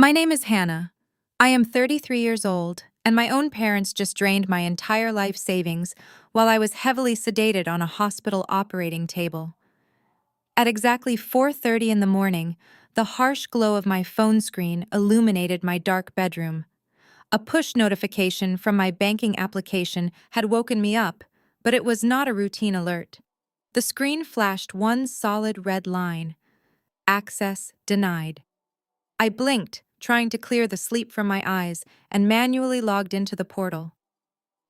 My name is Hannah. I am 33 years old, and my own parents just drained my entire life savings while I was heavily sedated on a hospital operating table. At exactly 4:30 in the morning, the harsh glow of my phone screen illuminated my dark bedroom. A push notification from my banking application had woken me up, but it was not a routine alert. The screen flashed one solid red line: access denied. I blinked, trying to clear the sleep from my eyes, and manually logged into the portal.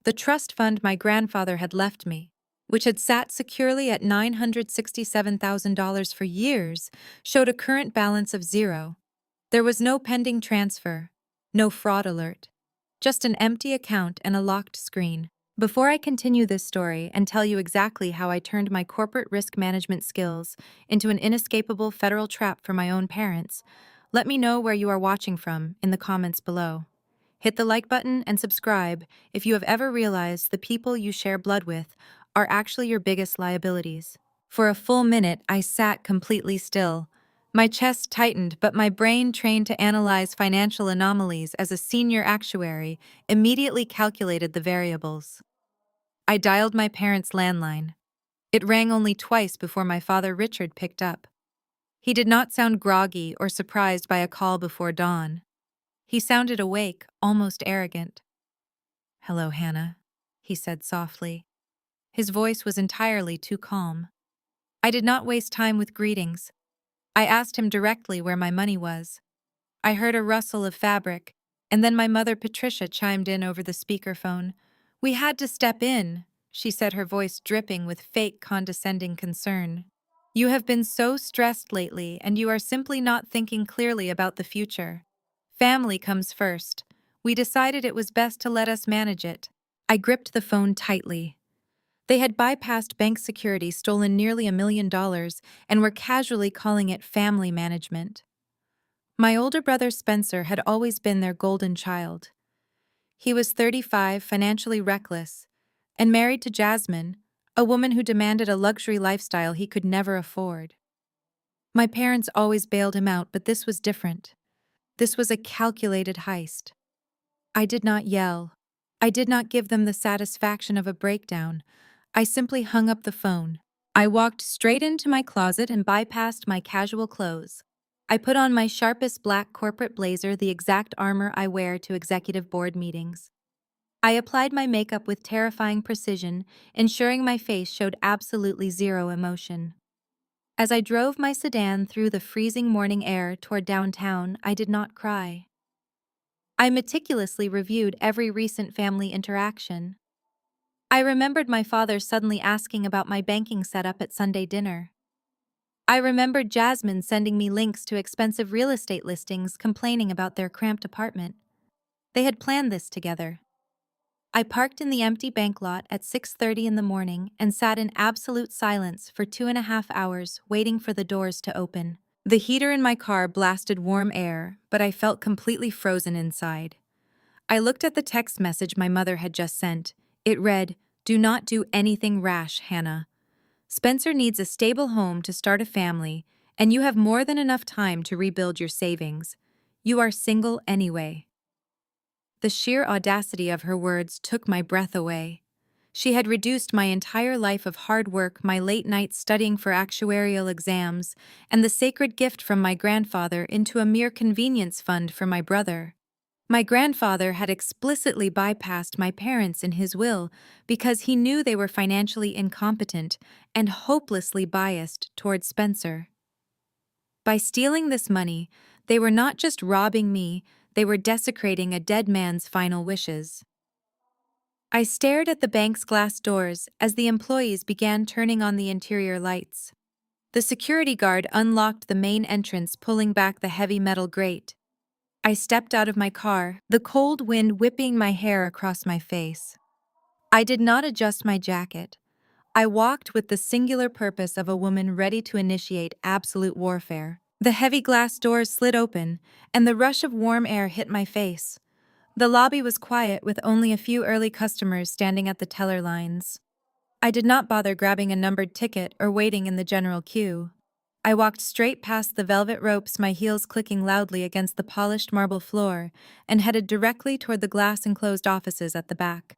The trust fund my grandfather had left me, which had sat securely at $967,000 for years, showed a current balance of zero. There was no pending transfer, no fraud alert, just an empty account and a locked screen. Before I continue this story and tell you exactly how I turned my corporate risk management skills into an inescapable federal trap for my own parents, let me know where you are watching from in the comments below. Hit the like button and subscribe if you have ever realized the people you share blood with are actually your biggest liabilities. For a full minute, I sat completely still. My chest tightened, but my brain, trained to analyze financial anomalies as a senior actuary, immediately calculated the variables. I dialed my parents' landline. It rang only twice before my father Richard picked up. He did not sound groggy or surprised by a call before dawn. He sounded awake, almost arrogant. "Hello, Hannah," he said softly. His voice was entirely too calm. I did not waste time with greetings. I asked him directly where my money was. I heard a rustle of fabric, and then my mother Patricia chimed in over the speakerphone. "We had to step in," she said, her voice dripping with fake condescending concern. "You have been so stressed lately, and you are simply not thinking clearly about the future. Family comes first. We decided it was best to let us manage it." I gripped the phone tightly. They had bypassed bank security, stolen nearly $1 million, and were casually calling it family management. My older brother Spencer had always been their golden child. He was 35, financially reckless, and married to Jasmine, a woman who demanded a luxury lifestyle he could never afford. My parents always bailed him out, but this was different. This was a calculated heist. I did not yell. I did not give them the satisfaction of a breakdown. I simply hung up the phone. I walked straight into my closet and bypassed my casual clothes. I put on my sharpest black corporate blazer, the exact armor I wear to executive board meetings. I applied my makeup with terrifying precision, ensuring my face showed absolutely zero emotion. As I drove my sedan through the freezing morning air toward downtown, I did not cry. I meticulously reviewed every recent family interaction. I remembered my father suddenly asking about my banking setup at Sunday dinner. I remembered Jasmine sending me links to expensive real estate listings, complaining about their cramped apartment. They had planned this together. I parked in the empty bank lot at 6:30 in the morning and sat in absolute silence for 2.5 hours, waiting for the doors to open. The heater in my car blasted warm air, but I felt completely frozen inside. I looked at the text message my mother had just sent. It read, "Do not do anything rash, Hannah. Spencer needs a stable home to start a family, and you have more than enough time to rebuild your savings. You are single anyway." The sheer audacity of her words took my breath away. She had reduced my entire life of hard work, my late nights studying for actuarial exams, and the sacred gift from my grandfather into a mere convenience fund for my brother. My grandfather had explicitly bypassed my parents in his will because he knew they were financially incompetent and hopelessly biased toward Spencer. By stealing this money, they were not just robbing me, they were desecrating a dead man's final wishes. I stared at the bank's glass doors as the employees began turning on the interior lights. The security guard unlocked the main entrance, pulling back the heavy metal grate. I stepped out of my car, the cold wind whipping my hair across my face. I did not adjust my jacket. I walked with the singular purpose of a woman ready to initiate absolute warfare. The heavy glass doors slid open, and the rush of warm air hit my face. The lobby was quiet, with only a few early customers standing at the teller lines. I did not bother grabbing a numbered ticket or waiting in the general queue. I walked straight past the velvet ropes, my heels clicking loudly against the polished marble floor, and headed directly toward the glass-enclosed offices at the back.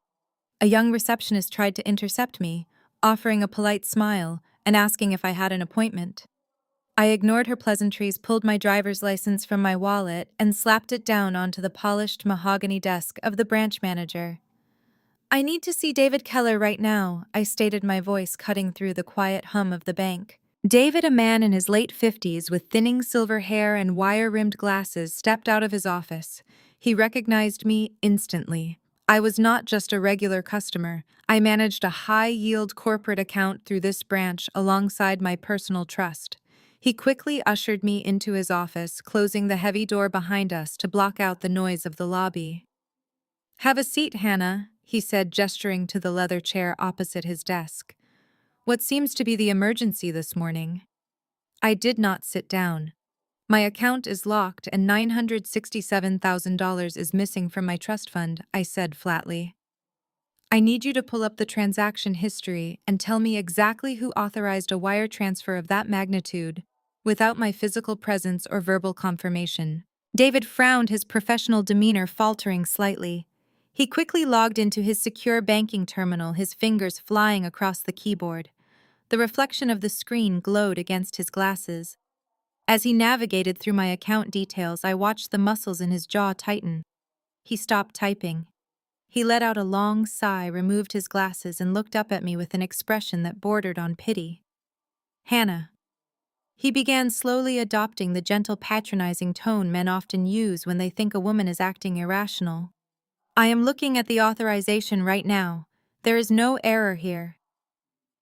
A young receptionist tried to intercept me, offering a polite smile and asking if I had an appointment. I ignored her pleasantries, pulled my driver's license from my wallet, and slapped it down onto the polished mahogany desk of the branch manager. "I need to see David Keller right now," I stated, my voice cutting through the quiet hum of the bank. David, a man in his late 50s with thinning silver hair and wire-rimmed glasses, stepped out of his office. He recognized me instantly. I was not just a regular customer. I managed a high-yield corporate account through this branch alongside my personal trust. He quickly ushered me into his office, closing the heavy door behind us to block out the noise of the lobby. "Have a seat, Hannah," he said, gesturing to the leather chair opposite his desk. "What seems to be the emergency this morning?" I did not sit down. "My account is locked and $967,000 is missing from my trust fund," I said flatly. "I need you to pull up the transaction history and tell me exactly who authorized a wire transfer of that magnitude, without my physical presence or verbal confirmation." David frowned, his professional demeanor faltering slightly. He quickly logged into his secure banking terminal, his fingers flying across the keyboard. The reflection of the screen glowed against his glasses. As he navigated through my account details, I watched the muscles in his jaw tighten. He stopped typing. He let out a long sigh, removed his glasses, and looked up at me with an expression that bordered on pity. "Hannah." He began, slowly adopting the gentle, patronizing tone men often use when they think a woman is acting irrational. "I am looking at the authorization right now. There is no error here.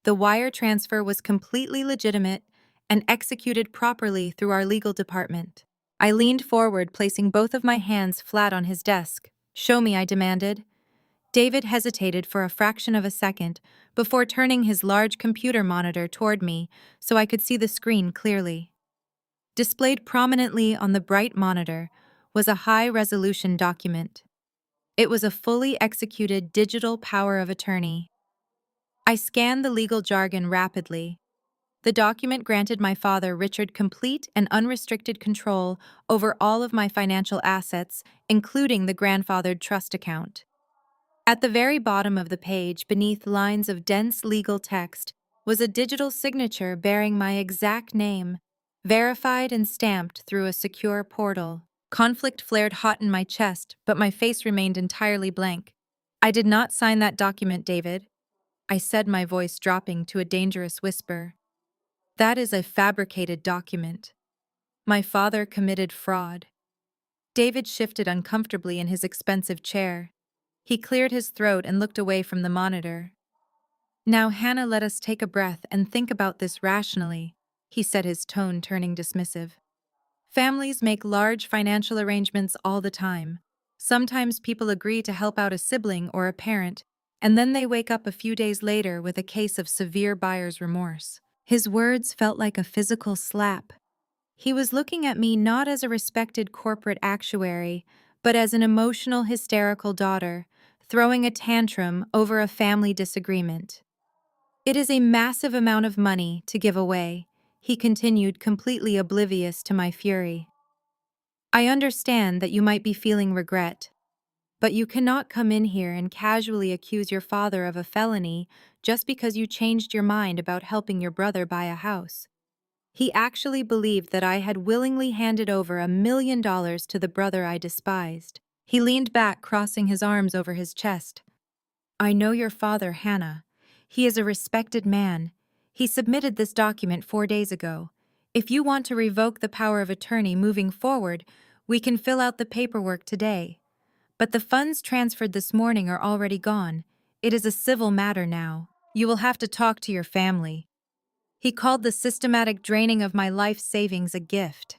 The wire transfer was completely legitimate and executed properly through our legal department." I leaned forward, placing both of my hands flat on his desk. "Show me," I demanded. David hesitated for a fraction of a second before turning his large computer monitor toward me so I could see the screen clearly. Displayed prominently on the bright monitor was a high-resolution document. It was a fully executed digital power of attorney. I scanned the legal jargon rapidly. The document granted my father, Richard, complete and unrestricted control over all of my financial assets, including the grandfathered trust account. At the very bottom of the page, beneath lines of dense legal text, was a digital signature bearing my exact name, verified and stamped through a secure portal. Conflict flared hot in my chest, but my face remained entirely blank. "I did not sign that document, David," I said, my voice dropping to a dangerous whisper. "That is a fabricated document. My father committed fraud." David shifted uncomfortably in his expensive chair. He cleared his throat and looked away from the monitor. "Now, Hannah, let us take a breath and think about this rationally," he said, his tone turning dismissive. "Families make large financial arrangements all the time. Sometimes people agree to help out a sibling or a parent, and then they wake up a few days later with a case of severe buyer's remorse." His words felt like a physical slap. He was looking at me not as a respected corporate actuary, but as an emotional, hysterical daughter, throwing a tantrum over a family disagreement. "It is a massive amount of money to give away," he continued, completely oblivious to my fury. "I understand that you might be feeling regret, but you cannot come in here and casually accuse your father of a felony just because you changed your mind about helping your brother buy a house. He actually believed that I had willingly handed over $1 million to the brother I despised." He leaned back, crossing his arms over his chest. "I know your father, Hannah. He is a respected man. He submitted this document 4 days ago. If you want to revoke the power of attorney moving forward, we can fill out the paperwork today. But the funds transferred this morning are already gone. It is a civil matter now. You will have to talk to your family." He called the systematic draining of my life savings a gift.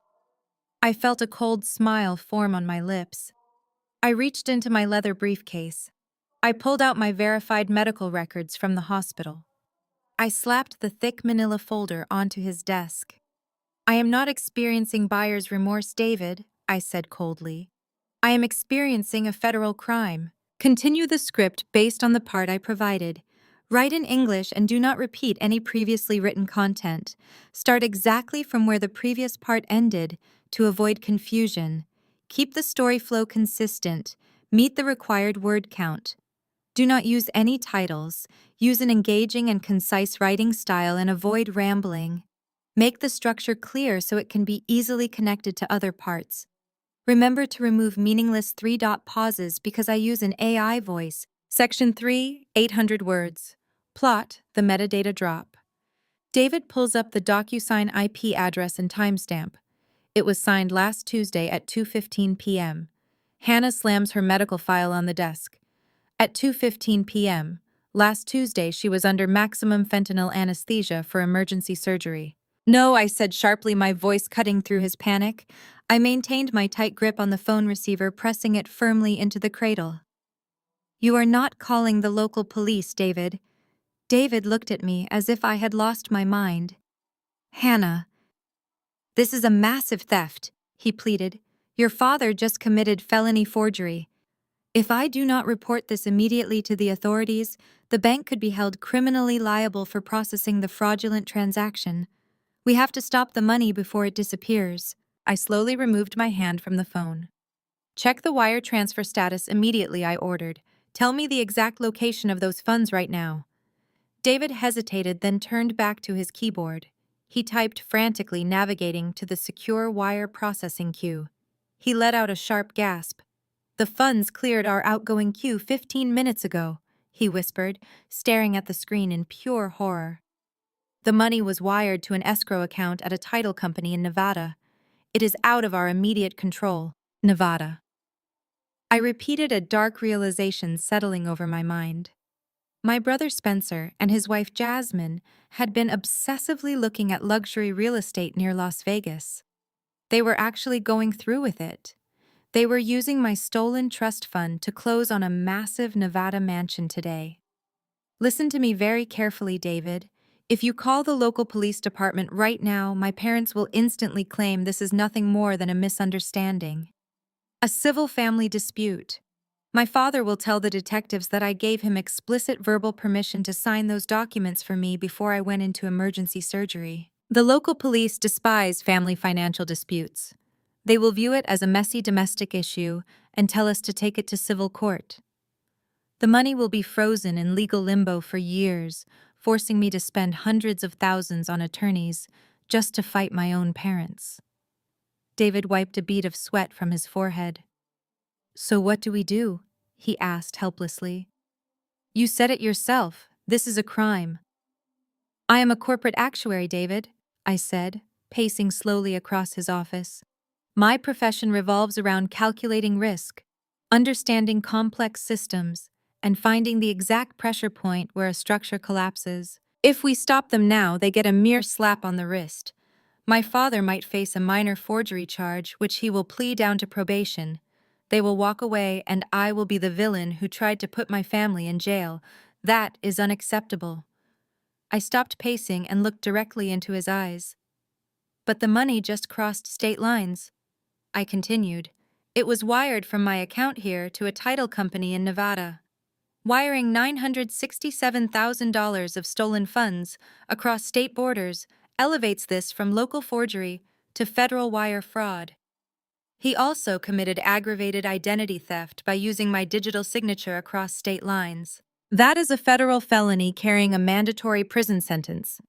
I felt a cold smile form on my lips. I reached into my leather briefcase. I pulled out my verified medical records from the hospital. I slapped the thick manila folder onto his desk. "I am not experiencing buyer's remorse, David," I said coldly. "I am experiencing a federal crime. Continue the script based on the part I provided. Write in English and do not repeat any previously written content. Start exactly from where the previous part ended to avoid confusion. Keep the story flow consistent. Meet the required word count. Do not use any titles. Use an engaging and concise writing style and avoid rambling. Make the structure clear so it can be easily connected to other parts. Remember to remove meaningless three-dot pauses because I use an AI voice. Section 3, 800 words. Plot, the metadata drop. David pulls up the DocuSign IP address and timestamp. It was signed last Tuesday at 2:15 p.m. Hannah slams her medical file on the desk. At 2:15 p.m., last Tuesday she was under maximum fentanyl anesthesia for emergency surgery. No, I said sharply, my voice cutting through his panic. I maintained my tight grip on the phone receiver, pressing it firmly into the cradle. You are not calling the local police, David. David looked at me as if I had lost my mind. Hannah, this is a massive theft, he pleaded. Your father just committed felony forgery. If I do not report this immediately to the authorities, the bank could be held criminally liable for processing the fraudulent transaction. We have to stop the money before it disappears. I slowly removed my hand from the phone. Check the wire transfer status immediately, I ordered. Tell me the exact location of those funds right now. David hesitated, then turned back to his keyboard. He typed frantically, navigating to the secure wire processing queue. He let out a sharp gasp. The funds cleared our outgoing queue 15 minutes ago, he whispered, staring at the screen in pure horror. The money was wired to an escrow account at a title company in Nevada. It is out of our immediate control. Nevada. I repeated, a dark realization settling over my mind. My brother Spencer and his wife Jasmine had been obsessively looking at luxury real estate near Las Vegas. They were actually going through with it. They were using my stolen trust fund to close on a massive Nevada mansion today. Listen to me very carefully, David. If you call the local police department right now, my parents will instantly claim this is nothing more than a misunderstanding. A civil family dispute. My father will tell the detectives that I gave him explicit verbal permission to sign those documents for me before I went into emergency surgery. The local police despise family financial disputes. They will view it as a messy domestic issue and tell us to take it to civil court. The money will be frozen in legal limbo for years, forcing me to spend hundreds of thousands on attorneys just to fight my own parents. David wiped a bead of sweat from his forehead. So what do we do? He asked helplessly. You said it yourself. This is a crime. I am a corporate actuary, David, I said, pacing slowly across his office. My profession revolves around calculating risk, understanding complex systems, and finding the exact pressure point where a structure collapses. If we stop them now, they get a mere slap on the wrist. My father might face a minor forgery charge, which he will plead down to probation. They will walk away, and I will be the villain who tried to put my family in jail. That is unacceptable. I stopped pacing and looked directly into his eyes. But the money just crossed state lines. I continued. It was wired from my account here to a title company in Nevada. Wiring $967,000 of stolen funds across state borders elevates this from local forgery to federal wire fraud. He also committed aggravated identity theft by using my digital signature across state lines. That is a federal felony carrying a mandatory prison sentence.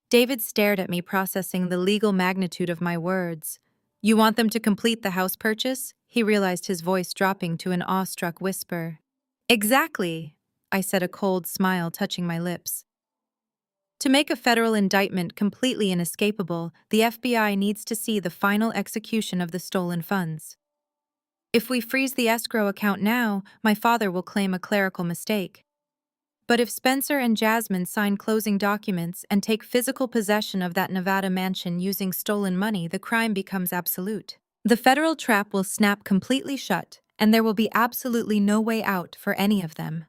David stared at me, processing the legal magnitude of my words. You want them to complete the house purchase? He realized, his voice dropping to an awestruck whisper. Exactly, I said, a cold smile touching my lips. To make a federal indictment completely inescapable, the FBI needs to see the final execution of the stolen funds. If we freeze the escrow account now, my father will claim a clerical mistake. But if Spencer and Jasmine sign closing documents and take physical possession of that Nevada mansion using stolen money, the crime becomes absolute. The federal trap will snap completely shut, and there will be absolutely no way out for any of them.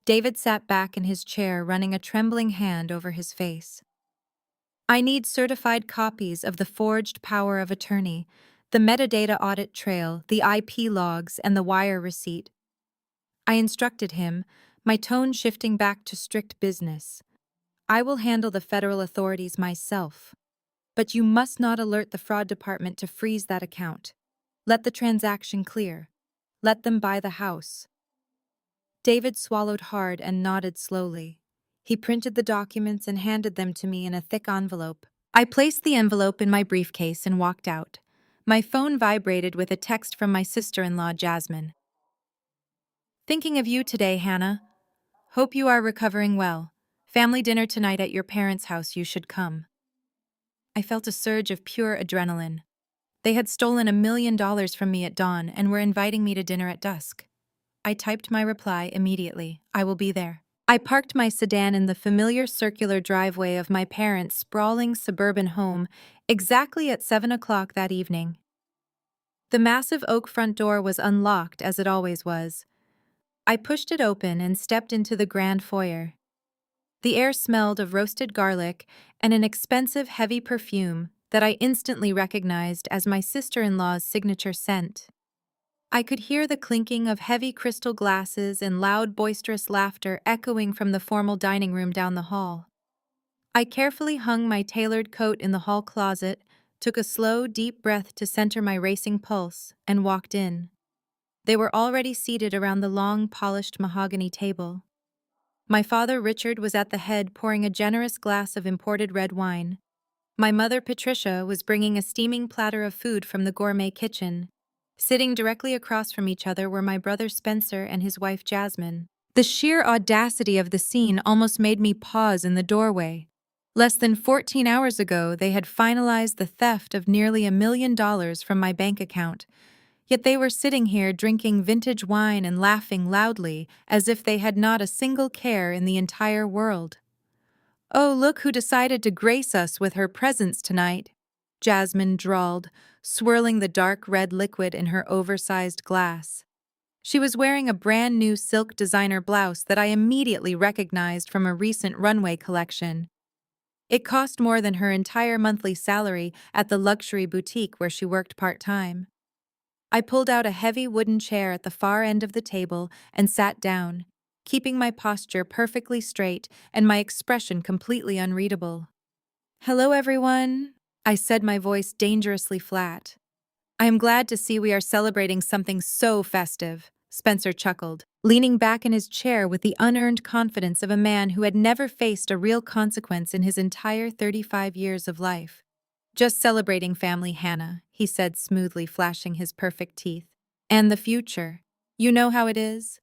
David sat back in his chair, running a trembling hand over his face. I need certified copies of the forged power of attorney, the metadata audit trail, the IP logs, and the wire receipt. I instructed him, my tone shifting back to strict business. "I will handle the federal authorities myself. But you must not alert the fraud department to freeze that account. Let the transaction clear. Let them buy the house." David swallowed hard and nodded slowly. He printed the documents and handed them to me in a thick envelope. I placed the envelope in my briefcase and walked out. My phone vibrated with a text from my sister-in-law, Jasmine. "Thinking of you today, Hannah. Hope you are recovering well. Family dinner tonight at your parents' house, you should come." I felt a surge of pure adrenaline. They had stolen $1 million from me at dawn and were inviting me to dinner at dusk. I typed my reply immediately. "I will be there." I parked my sedan in the familiar circular driveway of my parents' sprawling suburban home exactly at 7 o'clock that evening. The massive oak front door was unlocked, as it always was. I pushed it open and stepped into the grand foyer. The air smelled of roasted garlic and an expensive, heavy perfume that I instantly recognized as my sister-in-law's signature scent. I could hear the clinking of heavy crystal glasses and loud, boisterous laughter echoing from the formal dining room down the hall. I carefully hung my tailored coat in the hall closet, took a slow, deep breath to center my racing pulse, and walked in. They were already seated around the long, polished mahogany table. My father, Richard, was at the head pouring a generous glass of imported red wine. My mother, Patricia, was bringing a steaming platter of food from the gourmet kitchen. Sitting directly across from each other were my brother Spencer and his wife Jasmine. The sheer audacity of the scene almost made me pause in the doorway. Less than 14 hours ago, they had finalized the theft of nearly $1 million from my bank account. Yet they were sitting here drinking vintage wine and laughing loudly as if they had not a single care in the entire world. "Oh, look who decided to grace us with her presence tonight," Jasmine drawled, swirling the dark red liquid in her oversized glass. She was wearing a brand new silk designer blouse that I immediately recognized from a recent runway collection. It cost more than her entire monthly salary at the luxury boutique where she worked part-time. I pulled out a heavy wooden chair at the far end of the table and sat down, keeping my posture perfectly straight and my expression completely unreadable. "Hello, everyone," I said, my voice dangerously flat. "I am glad to see we are celebrating something so festive," Spencer chuckled, leaning back in his chair with the unearned confidence of a man who had never faced a real consequence in his entire 35 years of life. "Just celebrating family, Hannah," he said smoothly, flashing his perfect teeth. "And the future. You know how it is?"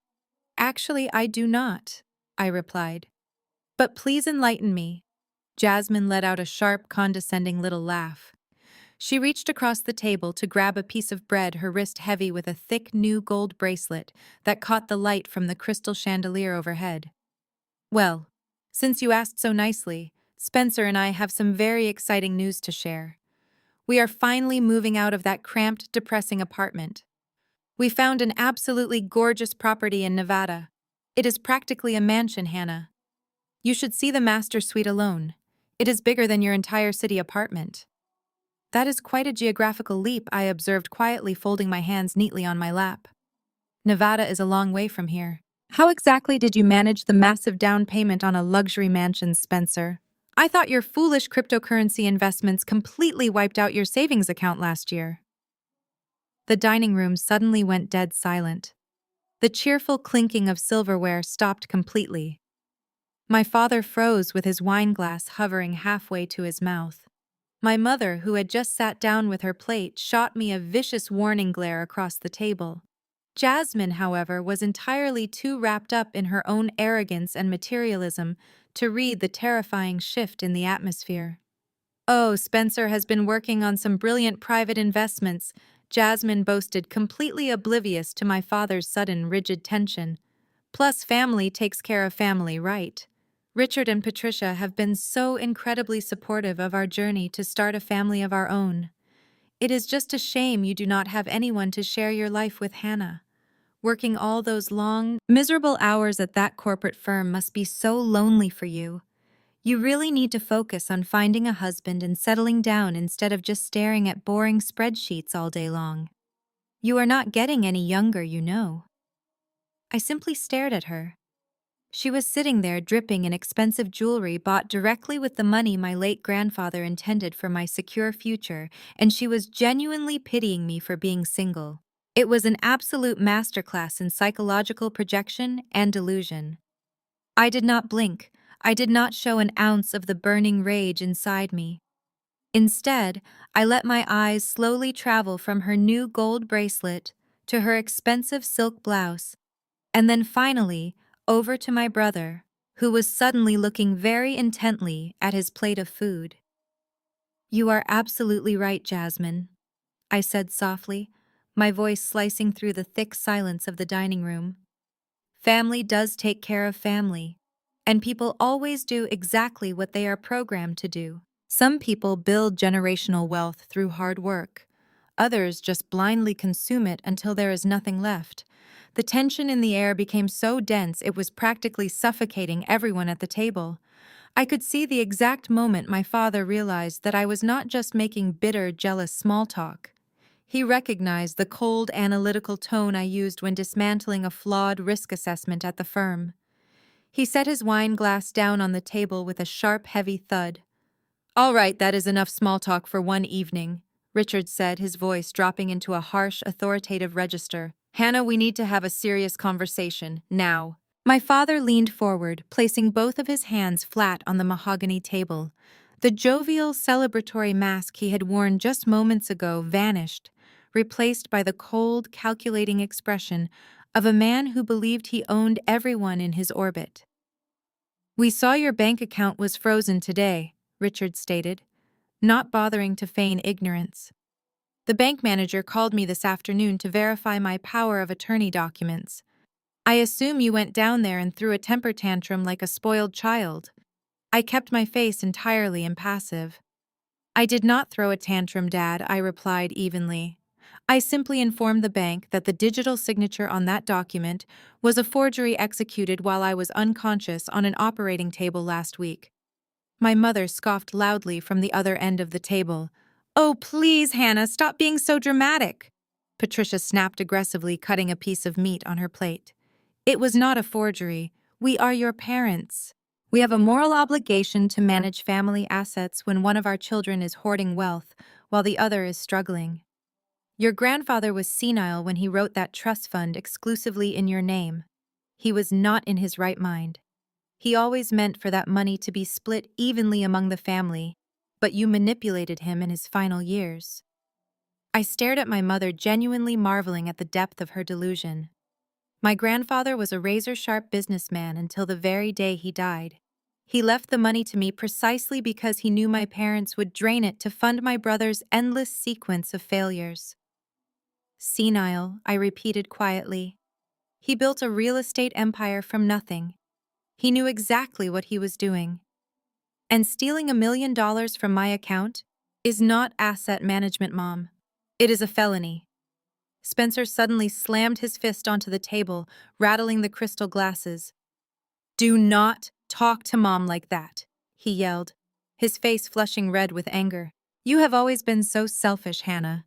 "Actually, I do not," I replied. "But please enlighten me." Jasmine let out a sharp, condescending little laugh. She reached across the table to grab a piece of bread, her wrist heavy with a thick new gold bracelet that caught the light from the crystal chandelier overhead. "Well, since you asked so nicely, Spencer and I have some very exciting news to share. We are finally moving out of that cramped, depressing apartment. We found an absolutely gorgeous property in Nevada. It is practically a mansion, Hannah. You should see the master suite alone. It is bigger than your entire city apartment." "That is quite a geographical leap," I observed quietly, folding my hands neatly on my lap. "Nevada is a long way from here." "How exactly did you manage the massive down payment on a luxury mansion, Spencer? I thought your foolish cryptocurrency investments completely wiped out your savings account last year." The dining room suddenly went dead silent. The cheerful clinking of silverware stopped completely. My father froze with his wineglass hovering halfway to his mouth. My mother, who had just sat down with her plate, shot me a vicious warning glare across the table. Jasmine, however, was entirely too wrapped up in her own arrogance and materialism to read the terrifying shift in the atmosphere. "Oh, Spencer has been working on some brilliant private investments," Jasmine boasted, completely oblivious to my father's sudden, rigid tension. "Plus, family takes care of family, right? Richard and Patricia have been so incredibly supportive of our journey to start a family of our own. It is just a shame you do not have anyone to share your life with, Hannah. Working all those long, miserable hours at that corporate firm must be so lonely for you. You really need to focus on finding a husband and settling down instead of just staring at boring spreadsheets all day long. You are not getting any younger, you know." I simply stared at her. She was sitting there dripping in expensive jewelry bought directly with the money my late grandfather intended for my secure future, and she was genuinely pitying me for being single. It was an absolute masterclass in psychological projection and delusion. I did not blink. I did not show an ounce of the burning rage inside me. Instead, I let my eyes slowly travel from her new gold bracelet to her expensive silk blouse, and then finally over to my brother, who was suddenly looking very intently at his plate of food. "You are absolutely right, Jasmine," I said softly, my voice slicing through the thick silence of the dining room. "Family does take care of family, and people always do exactly what they are programmed to do. Some people build generational wealth through hard work. Others just blindly consume it until there is nothing left." The tension in the air became so dense it was practically suffocating everyone at the table. I could see the exact moment my father realized that I was not just making bitter, jealous small talk. He recognized the cold, analytical tone I used when dismantling a flawed risk assessment at the firm. He set his wine glass down on the table with a sharp, heavy thud. "All right, that is enough small talk for one evening," Richard said, his voice dropping into a harsh, authoritative register. "Hannah, we need to have a serious conversation, now." My father leaned forward, placing both of his hands flat on the mahogany table. The jovial, celebratory mask he had worn just moments ago vanished, replaced by the cold, calculating expression of a man who believed he owned everyone in his orbit. "We saw your bank account was frozen today," Richard stated, not bothering to feign ignorance. "The bank manager called me this afternoon to verify my power of attorney documents. I assume you went down there and threw a temper tantrum like a spoiled child." I kept my face entirely impassive. "I did not throw a tantrum, Dad," I replied evenly. "I simply informed the bank that the digital signature on that document was a forgery executed while I was unconscious on an operating table last week." My mother scoffed loudly from the other end of the table. "Oh, please, Hannah, stop being so dramatic," Patricia snapped aggressively, cutting a piece of meat on her plate. "It was not a forgery. We are your parents. We have a moral obligation to manage family assets when one of our children is hoarding wealth while the other is struggling. Your grandfather was senile when he wrote that trust fund exclusively in your name. He was not in his right mind. He always meant for that money to be split evenly among the family, but you manipulated him in his final years." I stared at my mother, genuinely marveling at the depth of her delusion. My grandfather was a razor-sharp businessman until the very day he died. He left the money to me precisely because he knew my parents would drain it to fund my brother's endless sequence of failures. "Senile," I repeated quietly. "He built a real estate empire from nothing. He knew exactly what he was doing. And stealing $1 million from my account is not asset management, Mom. It is a felony." Spencer suddenly slammed his fist onto the table, rattling the crystal glasses. "Do not talk to Mom like that," he yelled, his face flushing red with anger. "You have always been so selfish, Hannah.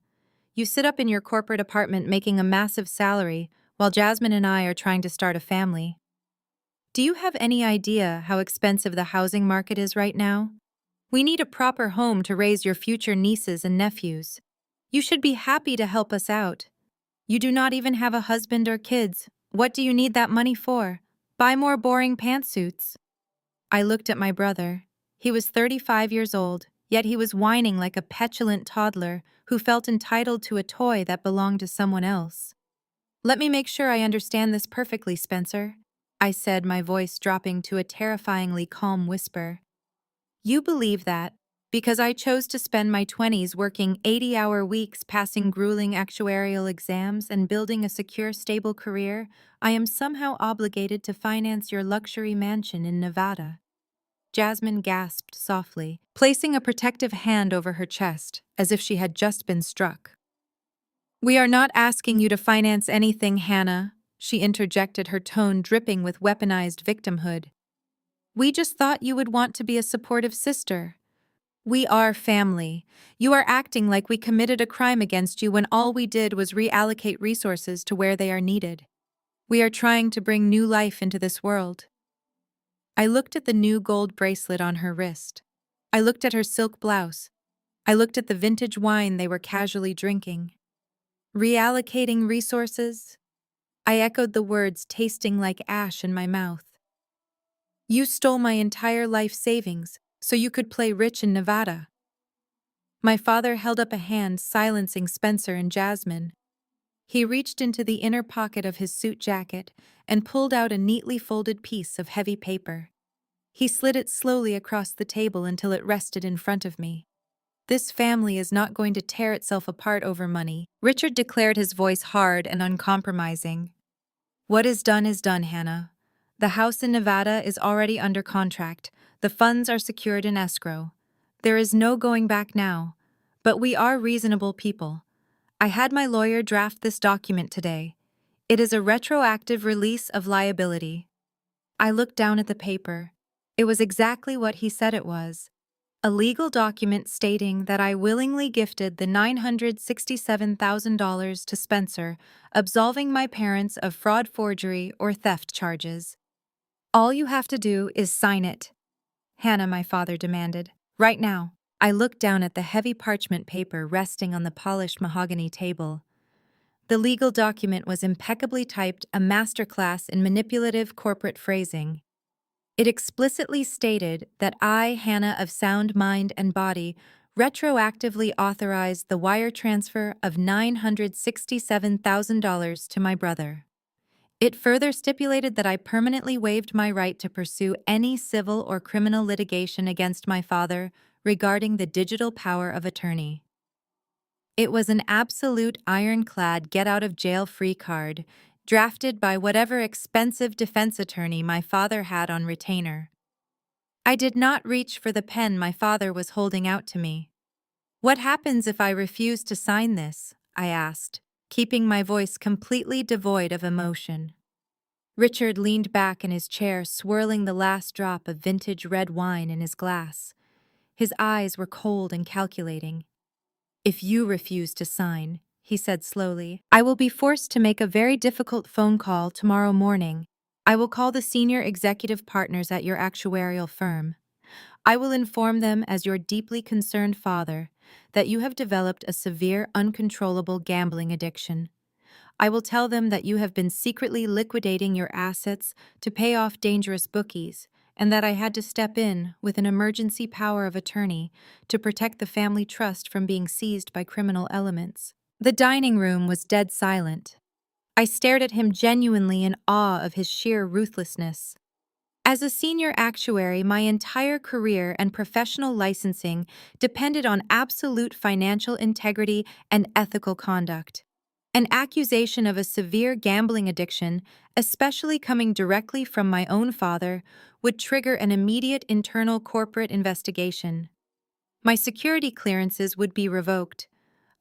You sit up in your corporate apartment making a massive salary, while Jasmine and I are trying to start a family. Do you have any idea how expensive the housing market is right now? We need a proper home to raise your future nieces and nephews. You should be happy to help us out. You do not even have a husband or kids. What do you need that money for? Buy more boring pantsuits." I looked at my brother. He was 35 years old, yet he was whining like a petulant toddler who felt entitled to a toy that belonged to someone else. "Let me make sure I understand this perfectly, Spencer," I said, my voice dropping to a terrifyingly calm whisper. "You believe that, because I chose to spend my 20s working 80-hour weeks passing grueling actuarial exams and building a secure, stable career, I am somehow obligated to finance your luxury mansion in Nevada." Jasmine gasped softly, placing a protective hand over her chest, as if she had just been struck. "We are not asking you to finance anything, Hannah," she interjected, her tone dripping with weaponized victimhood. "We just thought you would want to be a supportive sister. We are family. You are acting like we committed a crime against you when all we did was reallocate resources to where they are needed. We are trying to bring new life into this world." I looked at the new gold bracelet on her wrist. I looked at her silk blouse. I looked at the vintage wine they were casually drinking. Reallocating resources? I echoed the words tasting like ash in my mouth. You stole my entire life savings so you could play rich in Nevada. My father held up a hand, silencing Spencer and Jasmine. He reached into the inner pocket of his suit jacket and pulled out a neatly folded piece of heavy paper. He slid it slowly across the table until it rested in front of me. This family is not going to tear itself apart over money, Richard declared, his voice hard and uncompromising. What is done, Hannah. The house in Nevada is already under contract. The funds are secured in escrow. There is no going back now. But we are reasonable people. I had my lawyer draft this document today. It is a retroactive release of liability. I looked down at the paper. It was exactly what he said it was. A legal document stating that I willingly gifted the $967,000 to Spencer, absolving my parents of fraud, forgery, or theft charges. All you have to do is sign it, Hannah, my father demanded. Right now. I looked down at the heavy parchment paper resting on the polished mahogany table. The legal document was impeccably typed, a masterclass in manipulative corporate phrasing. It explicitly stated that I, Hannah of sound mind and body, retroactively authorized the wire transfer of $967,000 to my brother. It further stipulated that I permanently waived my right to pursue any civil or criminal litigation against my father regarding the digital power of attorney. It was an absolute ironclad get-out-of-jail-free card, drafted by whatever expensive defense attorney my father had on retainer. I did not reach for the pen my father was holding out to me. What happens if I refuse to sign this? I asked, keeping my voice completely devoid of emotion. Richard leaned back in his chair, swirling the last drop of vintage red wine in his glass. His eyes were cold and calculating. If you refuse to sign, he said slowly, I will be forced to make a very difficult phone call tomorrow morning. I will call the senior executive partners at your actuarial firm. I will inform them, as your deeply concerned father, that you have developed a severe, uncontrollable gambling addiction. I will tell them that you have been secretly liquidating your assets to pay off dangerous bookies, and that I had to step in with an emergency power of attorney to protect the family trust from being seized by criminal elements. The dining room was dead silent. I stared at him, genuinely in awe of his sheer ruthlessness. As a senior actuary, my entire career and professional licensing depended on absolute financial integrity and ethical conduct. An accusation of a severe gambling addiction, especially coming directly from my own father, would trigger an immediate internal corporate investigation. My security clearances would be revoked.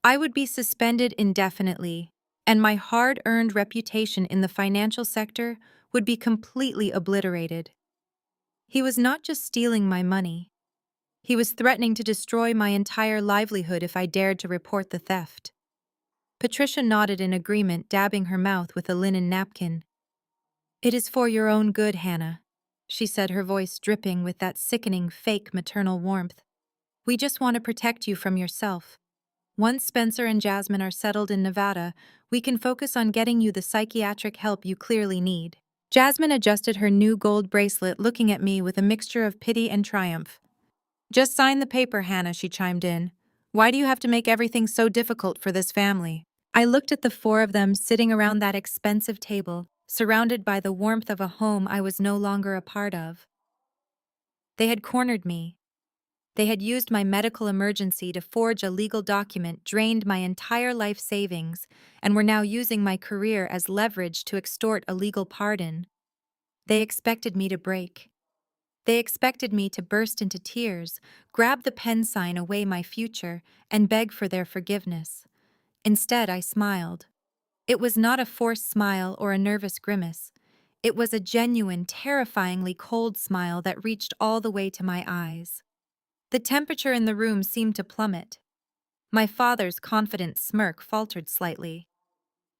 I would be suspended indefinitely, and my hard-earned reputation in the financial sector would be completely obliterated. He was not just stealing my money. He was threatening to destroy my entire livelihood if I dared to report the theft. Patricia nodded in agreement, dabbing her mouth with a linen napkin. It is for your own good, Hannah, she said, her voice dripping with that sickening fake maternal warmth. We just want to protect you from yourself. Once Spencer and Jasmine are settled in Nevada, we can focus on getting you the psychiatric help you clearly need. Jasmine adjusted her new gold bracelet, looking at me with a mixture of pity and triumph. Just sign the paper, Hannah, she chimed in. Why do you have to make everything so difficult for this family? I looked at the four of them sitting around that expensive table, surrounded by the warmth of a home I was no longer a part of. They had cornered me. They had used my medical emergency to forge a legal document, drained my entire life savings, and were now using my career as leverage to extort a legal pardon. They expected me to break. They expected me to burst into tears, grab the pen sign away my future, and beg for their forgiveness. Instead, I smiled. It was not a forced smile or a nervous grimace. It was a genuine, terrifyingly cold smile that reached all the way to my eyes. The temperature in the room seemed to plummet. My father's confident smirk faltered slightly.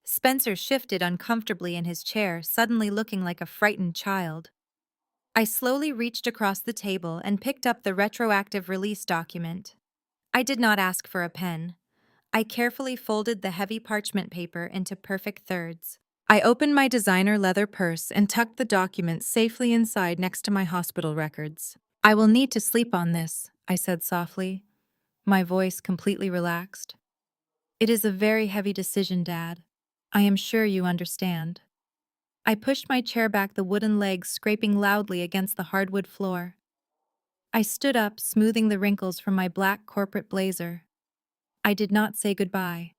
Spencer shifted uncomfortably in his chair, suddenly looking like a frightened child. I slowly reached across the table and picked up the retroactive release document. I did not ask for a pen. I carefully folded the heavy parchment paper into perfect thirds. I opened my designer leather purse and tucked the document safely inside next to my hospital records. "I will need to sleep on this," I said softly, my voice completely relaxed. "It is a very heavy decision, Dad. I am sure you understand." I pushed my chair back, the wooden legs scraping loudly against the hardwood floor. I stood up, smoothing the wrinkles from my black corporate blazer. I did not say goodbye.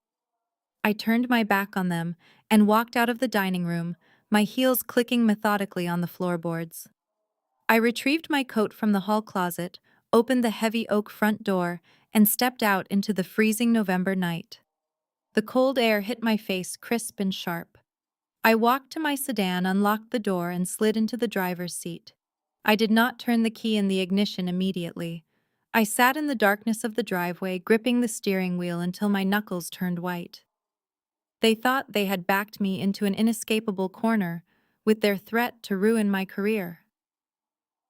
I turned my back on them and walked out of the dining room, my heels clicking methodically on the floorboards. I retrieved my coat from the hall closet, opened the heavy oak front door, and stepped out into the freezing November night. The cold air hit my face crisp and sharp. I walked to my sedan, unlocked the door, and slid into the driver's seat. I did not turn the key in the ignition immediately. I sat in the darkness of the driveway, gripping the steering wheel until my knuckles turned white. They thought they had backed me into an inescapable corner with their threat to ruin my career.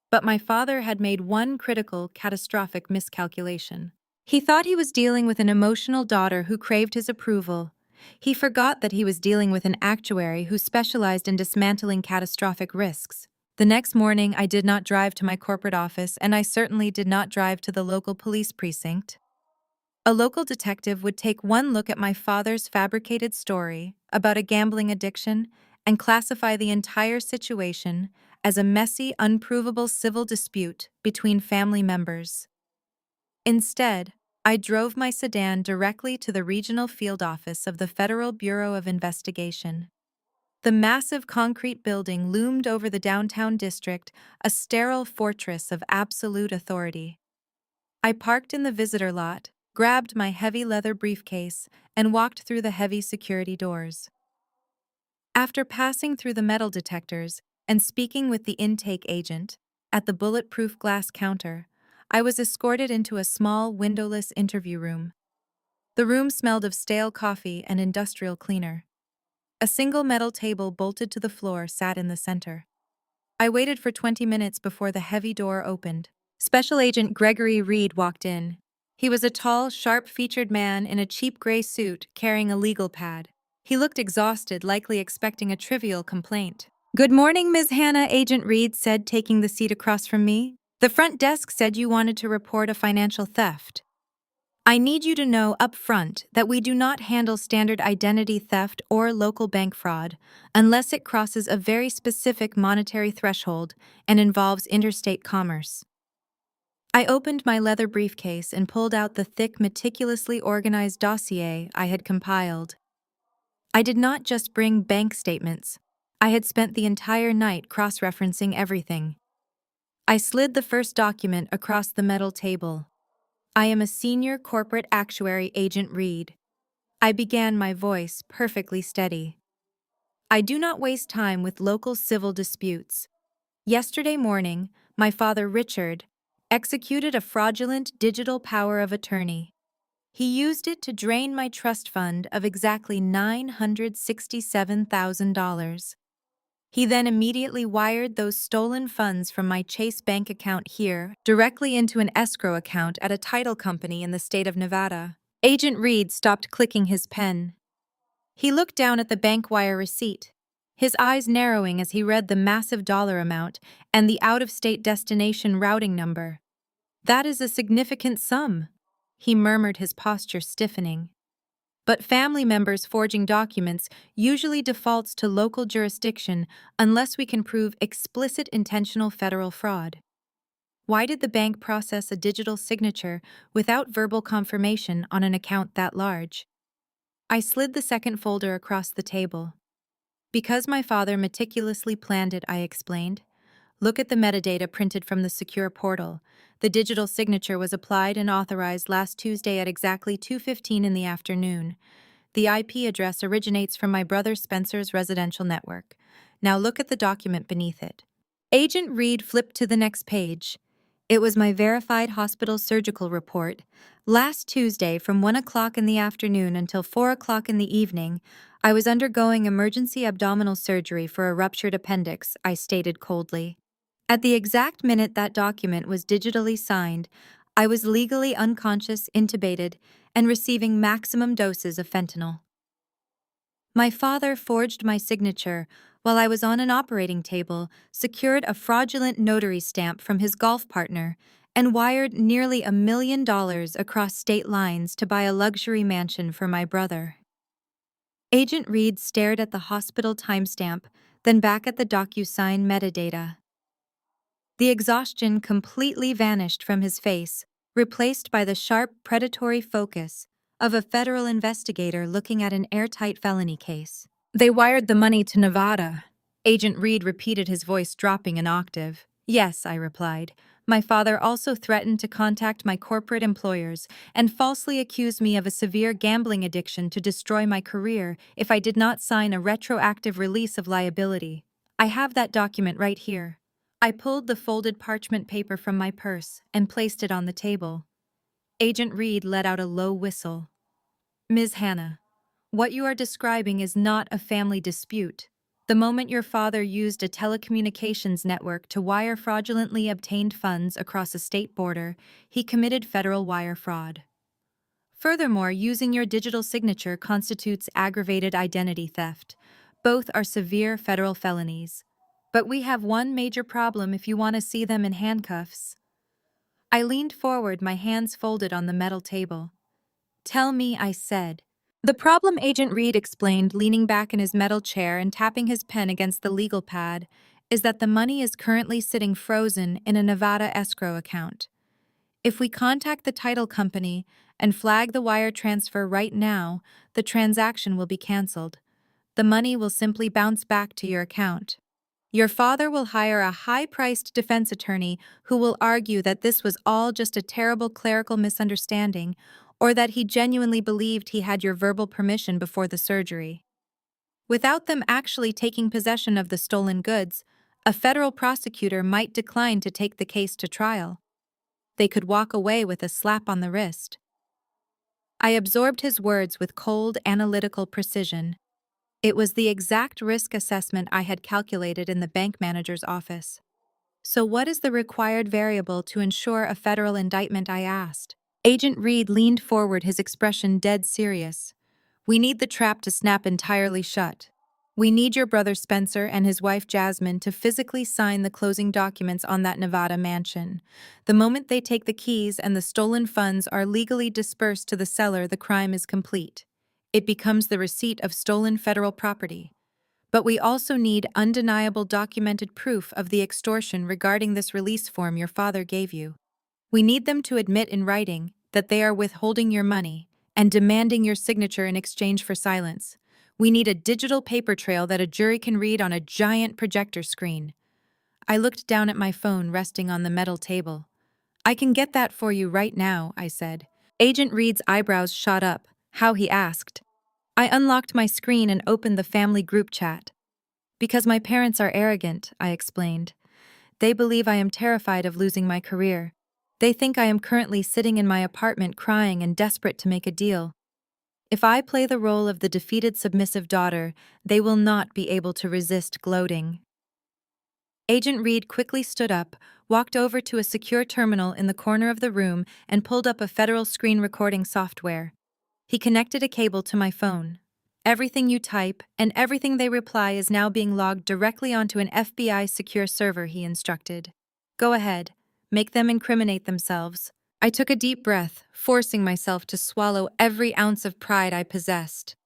But my father had made one critical, catastrophic miscalculation. He thought he was dealing with an emotional daughter who craved his approval. He forgot that he was dealing with an actuary who specialized in dismantling catastrophic risks. The next morning, I did not drive to my corporate office, and I certainly did not drive to the local police precinct. A local detective would take one look at my father's fabricated story about a gambling addiction and classify the entire situation as a messy, unprovable civil dispute between family members. Instead, I drove my sedan directly to the regional field office of the Federal Bureau of Investigation. The massive concrete building loomed over the downtown district, a sterile fortress of absolute authority. I parked in the visitor lot, grabbed my heavy leather briefcase, and walked through the heavy security doors. After passing through the metal detectors and speaking with the intake agent at the bulletproof glass counter, I was escorted into a small, windowless interview room. The room smelled of stale coffee and industrial cleaner. A single metal table bolted to the floor sat in the center. I waited for 20 minutes before the heavy door opened. Special Agent Gregory Reed walked in. He was a tall, sharp-featured man in a cheap gray suit carrying a legal pad. He looked exhausted, likely expecting a trivial complaint. "Good morning, Ms. Hannah," Agent Reed said, taking the seat across from me. "The front desk said you wanted to report a financial theft. I need you to know up front that we do not handle standard identity theft or local bank fraud unless it crosses a very specific monetary threshold and involves interstate commerce." I opened my leather briefcase and pulled out the thick, meticulously organized dossier I had compiled. I did not just bring bank statements. I had spent the entire night cross-referencing everything. I slid the first document across the metal table. "I am a senior corporate actuary, Agent Reed." I began, my voice perfectly steady. "I do not waste time with local civil disputes. Yesterday morning, my father, Richard, executed a fraudulent digital power of attorney. He used it to drain my trust fund of exactly $967,000. He then immediately wired those stolen funds from my Chase Bank account here directly into an escrow account at a title company in the state of Nevada." Agent Reed stopped clicking his pen. He looked down at the bank wire receipt, his eyes narrowing as he read the massive dollar amount and the out-of-state destination routing number. "That is a significant sum," he murmured, his posture stiffening. "But family members forging documents usually defaults to local jurisdiction unless we can prove explicit intentional federal fraud. Why did the bank process a digital signature without verbal confirmation on an account that large?" I slid the second folder across the table. "Because my father meticulously planned it," I explained. "Look at the metadata printed from the secure portal. The digital signature was applied and authorized last Tuesday at exactly 2:15 in the afternoon. The IP address originates from my brother Spencer's residential network. Now look at the document beneath it." Agent Reed flipped to the next page. It was my verified hospital surgical report. "Last Tuesday, from 1 o'clock in the afternoon until 4 o'clock in the evening, I was undergoing emergency abdominal surgery for a ruptured appendix," I stated coldly. At the exact minute that document was digitally signed, I was legally unconscious, intubated, and receiving maximum doses of fentanyl. My father forged my signature while I was on an operating table, secured a fraudulent notary stamp from his golf partner, and wired nearly $1 million across state lines to buy a luxury mansion for my brother. Agent Reed stared at the hospital timestamp, then back at the DocuSign metadata. The exhaustion completely vanished from his face, replaced by the sharp, predatory focus of a federal investigator looking at an airtight felony case. They wired the money to Nevada. Agent Reed repeated, his voice dropping an octave. Yes, I replied. My father also threatened to contact my corporate employers and falsely accused me of a severe gambling addiction to destroy my career if I did not sign a retroactive release of liability. I have that document right here. I pulled the folded parchment paper from my purse and placed it on the table. Agent Reed let out a low whistle. Ms. Hannah, what you are describing is not a family dispute. The moment your father used a telecommunications network to wire fraudulently obtained funds across a state border, he committed federal wire fraud. Furthermore, using your digital signature constitutes aggravated identity theft. Both are severe federal felonies. But we have one major problem if you want to see them in handcuffs. I leaned forward, my hands folded on the metal table. Tell me, I said. The problem, Agent Reed explained, leaning back in his metal chair and tapping his pen against the legal pad, is that the money is currently sitting frozen in a Nevada escrow account. If we contact the title company and flag the wire transfer right now, the transaction will be canceled. The money will simply bounce back to your account. Your father will hire a high-priced defense attorney who will argue that this was all just a terrible clerical misunderstanding, or that he genuinely believed he had your verbal permission before the surgery. Without them actually taking possession of the stolen goods, a federal prosecutor might decline to take the case to trial. They could walk away with a slap on the wrist. I absorbed his words with cold, analytical precision. It was the exact risk assessment I had calculated in the bank manager's office. So what is the required variable to ensure a federal indictment, I asked. Agent Reed leaned forward, his expression dead serious. We need the trap to snap entirely shut. We need your brother Spencer and his wife Jasmine to physically sign the closing documents on that Nevada mansion. The moment they take the keys and the stolen funds are legally dispersed to the seller, the crime is complete. It becomes the receipt of stolen federal property. But we also need undeniable documented proof of the extortion regarding this release form your father gave you. We need them to admit in writing that they are withholding your money and demanding your signature in exchange for silence. We need a digital paper trail that a jury can read on a giant projector screen. I looked down at my phone resting on the metal table. I can get that for you right now, I said. Agent Reed's eyebrows shot up. How, he asked. I unlocked my screen and opened the family group chat. Because my parents are arrogant, I explained. They believe I am terrified of losing my career. They think I am currently sitting in my apartment crying and desperate to make a deal. If I play the role of the defeated submissive daughter, they will not be able to resist gloating. Agent Reed quickly stood up, walked over to a secure terminal in the corner of the room, and pulled up a federal screen recording software. He connected a cable to my phone. Everything you type and everything they reply is now being logged directly onto an FBI secure server, he instructed. Go ahead, make them incriminate themselves. I took a deep breath, forcing myself to swallow every ounce of pride I possessed.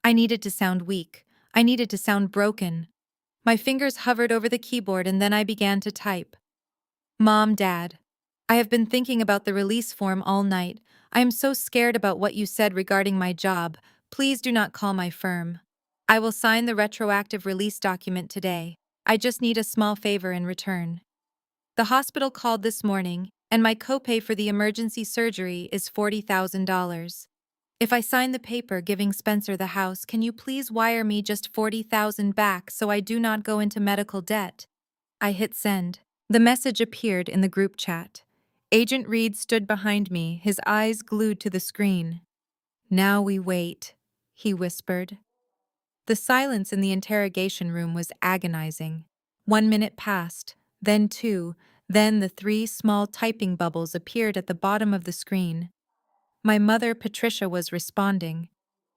I needed to sound weak. I needed to sound broken. My fingers hovered over the keyboard and then I began to type. Mom, Dad, I have been thinking about the release form all night. I am so scared about what you said regarding my job. Please do not call my firm. I will sign the retroactive release document today. I just need a small favor in return. The hospital called this morning, and my copay for the emergency surgery is $40,000. If I sign the paper giving Spencer the house, can you please wire me just $40,000 back so I do not go into medical debt? I hit send. The message appeared in the group chat. Agent Reed stood behind me, his eyes glued to the screen. Now we wait, he whispered. The silence in the interrogation room was agonizing. 1 minute passed, then two, then the three small typing bubbles appeared at the bottom of the screen. My mother, Patricia, was responding.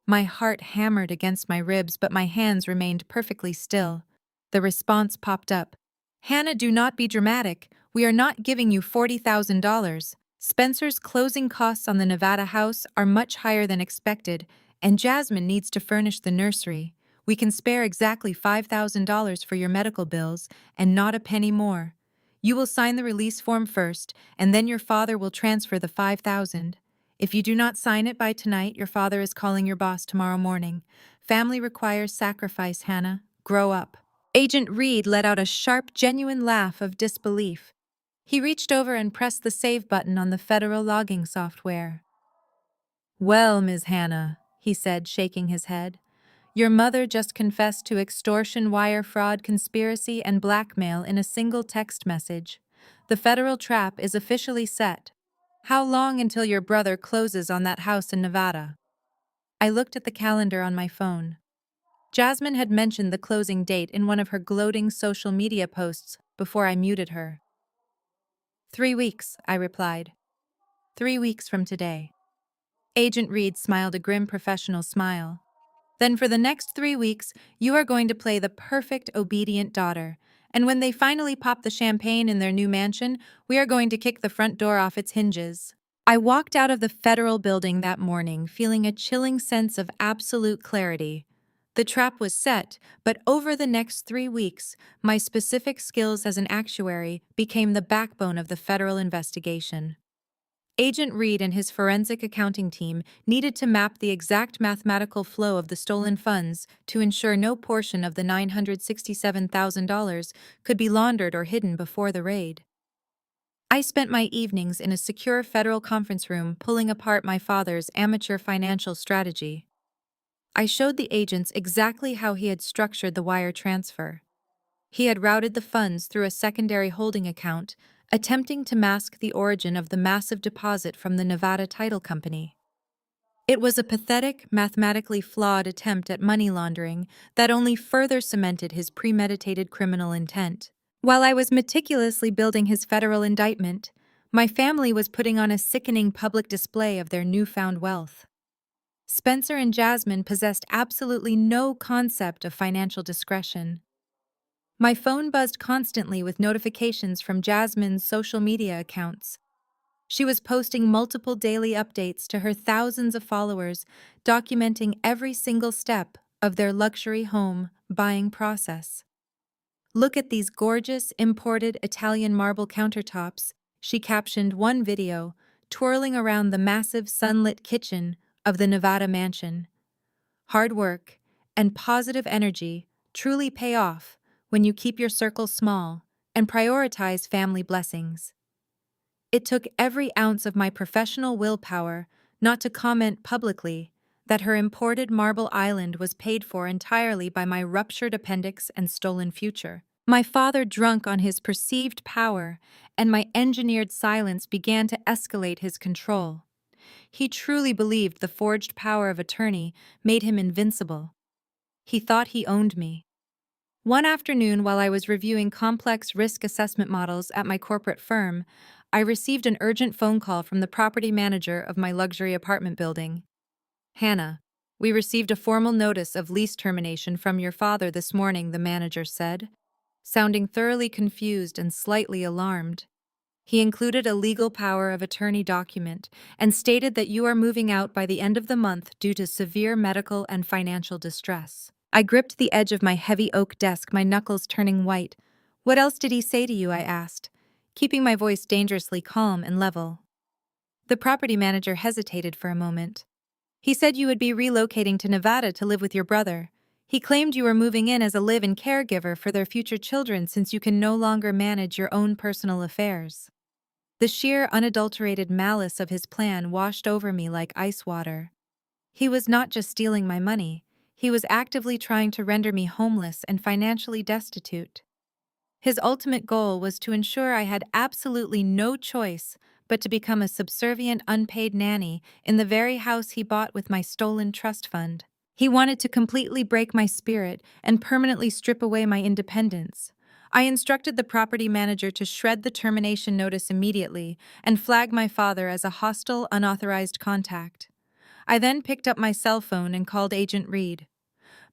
My heart hammered against my ribs, but my hands remained perfectly still. The response popped up. Hannah, do not be dramatic. We are not giving you $40,000. Spencer's closing costs on the Nevada house are much higher than expected, and Jasmine needs to furnish the nursery. We can spare exactly $5,000 for your medical bills, and not a penny more. You will sign the release form first, and then your father will transfer the $5,000. If you do not sign it by tonight, your father is calling your boss tomorrow morning. Family requires sacrifice, Hannah. Grow up. Agent Reed let out a sharp, genuine laugh of disbelief. He reached over and pressed the save button on the federal logging software. Well, Ms. Hannah, he said, shaking his head, your mother just confessed to extortion, wire fraud, conspiracy, and blackmail in a single text message. The federal trap is officially set. How long until your brother closes on that house in Nevada? I looked at the calendar on my phone. Jasmine had mentioned the closing date in one of her gloating social media posts before I muted her. 3 weeks, I replied. 3 weeks from today. Agent Reed smiled a grim professional smile. Then for the next 3 weeks, you are going to play the perfect obedient daughter. And when they finally pop the champagne in their new mansion, we are going to kick the front door off its hinges. I walked out of the federal building that morning feeling a chilling sense of absolute clarity. The trap was set, but over the next 3 weeks, my specific skills as an actuary became the backbone of the federal investigation. Agent Reed and his forensic accounting team needed to map the exact mathematical flow of the stolen funds to ensure no portion of the $967,000 could be laundered or hidden before the raid. I spent my evenings in a secure federal conference room pulling apart my father's amateur financial strategy. I showed the agents exactly how he had structured the wire transfer. He had routed the funds through a secondary holding account, attempting to mask the origin of the massive deposit from the Nevada Title Company. It was a pathetic, mathematically flawed attempt at money laundering that only further cemented his premeditated criminal intent. While I was meticulously building his federal indictment, my family was putting on a sickening public display of their newfound wealth. Spencer and Jasmine possessed absolutely no concept of financial discretion. My phone buzzed constantly with notifications from Jasmine's social media accounts. She was posting multiple daily updates to her thousands of followers, documenting every single step of their luxury home buying process. Look at these gorgeous, imported Italian marble countertops, she captioned one video, twirling around the massive sunlit kitchen of the Nevada mansion. Hard work and positive energy truly pay off when you keep your circle small and prioritize family blessings. It took every ounce of my professional willpower not to comment publicly that her imported marble island was paid for entirely by my ruptured appendix and stolen future. My father drunk on his perceived power, and my engineered silence began to escalate his control. He truly believed the forged power of attorney made him invincible. He thought he owned me. One afternoon, while I was reviewing complex risk assessment models at my corporate firm, I received an urgent phone call from the property manager of my luxury apartment building. Hannah, we received a formal notice of lease termination from your father this morning, the manager said, sounding thoroughly confused and slightly alarmed. He included a legal power of attorney document and stated that you are moving out by the end of the month due to severe medical and financial distress. I gripped the edge of my heavy oak desk, my knuckles turning white. What else did he say to you? I asked, keeping my voice dangerously calm and level. The property manager hesitated for a moment. He said you would be relocating to Nevada to live with your brother. He claimed you were moving in as a live-in caregiver for their future children since you can no longer manage your own personal affairs. The sheer, unadulterated malice of his plan washed over me like ice water. He was not just stealing my money, he was actively trying to render me homeless and financially destitute. His ultimate goal was to ensure I had absolutely no choice but to become a subservient, unpaid nanny in the very house he bought with my stolen trust fund. He wanted to completely break my spirit and permanently strip away my independence. I instructed the property manager to shred the termination notice immediately and flag my father as a hostile, unauthorized contact. I then picked up my cell phone and called Agent Reed.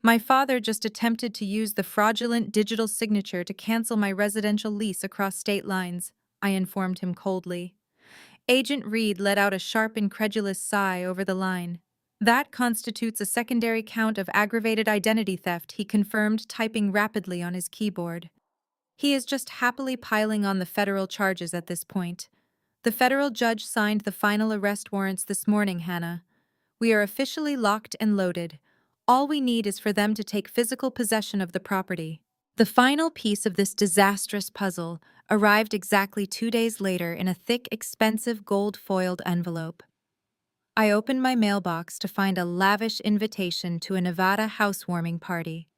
My father just attempted to use the fraudulent digital signature to cancel my residential lease across state lines, I informed him coldly. Agent Reed let out a sharp, incredulous sigh over the line. That constitutes a secondary count of aggravated identity theft, he confirmed, typing rapidly on his keyboard. He is just happily piling on the federal charges at this point. The federal judge signed the final arrest warrants this morning, Hannah. We are officially locked and loaded. All we need is for them to take physical possession of the property. The final piece of this disastrous puzzle arrived exactly 2 days later in a thick, expensive gold-foiled envelope. I opened my mailbox to find a lavish invitation to a Nevada housewarming party.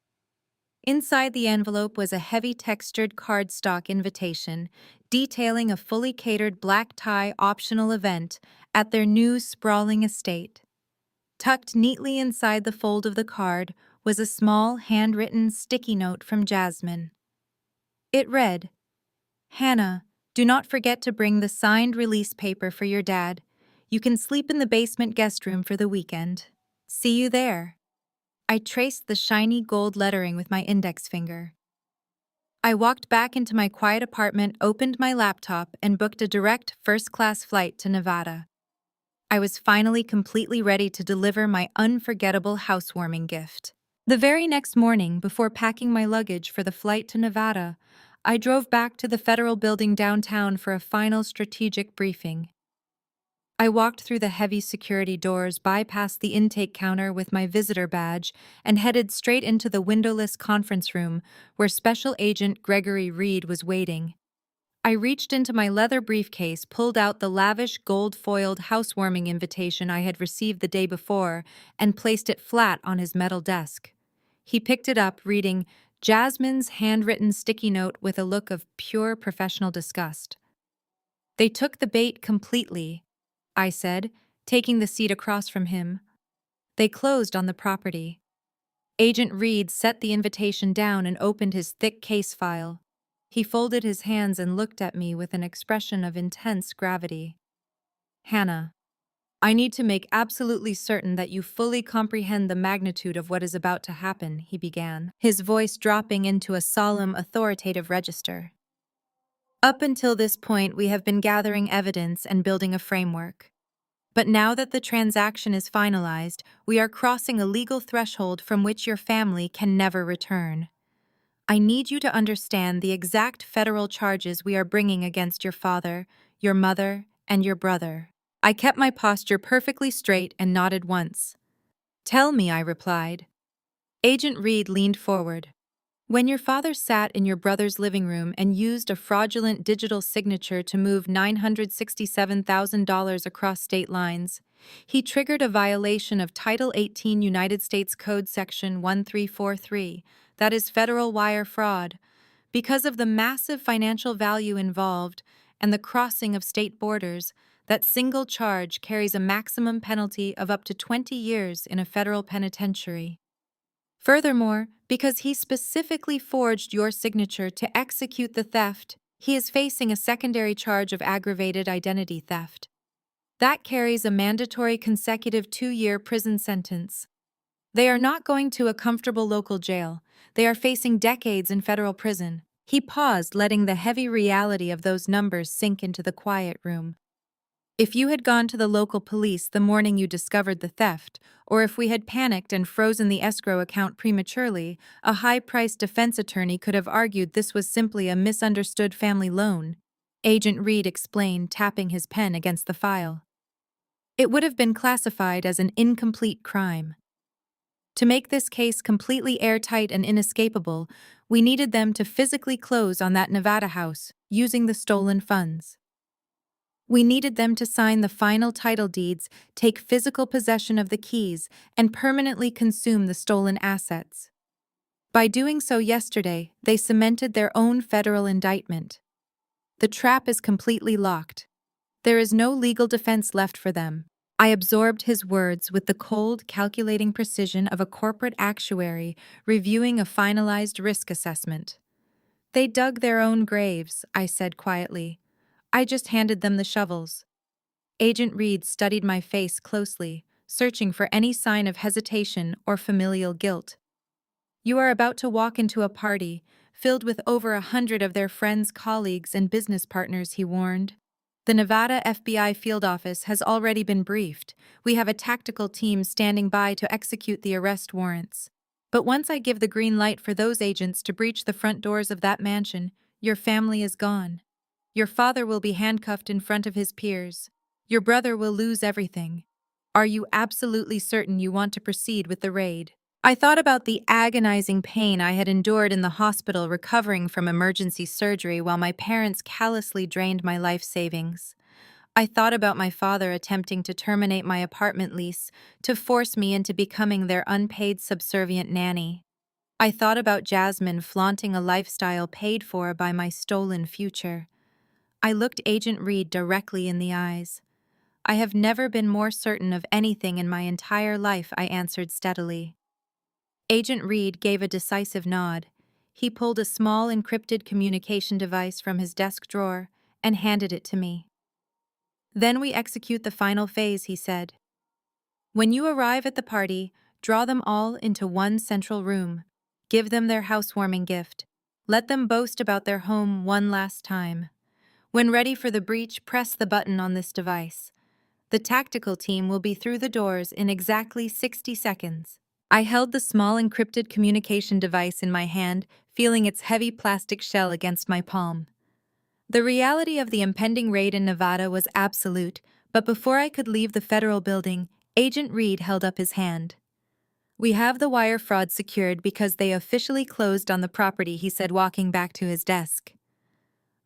Inside the envelope was a heavy-textured cardstock invitation detailing a fully catered black-tie optional event at their new sprawling estate. Tucked neatly inside the fold of the card was a small, handwritten sticky note from Jasmine. It read, "Hannah, do not forget to bring the signed release paper for your dad. You can sleep in the basement guest room for the weekend. See you there." I traced the shiny gold lettering with my index finger. I walked back into my quiet apartment, opened my laptop, and booked a direct first-class flight to Nevada. I was finally completely ready to deliver my unforgettable housewarming gift. The very next morning, before packing my luggage for the flight to Nevada, I drove back to the federal building downtown for a final strategic briefing. I walked through the heavy security doors, bypassed the intake counter with my visitor badge, and headed straight into the windowless conference room where Special Agent Gregory Reed was waiting. I reached into my leather briefcase, pulled out the lavish gold-foiled housewarming invitation I had received the day before, and placed it flat on his metal desk. He picked it up, reading Jasmine's handwritten sticky note with a look of pure professional disgust. "They took the bait completely," I said, taking the seat across from him. "They closed on the property." Agent Reed set the invitation down and opened his thick case file. He folded his hands and looked at me with an expression of intense gravity. "Hannah, I need to make absolutely certain that you fully comprehend the magnitude of what is about to happen," he began, his voice dropping into a solemn, authoritative register. "Up until this point, we have been gathering evidence and building a framework. But now that the transaction is finalized, we are crossing a legal threshold from which your family can never return. I need you to understand the exact federal charges we are bringing against your father, your mother, and your brother." I kept my posture perfectly straight and nodded once. "Tell me," I replied. Agent Reed leaned forward. "When your father sat in your brother's living room and used a fraudulent digital signature to move $967,000 across state lines, he triggered a violation of Title 18 United States Code Section 1343, that is federal wire fraud. Because of the massive financial value involved and the crossing of state borders, that single charge carries a maximum penalty of up to 20 years in a federal penitentiary. Furthermore, because he specifically forged your signature to execute the theft, he is facing a secondary charge of aggravated identity theft. That carries a mandatory consecutive 2-year prison sentence. They are not going to a comfortable local jail. They are facing decades in federal prison." He paused, letting the heavy reality of those numbers sink into the quiet room. "If you had gone to the local police the morning you discovered the theft, or if we had panicked and frozen the escrow account prematurely, a high-priced defense attorney could have argued this was simply a misunderstood family loan," Agent Reed explained, tapping his pen against the file. "It would have been classified as an incomplete crime. To make this case completely airtight and inescapable, we needed them to physically close on that Nevada house, using the stolen funds. We needed them to sign the final title deeds, take physical possession of the keys, and permanently consume the stolen assets. By doing so yesterday, they cemented their own federal indictment. The trap is completely locked. There is no legal defense left for them." I absorbed his words with the cold, calculating precision of a corporate actuary reviewing a finalized risk assessment. They dug their own graves, I said quietly. I just handed them the shovels. Agent Reed studied my face closely, searching for any sign of hesitation or familial guilt. You are about to walk into a party filled with over 100 of their friends, colleagues, and business partners, he warned. The Nevada FBI field office has already been briefed. We have a tactical team standing by to execute the arrest warrants. But once I give the green light for those agents to breach the front doors of that mansion, your family is gone. Your father will be handcuffed in front of his peers. Your brother will lose everything. Are you absolutely certain you want to proceed with the raid? I thought about the agonizing pain I had endured in the hospital recovering from emergency surgery while my parents callously drained my life savings. I thought about my father attempting to terminate my apartment lease to force me into becoming their unpaid subservient nanny. I thought about Jasmine flaunting a lifestyle paid for by my stolen future. I looked Agent Reed directly in the eyes. I have never been more certain of anything in my entire life, I answered steadily. Agent Reed gave a decisive nod. He pulled a small encrypted communication device from his desk drawer and handed it to me. Then we execute the final phase, he said. When you arrive at the party, draw them all into one central room. Give them their housewarming gift. Let them boast about their home one last time. When ready for the breach, press the button on this device. The tactical team will be through the doors in exactly 60 seconds. I held the small encrypted communication device in my hand, feeling its heavy plastic shell against my palm. The reality of the impending raid in Nevada was absolute, but before I could leave the federal building, Agent Reed held up his hand. We have the wire fraud secured because they officially closed on the property, he said, walking back to his desk.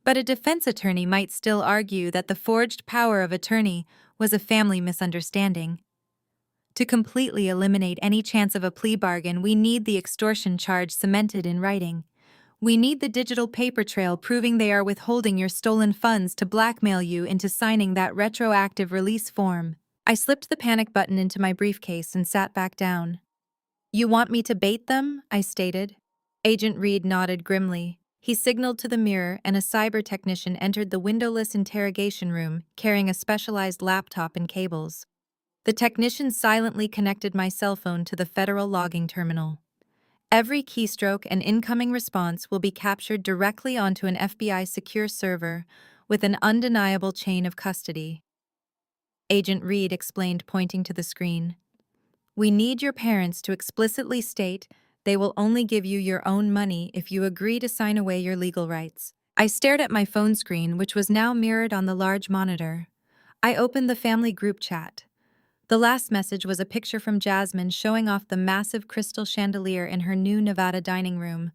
But a defense attorney might still argue that the forged power of attorney was a family misunderstanding. To completely eliminate any chance of a plea bargain, we need the extortion charge cemented in writing. We need the digital paper trail proving they are withholding your stolen funds to blackmail you into signing that retroactive release form. I slipped the panic button into my briefcase and sat back down. You want me to bait them? I stated. Agent Reed nodded grimly. He signaled to the mirror, and a cyber technician entered the windowless interrogation room, carrying a specialized laptop and cables. The technician silently connected my cell phone to the federal logging terminal. Every keystroke and incoming response will be captured directly onto an FBI secure server with an undeniable chain of custody. Agent Reed explained, pointing to the screen. We need your parents to explicitly state they will only give you your own money if you agree to sign away your legal rights. I stared at my phone screen, which was now mirrored on the large monitor. I opened the family group chat. The last message was a picture from Jasmine showing off the massive crystal chandelier in her new Nevada dining room.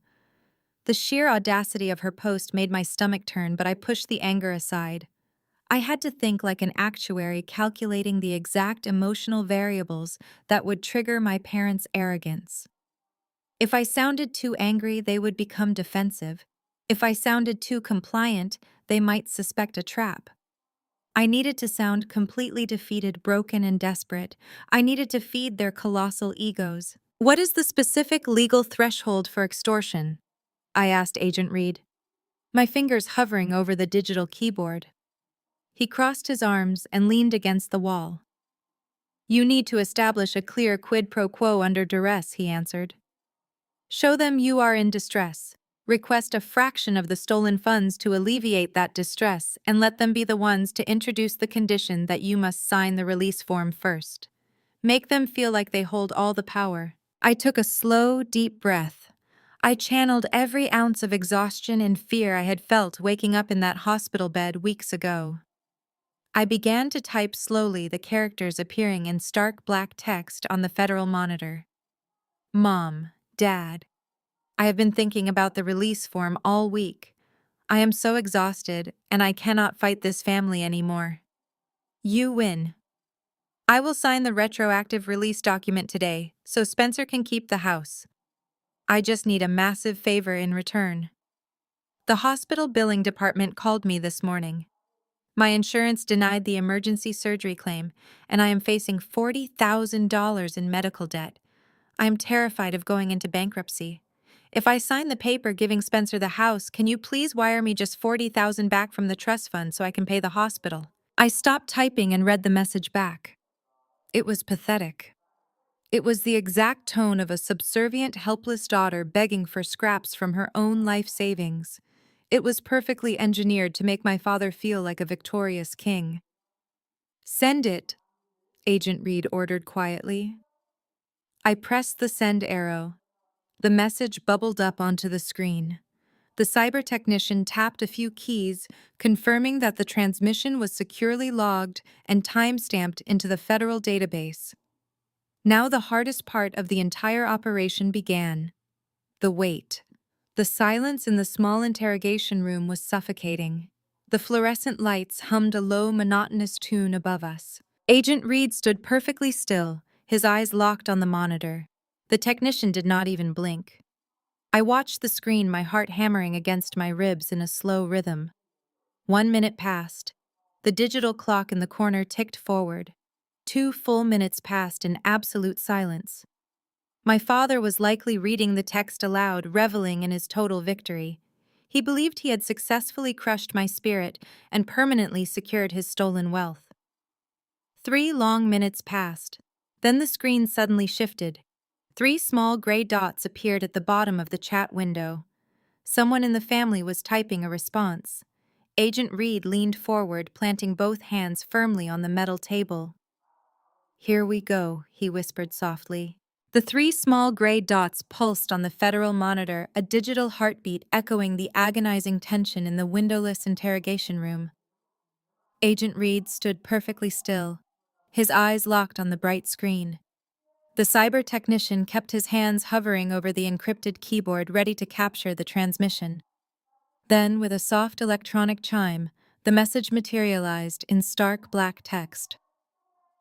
The sheer audacity of her post made my stomach turn, but I pushed the anger aside. I had to think like an actuary calculating the exact emotional variables that would trigger my parents' arrogance. If I sounded too angry, they would become defensive. If I sounded too compliant, they might suspect a trap. I needed to sound completely defeated, broken, and desperate. I needed to feed their colossal egos. What is the specific legal threshold for extortion? I asked Agent Reed, my fingers hovering over the digital keyboard. He crossed his arms and leaned against the wall. You need to establish a clear quid pro quo under duress, he answered. Show them you are in distress. Request a fraction of the stolen funds to alleviate that distress, and let them be the ones to introduce the condition that you must sign the release form first. Make them feel like they hold all the power. I took a slow, deep breath. I channeled every ounce of exhaustion and fear I had felt waking up in that hospital bed weeks ago. I began to type slowly, the characters appearing in stark black text on the federal monitor. Mom, Dad, I have been thinking about the release form all week. I am so exhausted, and I cannot fight this family anymore. You win. I will sign the retroactive release document today, so Spencer can keep the house. I just need a massive favor in return. The hospital billing department called me this morning. My insurance denied the emergency surgery claim, and I am facing $40,000 in medical debt. I am terrified of going into bankruptcy. If I sign the paper giving Spencer the house, can you please wire me just 40,000 back from the trust fund so I can pay the hospital? I stopped typing and read the message back. It was pathetic. It was the exact tone of a subservient, helpless daughter begging for scraps from her own life savings. It was perfectly engineered to make my father feel like a victorious king. Send it, Agent Reed ordered quietly. I pressed the send arrow. The message bubbled up onto the screen. The cyber technician tapped a few keys, confirming that the transmission was securely logged and time-stamped into the federal database. Now the hardest part of the entire operation began. The wait. The silence in the small interrogation room was suffocating. The fluorescent lights hummed a low, monotonous tune above us. Agent Reed stood perfectly still, his eyes locked on the monitor. The technician did not even blink. I watched the screen, my heart hammering against my ribs in a slow rhythm. 1 minute passed. The digital clock in the corner ticked forward. 2 full minutes passed in absolute silence. My father was likely reading the text aloud, reveling in his total victory. He believed he had successfully crushed my spirit and permanently secured his stolen wealth. 3 long minutes passed. Then the screen suddenly shifted. 3 small gray dots appeared at the bottom of the chat window. Someone in the family was typing a response. Agent Reed leaned forward, planting both hands firmly on the metal table. "Here we go," he whispered softly. The 3 small gray dots pulsed on the federal monitor, a digital heartbeat echoing the agonizing tension in the windowless interrogation room. Agent Reed stood perfectly still, his eyes locked on the bright screen. The cyber technician kept his hands hovering over the encrypted keyboard, ready to capture the transmission. Then, with a soft electronic chime, the message materialized in stark black text.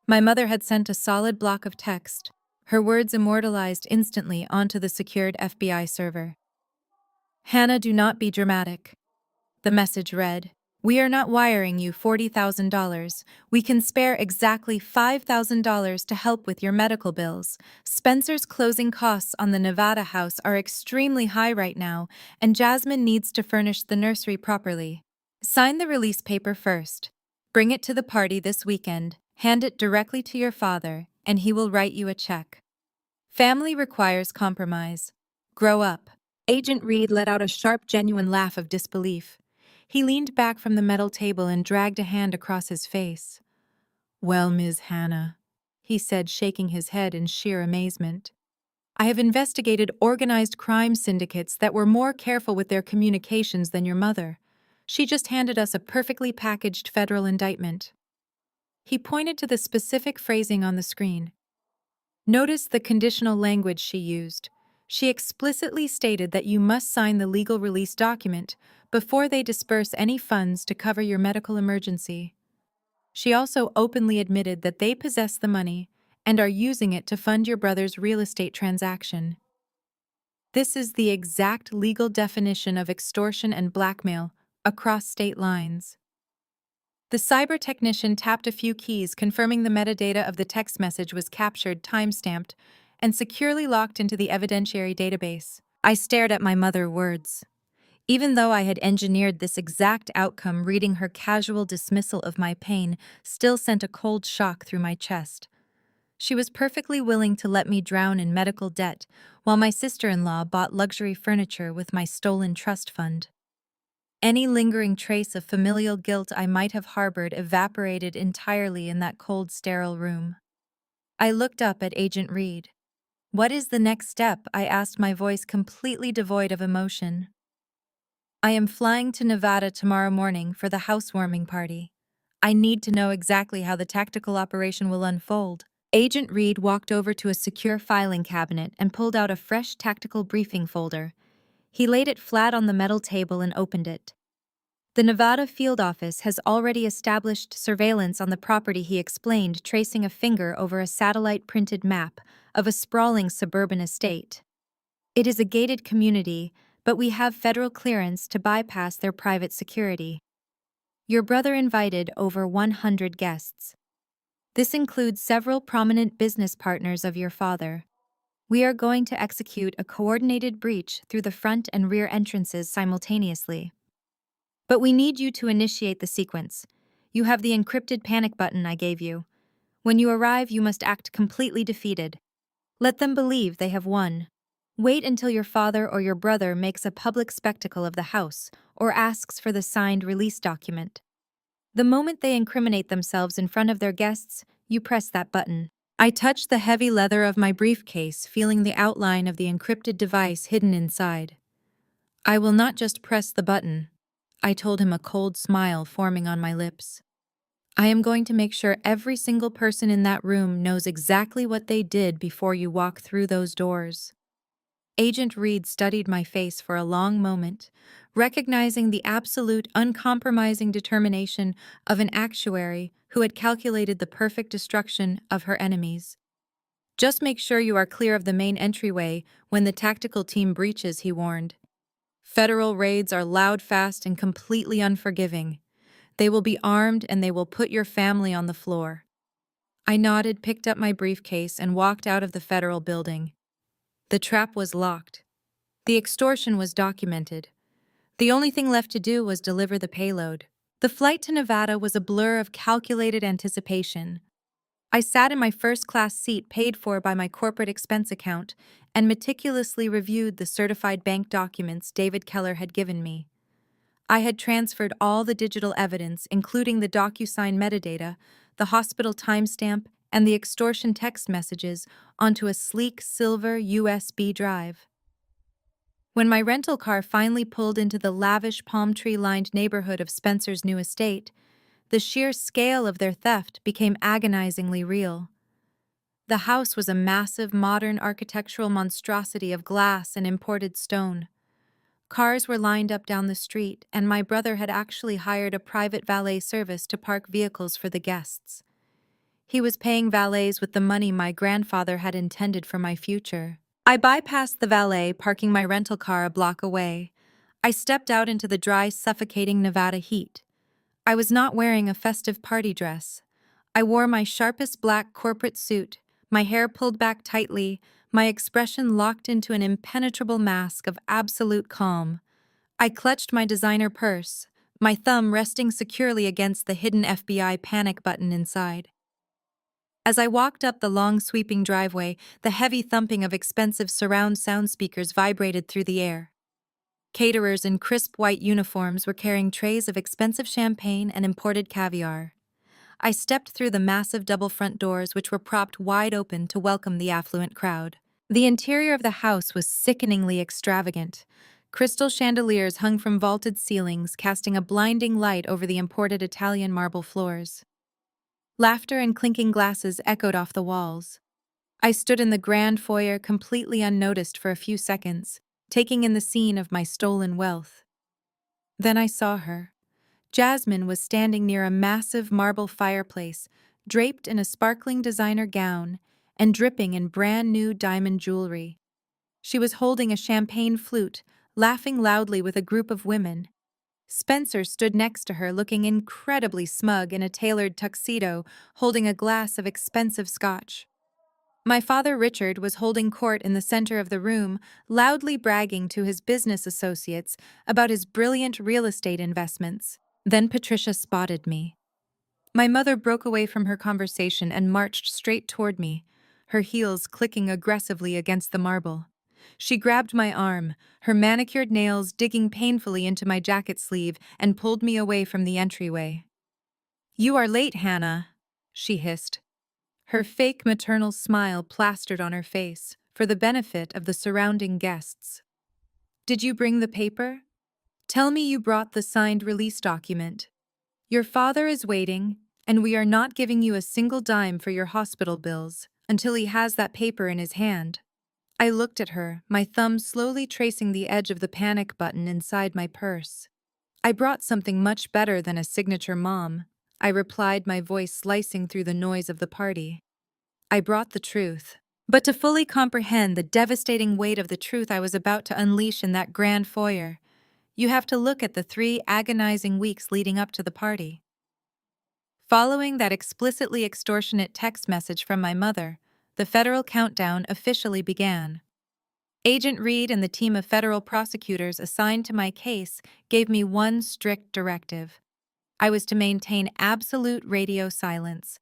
My mother had sent a solid block of text, her words immortalized instantly onto the secured FBI server. "Hannah, do not be dramatic." The message read, "We are not wiring you $40,000. We can spare exactly $5,000 to help with your medical bills. Spencer's closing costs on the Nevada house are extremely high right now, and Jasmine needs to furnish the nursery properly. Sign the release paper first. Bring it to the party this weekend, hand it directly to your father, and he will write you a check. Family requires compromise. Grow up." Agent Reed let out a sharp, genuine laugh of disbelief. He leaned back from the metal table and dragged a hand across his face. "Well, Ms. Hannah," he said, shaking his head in sheer amazement, "I have investigated organized crime syndicates that were more careful with their communications than your mother. She just handed us a perfectly packaged federal indictment." He pointed to the specific phrasing on the screen. Notice the conditional language she used. She explicitly stated that you must sign the legal release document before they disperse any funds to cover your medical emergency. She also openly admitted that they possess the money and are using it to fund your brother's real estate transaction. This is the exact legal definition of extortion and blackmail across state lines. The cyber technician tapped a few keys, confirming the metadata of the text message was captured, time-stamped, and securely locked into the evidentiary database. I stared at my mother's words. Even though I had engineered this exact outcome, reading her casual dismissal of my pain still sent a cold shock through my chest. She was perfectly willing to let me drown in medical debt, while my sister-in-law bought luxury furniture with my stolen trust fund. Any lingering trace of familial guilt I might have harbored evaporated entirely in that cold, sterile room. I looked up at Agent Reed. "What is the next step?" I asked, my voice completely devoid of emotion. "I am flying to Nevada tomorrow morning for the housewarming party. I need to know exactly how the tactical operation will unfold." Agent Reed walked over to a secure filing cabinet and pulled out a fresh tactical briefing folder. He laid it flat on the metal table and opened it. "The Nevada field office has already established surveillance on the property," he explained, tracing a finger over a satellite-printed map of a sprawling suburban estate. "It is a gated community, but we have federal clearance to bypass their private security. Your brother invited over 100 guests. This includes several prominent business partners of your father. We are going to execute a coordinated breach through the front and rear entrances simultaneously. But we need you to initiate the sequence. You have the encrypted panic button I gave you. When you arrive, you must act completely defeated. Let them believe they have won. Wait until your father or your brother makes a public spectacle of the house or asks for the signed release document. The moment they incriminate themselves in front of their guests, you press that button. I touched the heavy leather of my briefcase, feeling the outline of the encrypted device hidden inside. I will not just press the button, I told him, a cold smile forming on my lips. I am going to make sure every single person in that room knows exactly what they did before you walk through those doors. Agent Reed studied my face for a long moment, recognizing the absolute, uncompromising determination of an actuary who had calculated the perfect destruction of her enemies. Just make sure you are clear of the main entryway when the tactical team breaches, he warned. Federal raids are loud, fast, and completely unforgiving. They will be armed and they will put your family on the floor. I nodded, picked up my briefcase, and walked out of the federal building. The trap was locked. The extortion was documented. The only thing left to do was deliver the payload. The flight to Nevada was a blur of calculated anticipation. I sat in my first-class seat paid for by my corporate expense account and meticulously reviewed the certified bank documents David Keller had given me. I had transferred all the digital evidence, including the DocuSign metadata, the hospital timestamp, and the extortion text messages, onto a sleek silver USB drive. When my rental car finally pulled into the lavish palm tree-lined neighborhood of Spencer's new estate, the sheer scale of their theft became agonizingly real. The house was a massive, modern architectural monstrosity of glass and imported stone. Cars were lined up down the street, and my brother had actually hired a private valet service to park vehicles for the guests. He was paying valets with the money my grandfather had intended for my future. I bypassed the valet, parking my rental car a block away. I stepped out into the dry, suffocating Nevada heat. I was not wearing a festive party dress. I wore my sharpest black corporate suit, my hair pulled back tightly, my expression locked into an impenetrable mask of absolute calm. I clutched my designer purse, my thumb resting securely against the hidden FBI panic button inside. As I walked up the long, sweeping driveway, the heavy thumping of expensive surround sound speakers vibrated through the air. Caterers in crisp white uniforms were carrying trays of expensive champagne and imported caviar. I stepped through the massive double front doors, which were propped wide open to welcome the affluent crowd. The interior of the house was sickeningly extravagant. Crystal chandeliers hung from vaulted ceilings, casting a blinding light over the imported Italian marble floors. Laughter and clinking glasses echoed off the walls. I stood in the grand foyer completely unnoticed for a few seconds, taking in the scene of my stolen wealth. Then I saw her. Jasmine was standing near a massive marble fireplace, draped in a sparkling designer gown and dripping in brand-new diamond jewelry. She was holding a champagne flute, laughing loudly with a group of women. Spencer stood next to her, looking incredibly smug in a tailored tuxedo, holding a glass of expensive scotch. My father, Richard, was holding court in the center of the room, loudly bragging to his business associates about his brilliant real estate investments. Then Patricia spotted me. My mother broke away from her conversation and marched straight toward me, her heels clicking aggressively against the marble. She grabbed my arm, her manicured nails digging painfully into my jacket sleeve, and pulled me away from the entryway. "You are late, Hannah," she hissed. Her fake maternal smile plastered on her face, for the benefit of the surrounding guests. "Did you bring the paper? Tell me you brought the signed release document. Your father is waiting, and we are not giving you a single dime for your hospital bills until he has that paper in his hand." I looked at her, my thumb slowly tracing the edge of the panic button inside my purse. "I brought something much better than a signature, Mom," I replied, my voice slicing through the noise of the party. I brought the truth. But to fully comprehend the devastating weight of the truth I was about to unleash in that grand foyer, you have to look at the 3 agonizing weeks leading up to the party. Following that explicitly extortionate text message from my mother, the federal countdown officially began. Agent Reed and the team of federal prosecutors assigned to my case gave me one strict directive. I was to maintain absolute radio silence.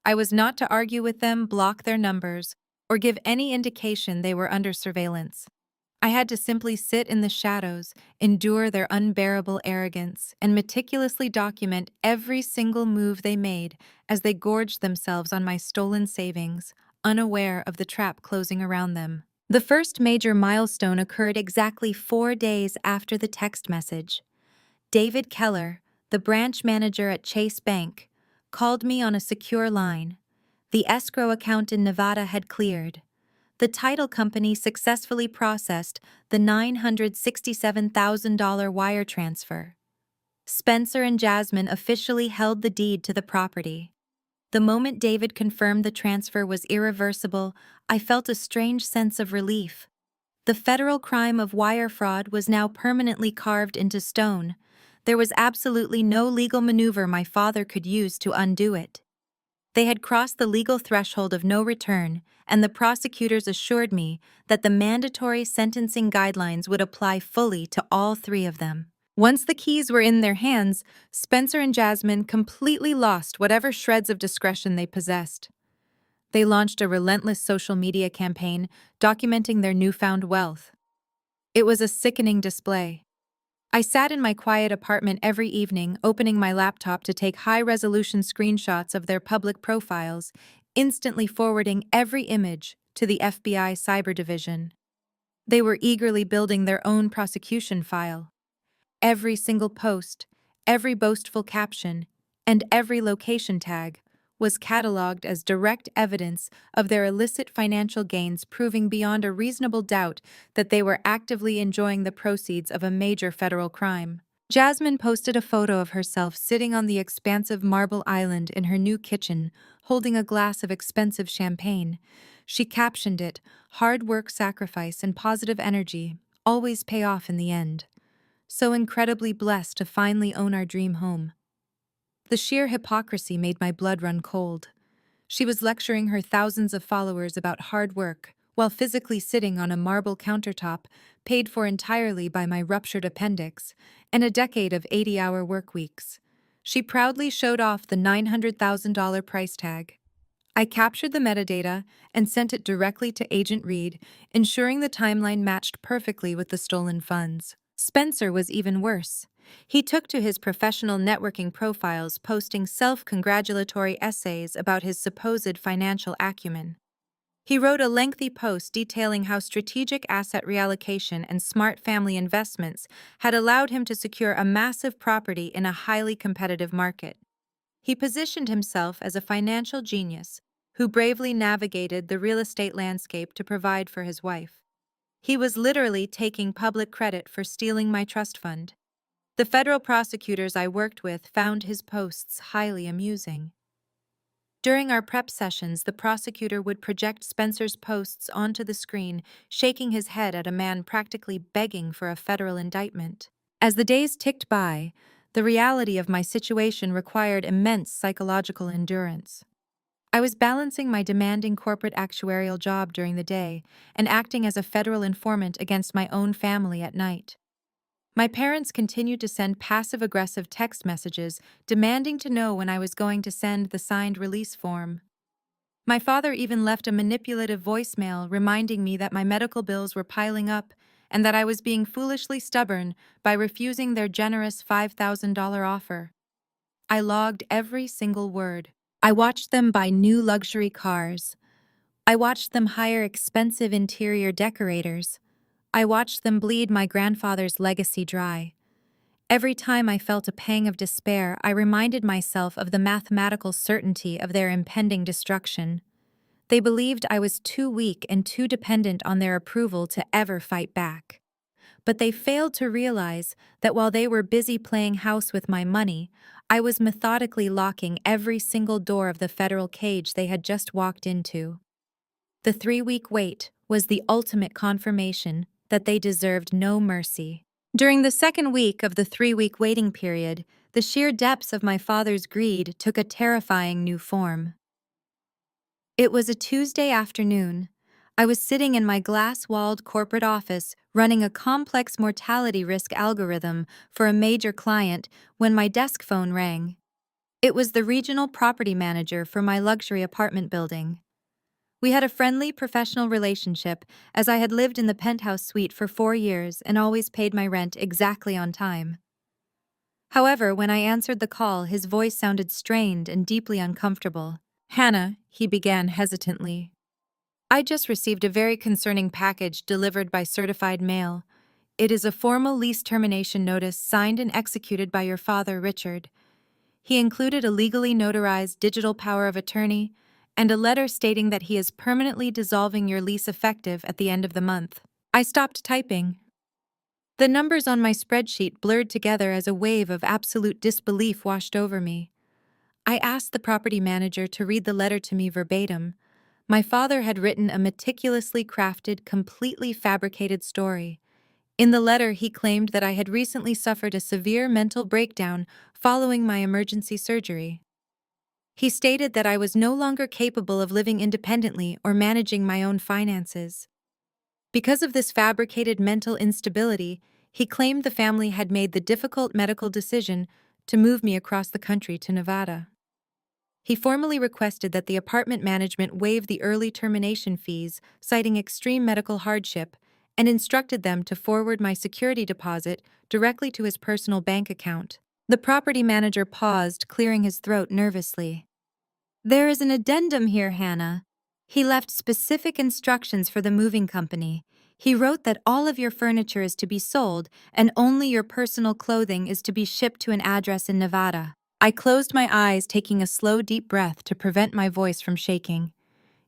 I was not to argue with them, block their numbers, or give any indication they were under surveillance. I had to simply sit in the shadows, endure their unbearable arrogance, and meticulously document every single move they made as they gorged themselves on my stolen savings, unaware of the trap closing around them. The first major milestone occurred exactly 4 days after the text message. David Keller, the branch manager at Chase Bank, called me on a secure line. The escrow account in Nevada had cleared. The title company successfully processed the $967,000 wire transfer. Spencer and Jasmine officially held the deed to the property. The moment David confirmed the transfer was irreversible, I felt a strange sense of relief. The federal crime of wire fraud was now permanently carved into stone. There was absolutely no legal maneuver my father could use to undo it. They had crossed the legal threshold of no return, and the prosecutors assured me that the mandatory sentencing guidelines would apply fully to all three of them. Once the keys were in their hands, Spencer and Jasmine completely lost whatever shreds of discretion they possessed. They launched a relentless social media campaign documenting their newfound wealth. It was a sickening display. I sat in my quiet apartment every evening, opening my laptop to take high-resolution screenshots of their public profiles, instantly forwarding every image to the FBI Cyber Division. They were eagerly building their own prosecution file. Every single post, every boastful caption, and every location tag was cataloged as direct evidence of their illicit financial gains, proving beyond a reasonable doubt that they were actively enjoying the proceeds of a major federal crime. Jasmine posted a photo of herself sitting on the expansive marble island in her new kitchen, holding a glass of expensive champagne. She captioned it, "Hard work, sacrifice, and positive energy always pay off in the end. So incredibly blessed to finally own our dream home." The sheer hypocrisy made my blood run cold. She was lecturing her thousands of followers about hard work, while physically sitting on a marble countertop, paid for entirely by my ruptured appendix, and a decade of 80-hour work weeks. She proudly showed off the $900,000 price tag. I captured the metadata and sent it directly to Agent Reed, ensuring the timeline matched perfectly with the stolen funds. Spencer was even worse. He took to his professional networking profiles, posting self-congratulatory essays about his supposed financial acumen. He wrote a lengthy post detailing how strategic asset reallocation and smart family investments had allowed him to secure a massive property in a highly competitive market. He positioned himself as a financial genius who bravely navigated the real estate landscape to provide for his wife. He was literally taking public credit for stealing my trust fund. The federal prosecutors I worked with found his posts highly amusing. During our prep sessions, the prosecutor would project Spencer's posts onto the screen, shaking his head at a man practically begging for a federal indictment. As the days ticked by, the reality of my situation required immense psychological endurance. I was balancing my demanding corporate actuarial job during the day and acting as a federal informant against my own family at night. My parents continued to send passive-aggressive text messages demanding to know when I was going to send the signed release form. My father even left a manipulative voicemail reminding me that my medical bills were piling up and that I was being foolishly stubborn by refusing their generous $5,000 offer. I logged every single word. I watched them buy new luxury cars. I watched them hire expensive interior decorators. I watched them bleed my grandfather's legacy dry. Every time I felt a pang of despair, I reminded myself of the mathematical certainty of their impending destruction. They believed I was too weak and too dependent on their approval to ever fight back. But they failed to realize that while they were busy playing house with my money, I was methodically locking every single door of the federal cage they had just walked into. The 3-week wait was the ultimate confirmation that they deserved no mercy. During the second week of the 3-week waiting period, the sheer depths of my father's greed took a terrifying new form. It was a Tuesday afternoon. I was sitting in my glass-walled corporate office running a complex mortality risk algorithm for a major client when my desk phone rang. It was the regional property manager for my luxury apartment building. We had a friendly, professional relationship, as I had lived in the penthouse suite for 4 years and always paid my rent exactly on time. However, when I answered the call, his voice sounded strained and deeply uncomfortable. "Hannah," he began hesitantly. "I just received a very concerning package delivered by certified mail. It is a formal lease termination notice signed and executed by your father, Richard. He included a legally notarized digital power of attorney and a letter stating that he is permanently dissolving your lease effective at the end of the month." I stopped typing. The numbers on my spreadsheet blurred together as a wave of absolute disbelief washed over me. I asked the property manager to read the letter to me verbatim. My father had written a meticulously crafted, completely fabricated story. In the letter, he claimed that I had recently suffered a severe mental breakdown following my emergency surgery. He stated that I was no longer capable of living independently or managing my own finances. Because of this fabricated mental instability, he claimed the family had made the difficult medical decision to move me across the country to Nevada. He formally requested that the apartment management waive the early termination fees, citing extreme medical hardship, and instructed them to forward my security deposit directly to his personal bank account. The property manager paused, clearing his throat nervously. "There is an addendum here, Hannah. He left specific instructions for the moving company. He wrote that all of your furniture is to be sold and only your personal clothing is to be shipped to an address in Nevada." I closed my eyes, taking a slow, deep breath to prevent my voice from shaking.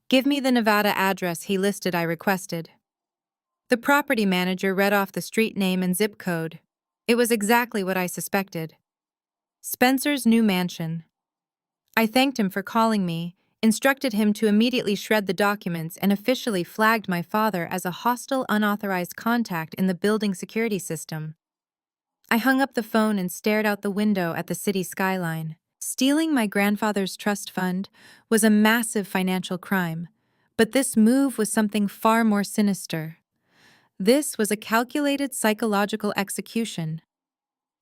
"Give me the Nevada address he listed," I requested. The property manager read off the street name and zip code. It was exactly what I suspected. Spencer's new mansion. I thanked him for calling me, instructed him to immediately shred the documents, and officially flagged my father as a hostile, unauthorized contact in the building security system. I hung up the phone and stared out the window at the city skyline. Stealing my grandfather's trust fund was a massive financial crime, but this move was something far more sinister. This was a calculated psychological execution.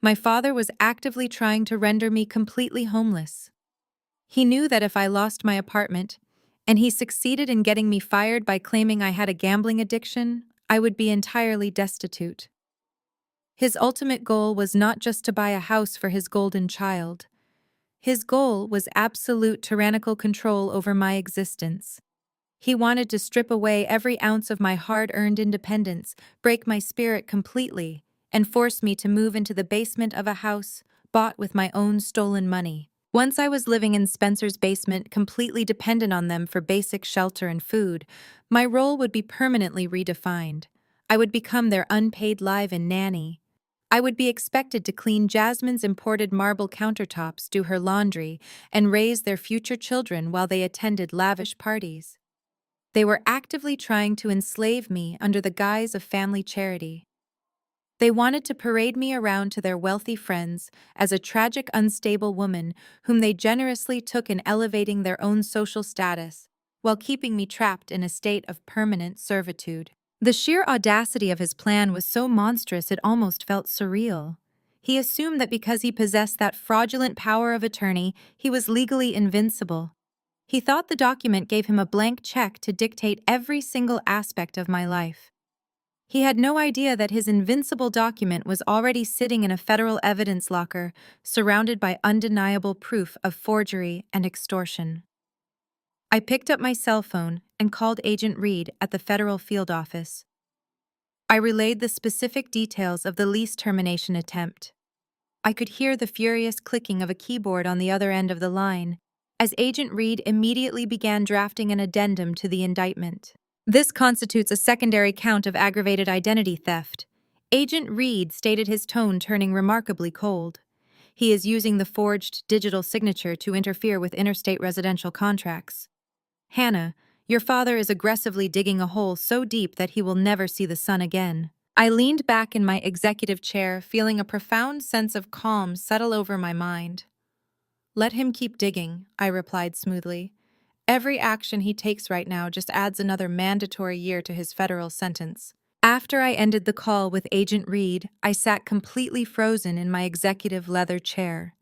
My father was actively trying to render me completely homeless. He knew that if I lost my apartment, and he succeeded in getting me fired by claiming I had a gambling addiction, I would be entirely destitute. His ultimate goal was not just to buy a house for his golden child. His goal was absolute tyrannical control over my existence. He wanted to strip away every ounce of my hard-earned independence, break my spirit completely, and force me to move into the basement of a house bought with my own stolen money. Once I was living in Spencer's basement, completely dependent on them for basic shelter and food, my role would be permanently redefined. I would become their unpaid live-in nanny. I would be expected to clean Jasmine's imported marble countertops, do her laundry, and raise their future children while they attended lavish parties. They were actively trying to enslave me under the guise of family charity. They wanted to parade me around to their wealthy friends as a tragic, unstable woman whom they generously took in elevating their own social status, while keeping me trapped in a state of permanent servitude. The sheer audacity of his plan was so monstrous it almost felt surreal. He assumed that because he possessed that fraudulent power of attorney, he was legally invincible. He thought the document gave him a blank check to dictate every single aspect of my life. He had no idea that his invincible document was already sitting in a federal evidence locker, surrounded by undeniable proof of forgery and extortion. I picked up my cell phone and called Agent Reed at the federal field office. I relayed the specific details of the lease termination attempt. I could hear the furious clicking of a keyboard on the other end of the line, as Agent Reed immediately began drafting an addendum to the indictment. "This constitutes a secondary count of aggravated identity theft." Agent Reed stated, his tone turning remarkably cold. "He is using the forged digital signature to interfere with interstate residential contracts. Hannah, your father is aggressively digging a hole so deep that he will never see the sun again." I leaned back in my executive chair, feeling a profound sense of calm settle over my mind. "Let him keep digging," I replied smoothly. Every action he takes right now just adds another mandatory year to his federal sentence. After I ended the call with Agent Reed, I sat completely frozen in my executive leather chair.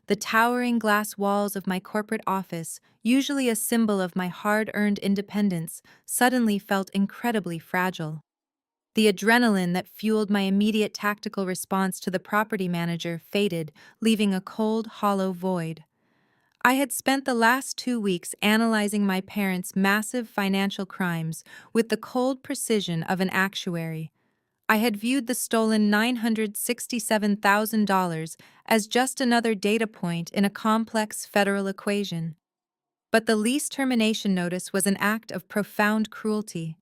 The towering glass walls of my corporate office, usually a symbol of my hard-earned independence, suddenly felt incredibly fragile. The adrenaline that fueled my immediate tactical response to the property manager faded, leaving a cold, hollow void. I had spent the last 2 weeks analyzing my parents' massive financial crimes with the cold precision of an actuary. I had viewed the stolen $967,000 as just another data point in a complex federal equation. But the lease termination notice was an act of profound cruelty.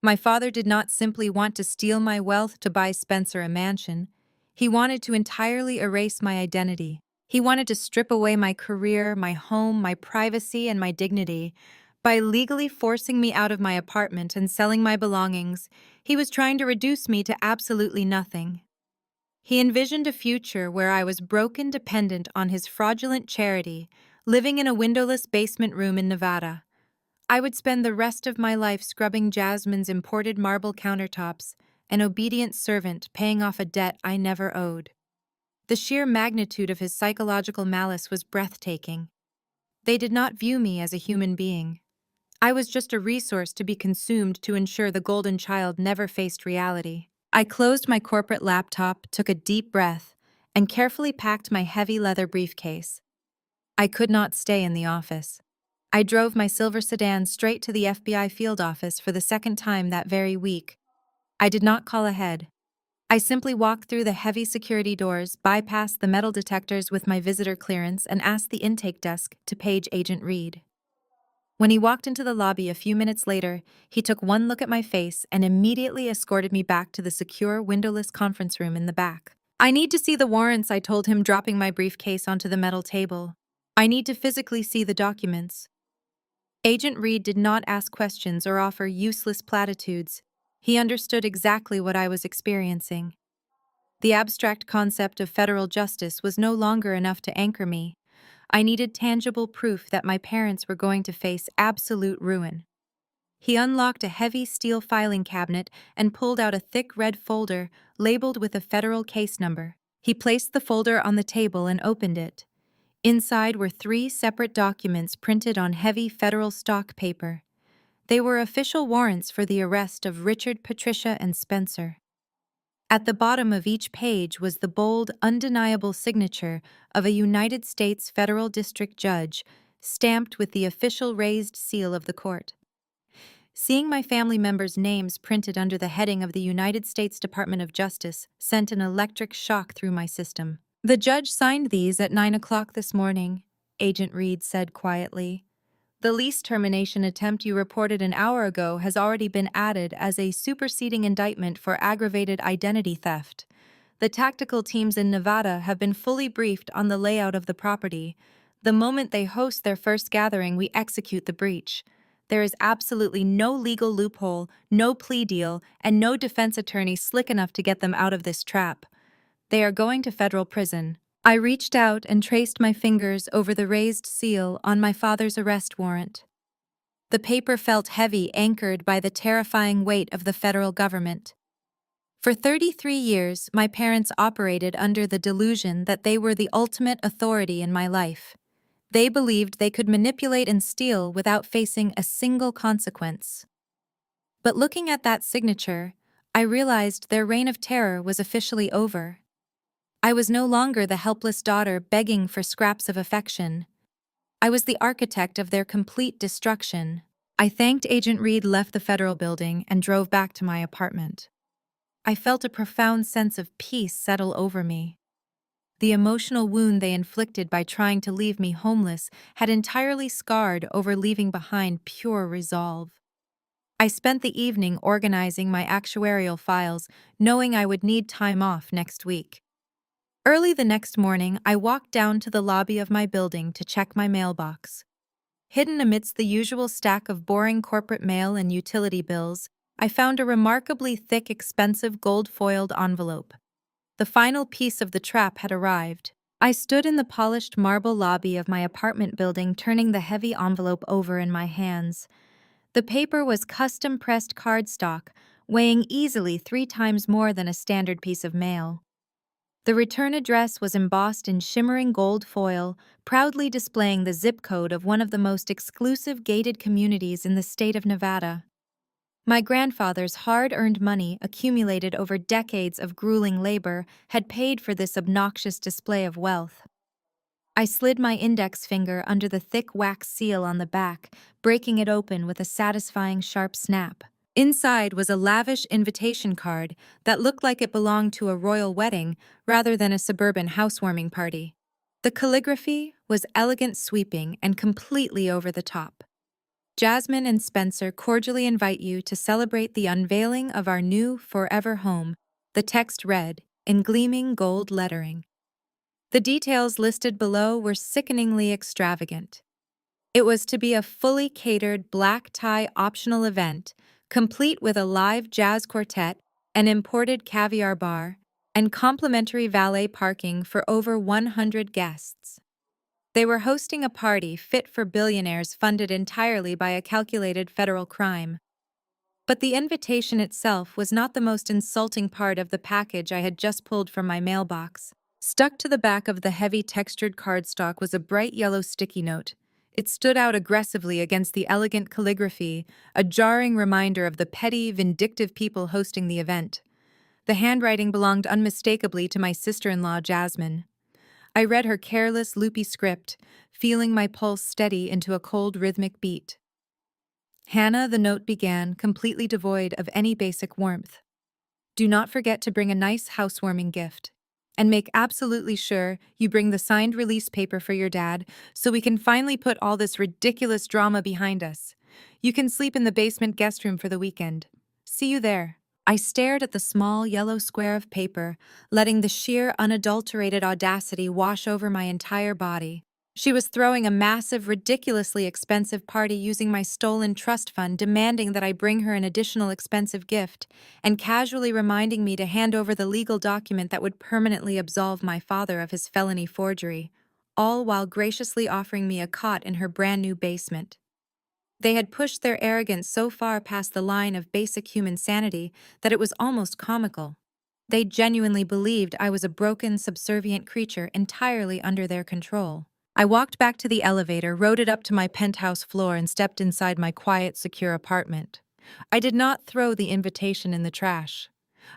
My father did not simply want to steal my wealth to buy Spencer a mansion. He wanted to entirely erase my identity. He wanted to strip away my career, my home, my privacy, and my dignity. By legally forcing me out of my apartment and selling my belongings, he was trying to reduce me to absolutely nothing. He envisioned a future where I was broken dependent on his fraudulent charity, living in a windowless basement room in Nevada. I would spend the rest of my life scrubbing Jasmine's imported marble countertops, an obedient servant paying off a debt I never owed. The sheer magnitude of his psychological malice was breathtaking. They did not view me as a human being. I was just a resource to be consumed to ensure the golden child never faced reality. I closed my corporate laptop, took a deep breath, and carefully packed my heavy leather briefcase. I could not stay in the office. I drove my silver sedan straight to the FBI field office for the second time that very week. I did not call ahead. I simply walked through the heavy security doors, bypassed the metal detectors with my visitor clearance, and asked the intake desk to page Agent Reed. When he walked into the lobby a few minutes later, he took one look at my face and immediately escorted me back to the secure, windowless conference room in the back. "I need to see the warrants," I told him, dropping my briefcase onto the metal table. "I need to physically see the documents." Agent Reed did not ask questions or offer useless platitudes. He understood exactly what I was experiencing. The abstract concept of federal justice was no longer enough to anchor me. I needed tangible proof that my parents were going to face absolute ruin. He unlocked a heavy steel filing cabinet and pulled out a thick red folder labeled with a federal case number. He placed the folder on the table and opened it. Inside were 3 separate documents printed on heavy federal stock paper. They were official warrants for the arrest of Richard, Patricia, and Spencer. At the bottom of each page was the bold, undeniable signature of a United States federal district judge, stamped with the official raised seal of the court. Seeing my family members' names printed under the heading of the United States Department of Justice sent an electric shock through my system. "The judge signed these at 9 o'clock this morning," Agent Reed said quietly. "The lease termination attempt you reported an hour ago has already been added as a superseding indictment for aggravated identity theft. The tactical teams in Nevada have been fully briefed on the layout of the property. The moment they host their first gathering, we execute the breach. There is absolutely no legal loophole, no plea deal, and no defense attorney slick enough to get them out of this trap. They are going to federal prison." I reached out and traced my fingers over the raised seal on my father's arrest warrant. The paper felt heavy, anchored by the terrifying weight of the federal government. For 33 years, my parents operated under the delusion that they were the ultimate authority in my life. They believed they could manipulate and steal without facing a single consequence. But looking at that signature, I realized their reign of terror was officially over. I was no longer the helpless daughter begging for scraps of affection. I was the architect of their complete destruction. I thanked Agent Reed, left the federal building, and drove back to my apartment. I felt a profound sense of peace settle over me. The emotional wound they inflicted by trying to leave me homeless had entirely scarred over leaving behind pure resolve. I spent the evening organizing my actuarial files, knowing I would need time off next week. Early the next morning, I walked down to the lobby of my building to check my mailbox. Hidden amidst the usual stack of boring corporate mail and utility bills, I found a remarkably thick, expensive gold-foiled envelope. The final piece of the trap had arrived. I stood in the polished marble lobby of my apartment building, turning the heavy envelope over in my hands. The paper was custom-pressed cardstock, weighing easily 3 times more than a standard piece of mail. The return address was embossed in shimmering gold foil, proudly displaying the zip code of one of the most exclusive gated communities in the state of Nevada. My grandfather's hard-earned money, accumulated over decades of grueling labor, had paid for this obnoxious display of wealth. I slid my index finger under the thick wax seal on the back, breaking it open with a satisfying sharp snap. Inside was a lavish invitation card that looked like it belonged to a royal wedding rather than a suburban housewarming party. The calligraphy was elegant, sweeping, and completely over the top. Jasmine and Spencer cordially invite you to celebrate the unveiling of our new forever home, the text read, in gleaming gold lettering. The details listed below were sickeningly extravagant. It was to be a fully catered black tie optional event, complete with a live jazz quartet, an imported caviar bar, and complimentary valet parking for over 100 guests. They were hosting a party fit for billionaires funded entirely by a calculated federal crime. But the invitation itself was not the most insulting part of the package I had just pulled from my mailbox. Stuck to the back of the heavy textured cardstock was a bright yellow sticky note. It stood out aggressively against the elegant calligraphy, a jarring reminder of the petty, vindictive people hosting the event. The handwriting belonged unmistakably to my sister-in-law, Jasmine. I read her careless, loopy script, feeling my pulse steady into a cold, rhythmic beat. Hannah, the note began, completely devoid of any basic warmth. Do not forget to bring a nice housewarming gift. And make absolutely sure you bring the signed release paper for your dad so we can finally put all this ridiculous drama behind us. You can sleep in the basement guest room for the weekend. See you there. I stared at the small yellow square of paper, letting the sheer unadulterated audacity wash over my entire body. She was throwing a massive, ridiculously expensive party using my stolen trust fund, demanding that I bring her an additional expensive gift, and casually reminding me to hand over the legal document that would permanently absolve my father of his felony forgery, all while graciously offering me a cot in her brand-new basement. They had pushed their arrogance so far past the line of basic human sanity that it was almost comical. They genuinely believed I was a broken, subservient creature entirely under their control. I walked back to the elevator, rode it up to my penthouse floor, and stepped inside my quiet, secure apartment. I did not throw the invitation in the trash.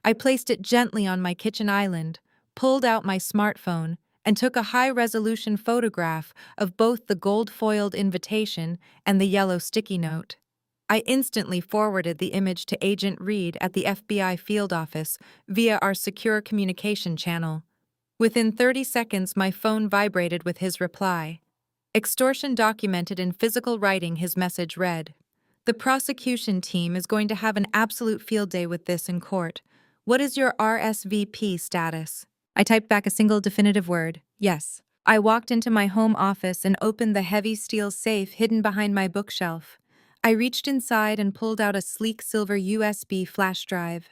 I placed it gently on my kitchen island, pulled out my smartphone, and took a high-resolution photograph of both the gold-foiled invitation and the yellow sticky note. I instantly forwarded the image to Agent Reed at the FBI field office via our secure communication channel. Within 30 seconds, my phone vibrated with his reply. Extortion documented in physical writing, his message read. The prosecution team is going to have an absolute field day with this in court. What is your RSVP status? I typed back a single definitive word, yes. I walked into my home office and opened the heavy steel safe hidden behind my bookshelf. I reached inside and pulled out a sleek silver USB flash drive.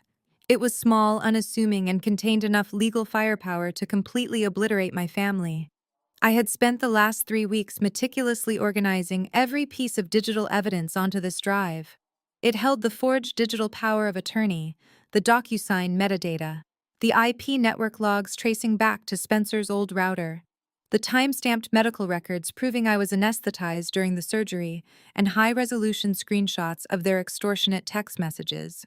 It was small, unassuming, and contained enough legal firepower to completely obliterate my family. I had spent the last 3 weeks meticulously organizing every piece of digital evidence onto this drive. It held the forged digital power of attorney, the DocuSign metadata, the IP network logs tracing back to Spencer's old router, the time-stamped medical records proving I was anesthetized during the surgery, and high-resolution screenshots of their extortionate text messages.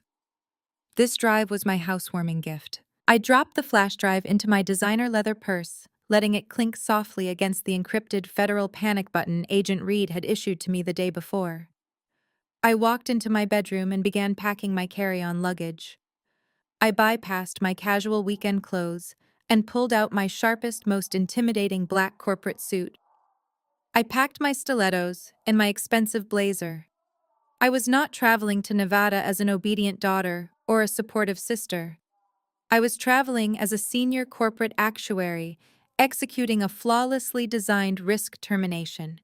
This drive was my housewarming gift. I dropped the flash drive into my designer leather purse, letting it clink softly against the encrypted federal panic button Agent Reed had issued to me the day before. I walked into my bedroom and began packing my carry-on luggage. I bypassed my casual weekend clothes and pulled out my sharpest, most intimidating black corporate suit. I packed my stilettos and my expensive blazer. I was not traveling to Nevada as an obedient daughter or a supportive sister. I was traveling as a senior corporate actuary, executing a flawlessly designed risk termination.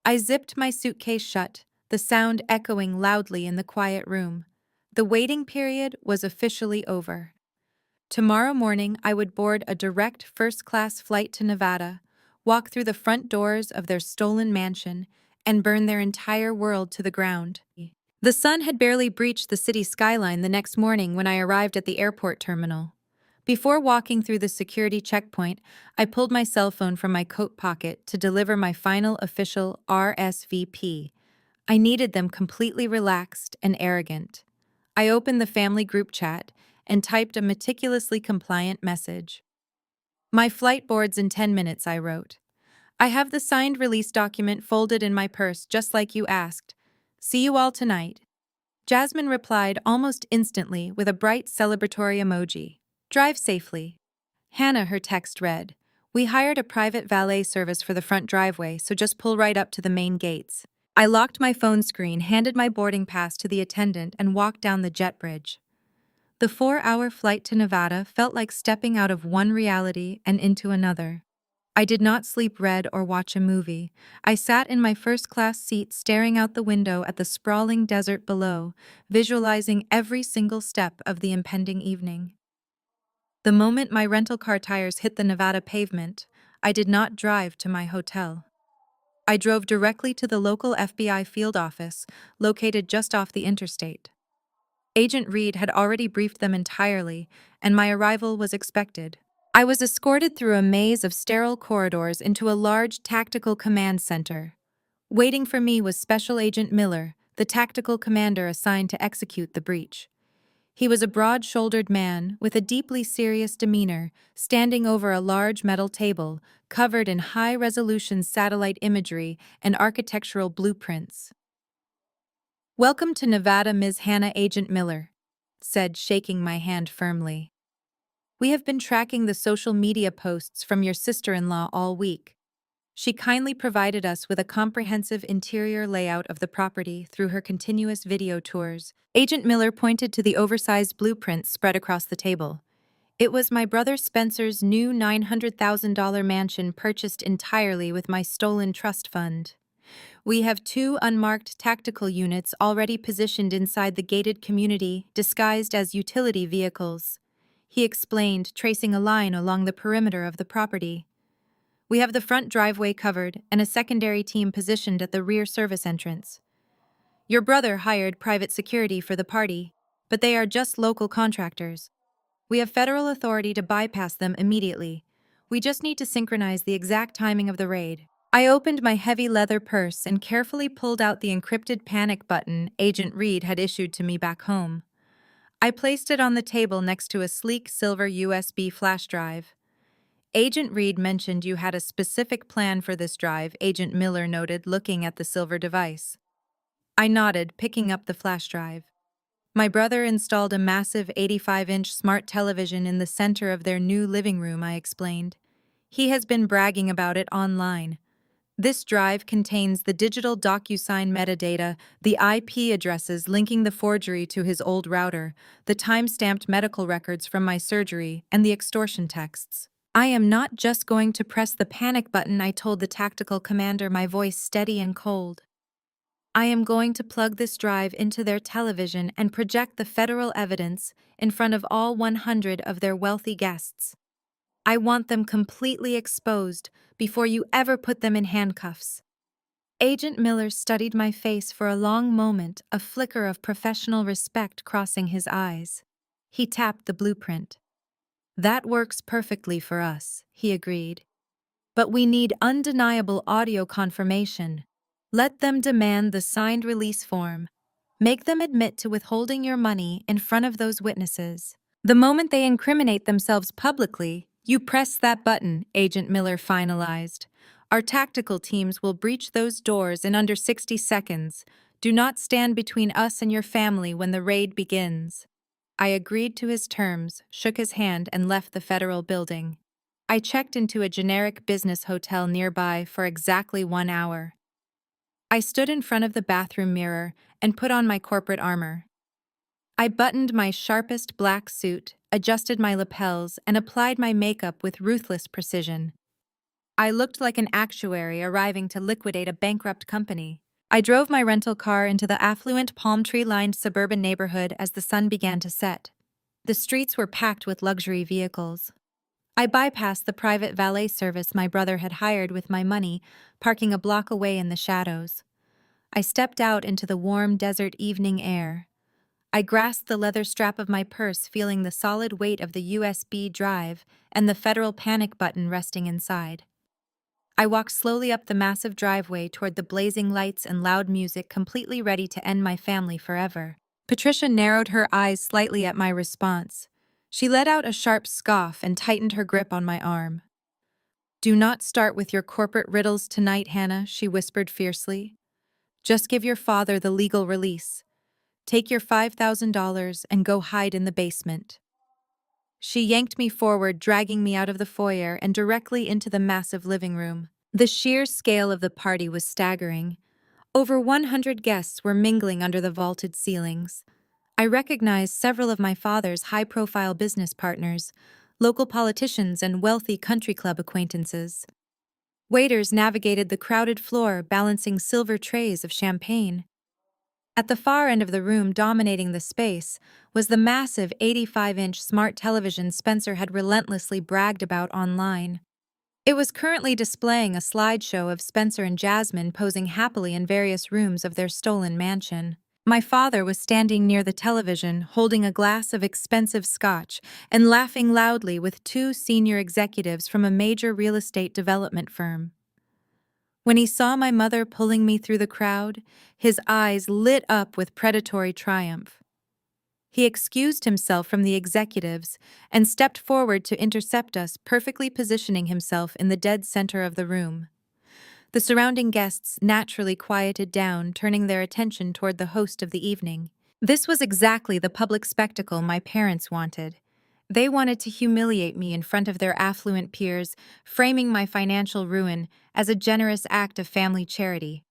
I zipped my suitcase shut, the sound echoing loudly in the quiet room. The waiting period was officially over. Tomorrow morning, I would board a direct first-class flight to Nevada, walk through the front doors of their stolen mansion, and burn their entire world to the ground. The sun had barely breached the city skyline the next morning when I arrived at the airport terminal. Before walking through the security checkpoint, I pulled my cell phone from my coat pocket to deliver my final official RSVP. I needed them completely relaxed and arrogant. I opened the family group chat and typed a meticulously compliant message. My flight boards in 10 minutes, I wrote. I have the signed release document folded in my purse just like you asked. See you all tonight. Jasmine replied almost instantly with a bright celebratory emoji. Drive safely. Hannah, her text read. We hired a private valet service for the front driveway, so just pull right up to the main gates. I locked my phone screen, handed my boarding pass to the attendant, and walked down the jet bridge. The 4-hour flight to Nevada felt like stepping out of one reality and into another. I did not sleep, read, or watch a movie. I sat in my first-class seat staring out the window at the sprawling desert below, visualizing every single step of the impending evening. The moment my rental car tires hit the Nevada pavement, I did not drive to my hotel. I drove directly to the local FBI field office, located just off the interstate. Agent Reed had already briefed them entirely, and my arrival was expected. I was escorted through a maze of sterile corridors into a large tactical command center. Waiting for me was Special Agent Miller, the tactical commander assigned to execute the breach. He was a broad-shouldered man with a deeply serious demeanor, standing over a large metal table covered in high-resolution satellite imagery and architectural blueprints. Welcome to Nevada, Ms. Hannah, Agent Miller said, shaking my hand firmly. We have been tracking the social media posts from your sister-in-law all week. She kindly provided us with a comprehensive interior layout of the property through her continuous video tours. Agent Miller pointed to the oversized blueprints spread across the table. It was my brother Spencer's new $900,000 mansion purchased entirely with my stolen trust fund. We have 2 unmarked tactical units already positioned inside the gated community, disguised as utility vehicles, he explained, tracing a line along the perimeter of the property. We have the front driveway covered and a secondary team positioned at the rear service entrance. Your brother hired private security for the party, but they are just local contractors. We have federal authority to bypass them immediately. We just need to synchronize the exact timing of the raid. I opened my heavy leather purse and carefully pulled out the encrypted panic button Agent Reed had issued to me back home. I placed it on the table next to a sleek silver USB flash drive. Agent Reed mentioned you had a specific plan for this drive, Agent Miller noted, looking at the silver device. I nodded, picking up the flash drive. My brother installed a massive 85-inch smart television in the center of their new living room, I explained. He has been bragging about it online. This drive contains the digital DocuSign metadata, the IP addresses linking the forgery to his old router, the time-stamped medical records from my surgery, and the extortion texts. I am not just going to press the panic button, I told the tactical commander, my voice steady and cold. I am going to plug this drive into their television and project the federal evidence in front of all 100 of their wealthy guests. I want them completely exposed before you ever put them in handcuffs. Agent Miller studied my face for a long moment, a flicker of professional respect crossing his eyes. He tapped the blueprint. That works perfectly for us, he agreed. But we need undeniable audio confirmation. Let them demand the signed release form. Make them admit to withholding your money in front of those witnesses. The moment they incriminate themselves publicly, you press that button, Agent Miller finalized. Our tactical teams will breach those doors in under 60 seconds. Do not stand between us and your family when the raid begins. I agreed to his terms, shook his hand, and left the federal building. I checked into a generic business hotel nearby for exactly 1 hour. I stood in front of the bathroom mirror and put on my corporate armor. I buttoned my sharpest black suit, adjusted my lapels, and applied my makeup with ruthless precision. I looked like an actuary arriving to liquidate a bankrupt company. I drove my rental car into the affluent palm tree-lined suburban neighborhood as the sun began to set. The streets were packed with luxury vehicles. I bypassed the private valet service my brother had hired with my money, parking a block away in the shadows. I stepped out into the warm desert evening air. I grasped the leather strap of my purse, feeling the solid weight of the USB drive and the federal panic button resting inside. I walked slowly up the massive driveway toward the blazing lights and loud music, completely ready to end my family forever. Patricia narrowed her eyes slightly at my response. She let out a sharp scoff and tightened her grip on my arm. "Do not start with your corporate riddles tonight, Hannah," she whispered fiercely. "Just give your father the legal release. Take your $5,000 and go hide in the basement." She yanked me forward, dragging me out of the foyer and directly into the massive living room. The sheer scale of the party was staggering. Over 100 guests were mingling under the vaulted ceilings. I recognized several of my father's high-profile business partners, local politicians, and wealthy country club acquaintances. Waiters navigated the crowded floor, balancing silver trays of champagne. At the far end of the room, dominating the space, was the massive 85-inch smart television Spencer had relentlessly bragged about online. It was currently displaying a slideshow of Spencer and Jasmine posing happily in various rooms of their stolen mansion. My father was standing near the television, holding a glass of expensive scotch and laughing loudly with two senior executives from a major real estate development firm. When he saw my mother pulling me through the crowd, his eyes lit up with predatory triumph. He excused himself from the executives and stepped forward to intercept us, perfectly positioning himself in the dead center of the room. The surrounding guests naturally quieted down, turning their attention toward the host of the evening. This was exactly the public spectacle my parents wanted. They wanted to humiliate me in front of their affluent peers, framing my financial ruin as a generous act of family charity.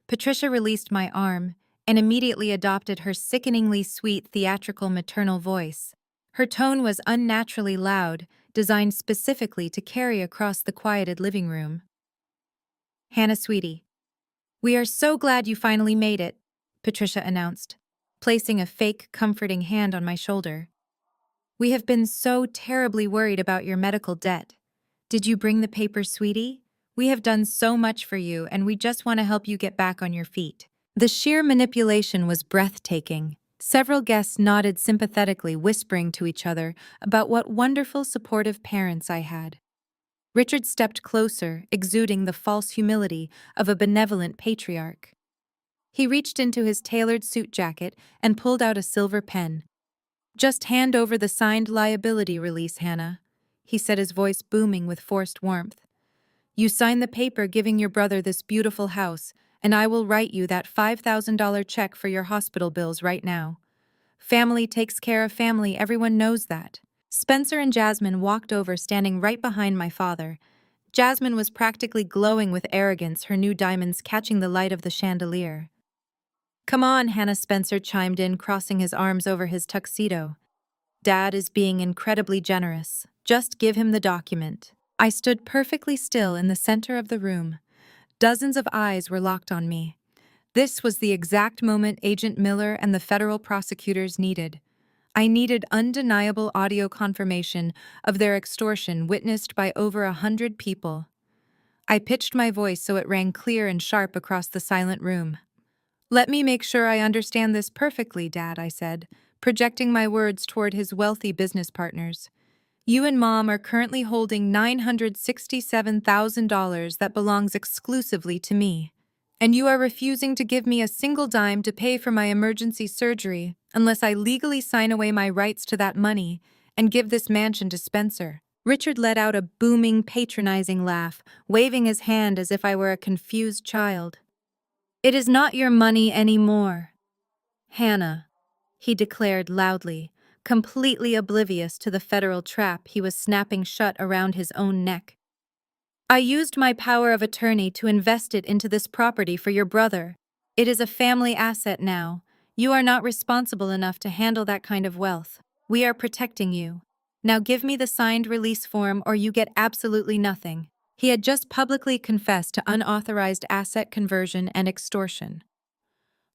Patricia released my arm and immediately adopted her sickeningly sweet theatrical maternal voice. Her tone was unnaturally loud, designed specifically to carry across the quieted living room. "Hannah, sweetie, we are so glad you finally made it," Patricia announced, placing a fake, comforting hand on my shoulder. "We have been so terribly worried about your medical debt. Did you bring the papers, sweetie? We have done so much for you, and we just want to help you get back on your feet." The sheer manipulation was breathtaking. Several guests nodded sympathetically, whispering to each other about what wonderful, supportive parents I had. Richard stepped closer, exuding the false humility of a benevolent patriarch. He reached into his tailored suit jacket and pulled out a silver pen. "Just hand over the signed liability release, Hannah," he said, his voice booming with forced warmth. "You sign the paper giving your brother this beautiful house, and I will write you that $5,000 check for your hospital bills right now. Family takes care of family, everyone knows that." Spencer and Jasmine walked over, standing right behind my father. Jasmine was practically glowing with arrogance, her new diamonds catching the light of the chandelier. "Come on," Hannah, Spencer chimed in, crossing his arms over his tuxedo. "Dad is being incredibly generous. Just give him the document." I stood perfectly still in the center of the room. Dozens of eyes were locked on me. This was the exact moment Agent Miller and the federal prosecutors needed. I needed undeniable audio confirmation of their extortion witnessed by over 100 people. I pitched my voice so it rang clear and sharp across the silent room. "Let me make sure I understand this perfectly, Dad," I said, projecting my words toward his wealthy business partners. "You and Mom are currently holding $967,000 that belongs exclusively to me. And you are refusing to give me a single dime to pay for my emergency surgery unless I legally sign away my rights to that money and give this mansion to Spencer." Richard let out a booming, patronizing laugh, waving his hand as if I were a confused child. "It is not your money anymore, Hannah," he declared loudly, completely oblivious to the federal trap he was snapping shut around his own neck. "I used my power of attorney to invest it into this property for your brother. It is a family asset now. You are not responsible enough to handle that kind of wealth. We are protecting you. Now give me the signed release form or you get absolutely nothing." He had just publicly confessed to unauthorized asset conversion and extortion.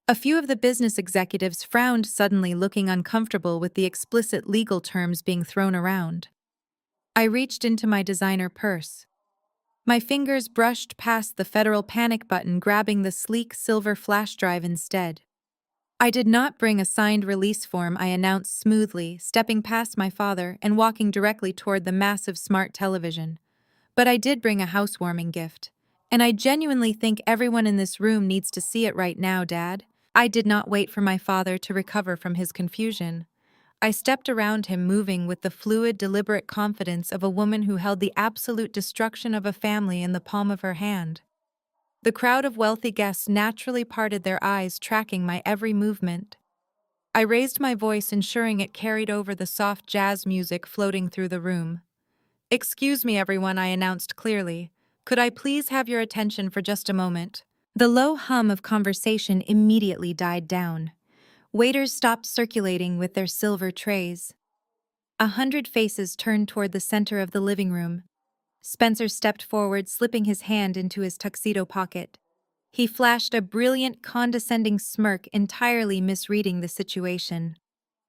A few of the business executives frowned suddenly, looking uncomfortable with the explicit legal terms being thrown around. I reached into my designer purse. My fingers brushed past the federal panic button, grabbing the sleek silver flash drive instead. I did not bring a signed release form, I announced smoothly, stepping past my father and walking directly toward the massive smart television. But I did bring a housewarming gift. And I genuinely think everyone in this room needs to see it right now, Dad. I did not wait for my father to recover from his confusion. I stepped around him, moving with the fluid, deliberate confidence of a woman who held the absolute destruction of a family in the palm of her hand. The crowd of wealthy guests naturally parted their eyes, tracking my every movement. I raised my voice, ensuring it carried over the soft jazz music floating through the room. "Excuse me, everyone," I announced clearly. "Could I please have your attention for just a moment?" The low hum of conversation immediately died down. Waiters stopped circulating with their silver trays. 100 faces turned toward the center of the living room. Spencer stepped forward, slipping his hand into his tuxedo pocket. He flashed a brilliant, condescending smirk, entirely misreading the situation.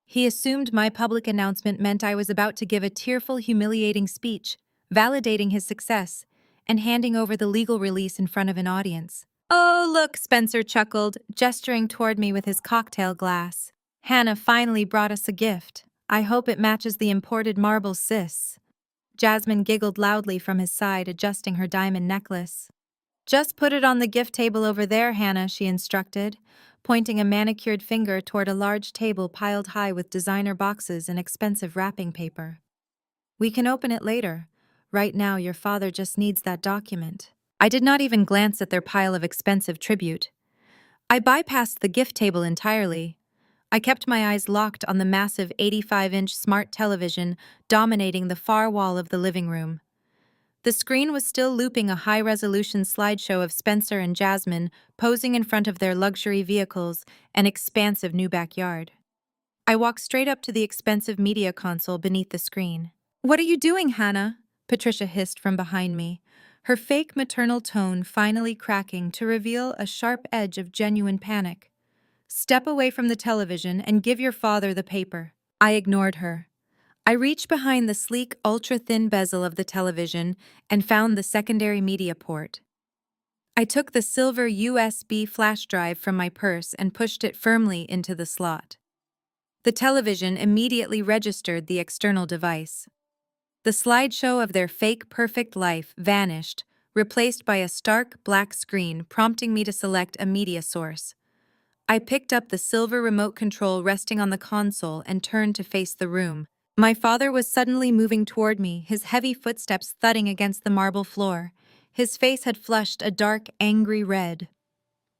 He assumed my public announcement meant I was about to give a tearful, humiliating speech, validating his success, and handing over the legal release in front of an audience. "Oh, look," Spencer chuckled, gesturing toward me with his cocktail glass. "Hannah finally brought us a gift. I hope it matches the imported marble, sis." Jasmine giggled loudly from his side, adjusting her diamond necklace. "Just put it on the gift table over there, Hannah," she instructed, pointing a manicured finger toward a large table piled high with designer boxes and expensive wrapping paper. "We can open it later. Right now, your father just needs that document." I did not even glance at their pile of expensive tribute. I bypassed the gift table entirely. I kept my eyes locked on the massive 85-inch smart television dominating the far wall of the living room. The screen was still looping a high-resolution slideshow of Spencer and Jasmine posing in front of their luxury vehicles and expansive new backyard. I walked straight up to the expensive media console beneath the screen. "What are you doing, Hannah?" Patricia hissed from behind me, her fake maternal tone finally cracking to reveal a sharp edge of genuine panic. "Step away from the television and give your father the paper." I ignored her. I reached behind the sleek, ultra-thin bezel of the television and found the secondary media port. I took the silver USB flash drive from my purse and pushed it firmly into the slot. The television immediately registered the external device. The slideshow of their fake perfect life vanished, replaced by a stark black screen prompting me to select a media source. I picked up the silver remote control resting on the console and turned to face the room. My father was suddenly moving toward me, his heavy footsteps thudding against the marble floor. His face had flushed a dark, angry red.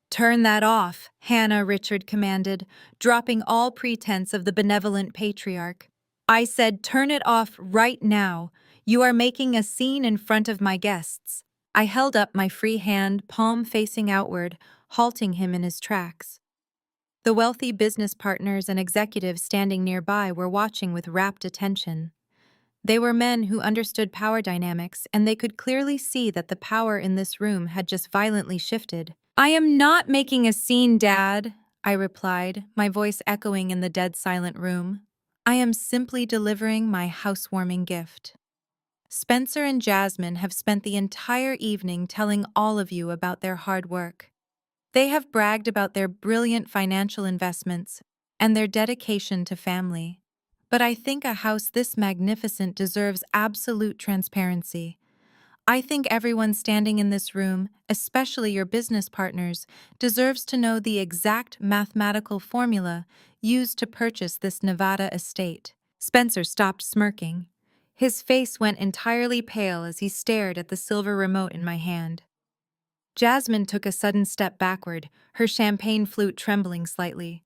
"Turn that off," Hannah Richard commanded, dropping all pretense of the benevolent patriarch. "I said turn it off right now. You are making a scene in front of my guests." I held up my free hand, palm facing outward, halting him in his tracks. The wealthy business partners and executives standing nearby were watching with rapt attention. They were men who understood power dynamics, and they could clearly see that the power in this room had just violently shifted. "I am not making a scene, Dad," I replied, my voice echoing in the dead silent room. "I am simply delivering my housewarming gift. Spencer and Jasmine have spent the entire evening telling all of you about their hard work. They have bragged about their brilliant financial investments and their dedication to family. But I think a house this magnificent deserves absolute transparency. I think everyone standing in this room, especially your business partners, deserves to know the exact mathematical formula used to purchase this Nevada estate." Spencer stopped smirking. His face went entirely pale as he stared at the silver remote in my hand. Jasmine took a sudden step backward, her champagne flute trembling slightly.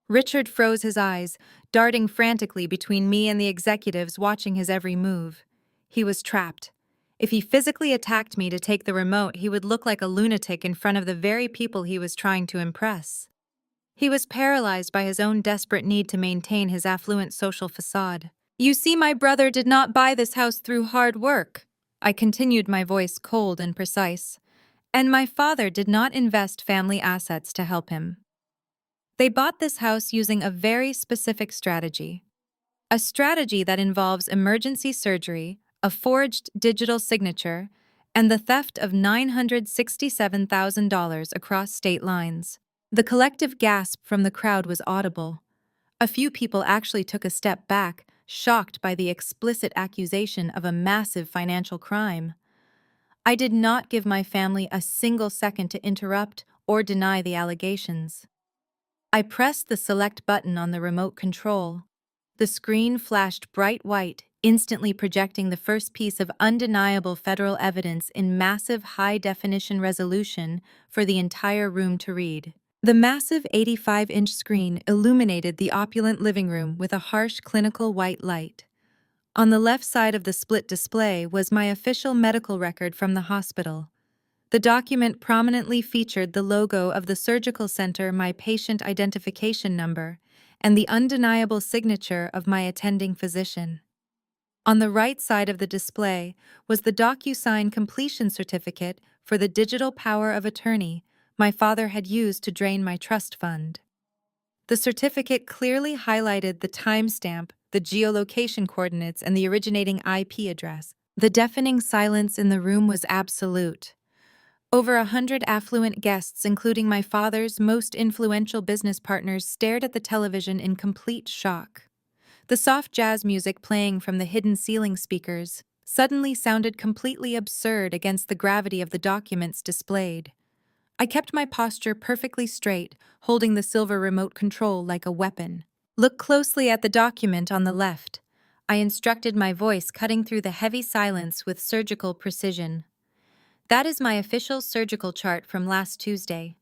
Richard froze his eyes, darting frantically between me and the executives watching his every move. He was trapped. If he physically attacked me to take the remote, he would look like a lunatic in front of the very people he was trying to impress. He was paralyzed by his own desperate need to maintain his affluent social facade. "You see, my brother did not buy this house through hard work." I continued, my voice cold and precise. "And my father did not invest family assets to help him." They bought this house using a very specific strategy. A strategy that involves emergency surgery, a forged digital signature, and the theft of $967,000 across state lines. The collective gasp from the crowd was audible. A few people actually took a step back, shocked by the explicit accusation of a massive financial crime. I did not give my family a single second to interrupt or deny the allegations. I pressed the select button on the remote control. The screen flashed bright white, instantly projecting the first piece of undeniable federal evidence in massive high-definition resolution for the entire room to read. The massive 85-inch screen illuminated the opulent living room with a harsh clinical white light. On the left side of the split display was my official medical record from the hospital. The document prominently featured the logo of the surgical center, my patient identification number, and the undeniable signature of my attending physician. On the right side of the display was the DocuSign completion certificate for the digital power of attorney my father had used to drain my trust fund. The certificate clearly highlighted the timestamp, the geolocation coordinates, and the originating IP address. The deafening silence in the room was absolute. Over 100 affluent guests, including my father's most influential business partners, stared at the television in complete shock. The soft jazz music playing from the hidden ceiling speakers suddenly sounded completely absurd against the gravity of the documents displayed. I kept my posture perfectly straight, holding the silver remote control like a weapon. "Look closely at the document on the left," I instructed, my voice cutting through the heavy silence with surgical precision. "That is my official surgical chart from last Tuesday.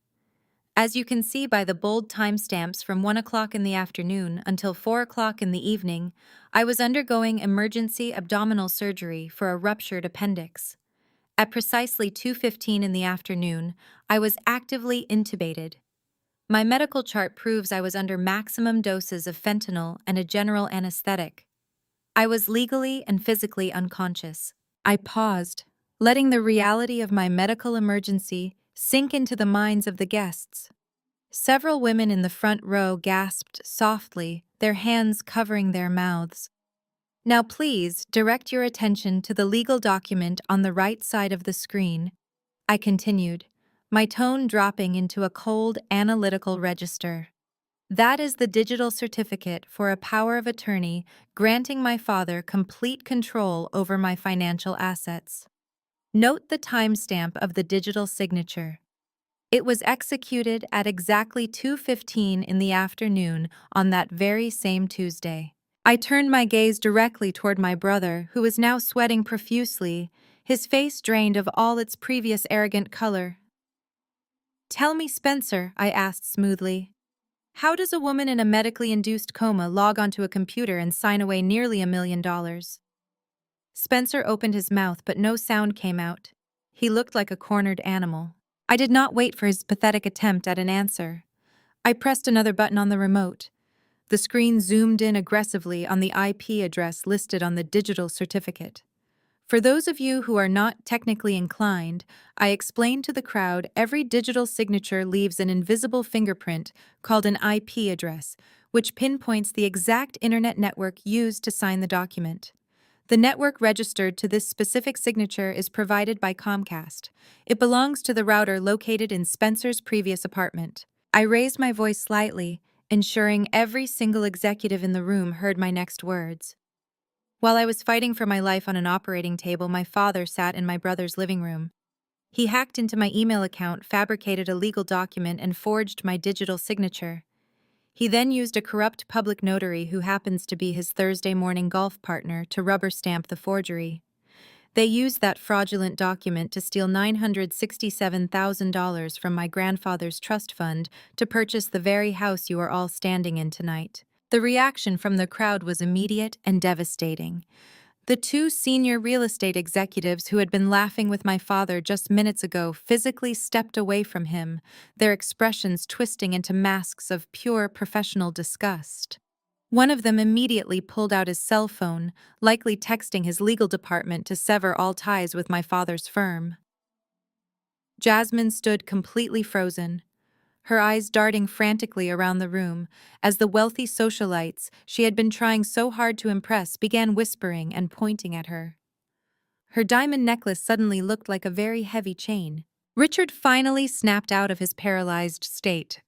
As you can see by the bold timestamps, from 1 o'clock in the afternoon until 4 o'clock in the evening, I was undergoing emergency abdominal surgery for a ruptured appendix. At precisely 2:15 in the afternoon, I was actively intubated. My medical chart proves I was under maximum doses of fentanyl and a general anesthetic. I was legally and physically unconscious." I paused, letting the reality of my medical emergency sink into the minds of the guests. Several women in the front row gasped softly, their hands covering their mouths. "Now please direct your attention to the legal document on the right side of the screen," I continued, my tone dropping into a cold, analytical register. "That is the digital certificate for a power of attorney granting my father complete control over my financial assets. Note the timestamp of the digital signature. It was executed at exactly 2:15 in the afternoon on that very same Tuesday." I turned my gaze directly toward my brother, who was now sweating profusely, his face drained of all its previous arrogant color. "Tell me, Spencer," I asked smoothly, "how does a woman in a medically induced coma log onto a computer and sign away nearly $1 million?" Spencer opened his mouth, but no sound came out. He looked like a cornered animal. I did not wait for his pathetic attempt at an answer. I pressed another button on the remote. The screen zoomed in aggressively on the IP address listed on the digital certificate. For those of you who are not technically inclined, I explained to the crowd, every digital signature leaves an invisible fingerprint called an IP address, which pinpoints the exact internet network used to sign the document. The network registered to this specific signature is provided by Comcast. It belongs to the router located in Spencer's previous apartment. I raised my voice slightly, ensuring every single executive in the room heard my next words. While I was fighting for my life on an operating table, my father sat in my brother's living room. He hacked into my email account, fabricated a legal document, and forged my digital signature. He then used a corrupt public notary who happens to be his Thursday morning golf partner to rubber stamp the forgery. They used that fraudulent document to steal $967,000 from my grandfather's trust fund to purchase the very house you are all standing in tonight. The reaction from the crowd was immediate and devastating. The two senior real estate executives who had been laughing with my father just minutes ago physically stepped away from him, their expressions twisting into masks of pure professional disgust. One of them immediately pulled out his cell phone, likely texting his legal department to sever all ties with my father's firm. Jasmine stood completely frozen. her eyes darting frantically around the room, as the wealthy socialites she had been trying so hard to impress began whispering and pointing at her. Her diamond necklace suddenly looked like a very heavy chain. Richard finally snapped out of his paralyzed state.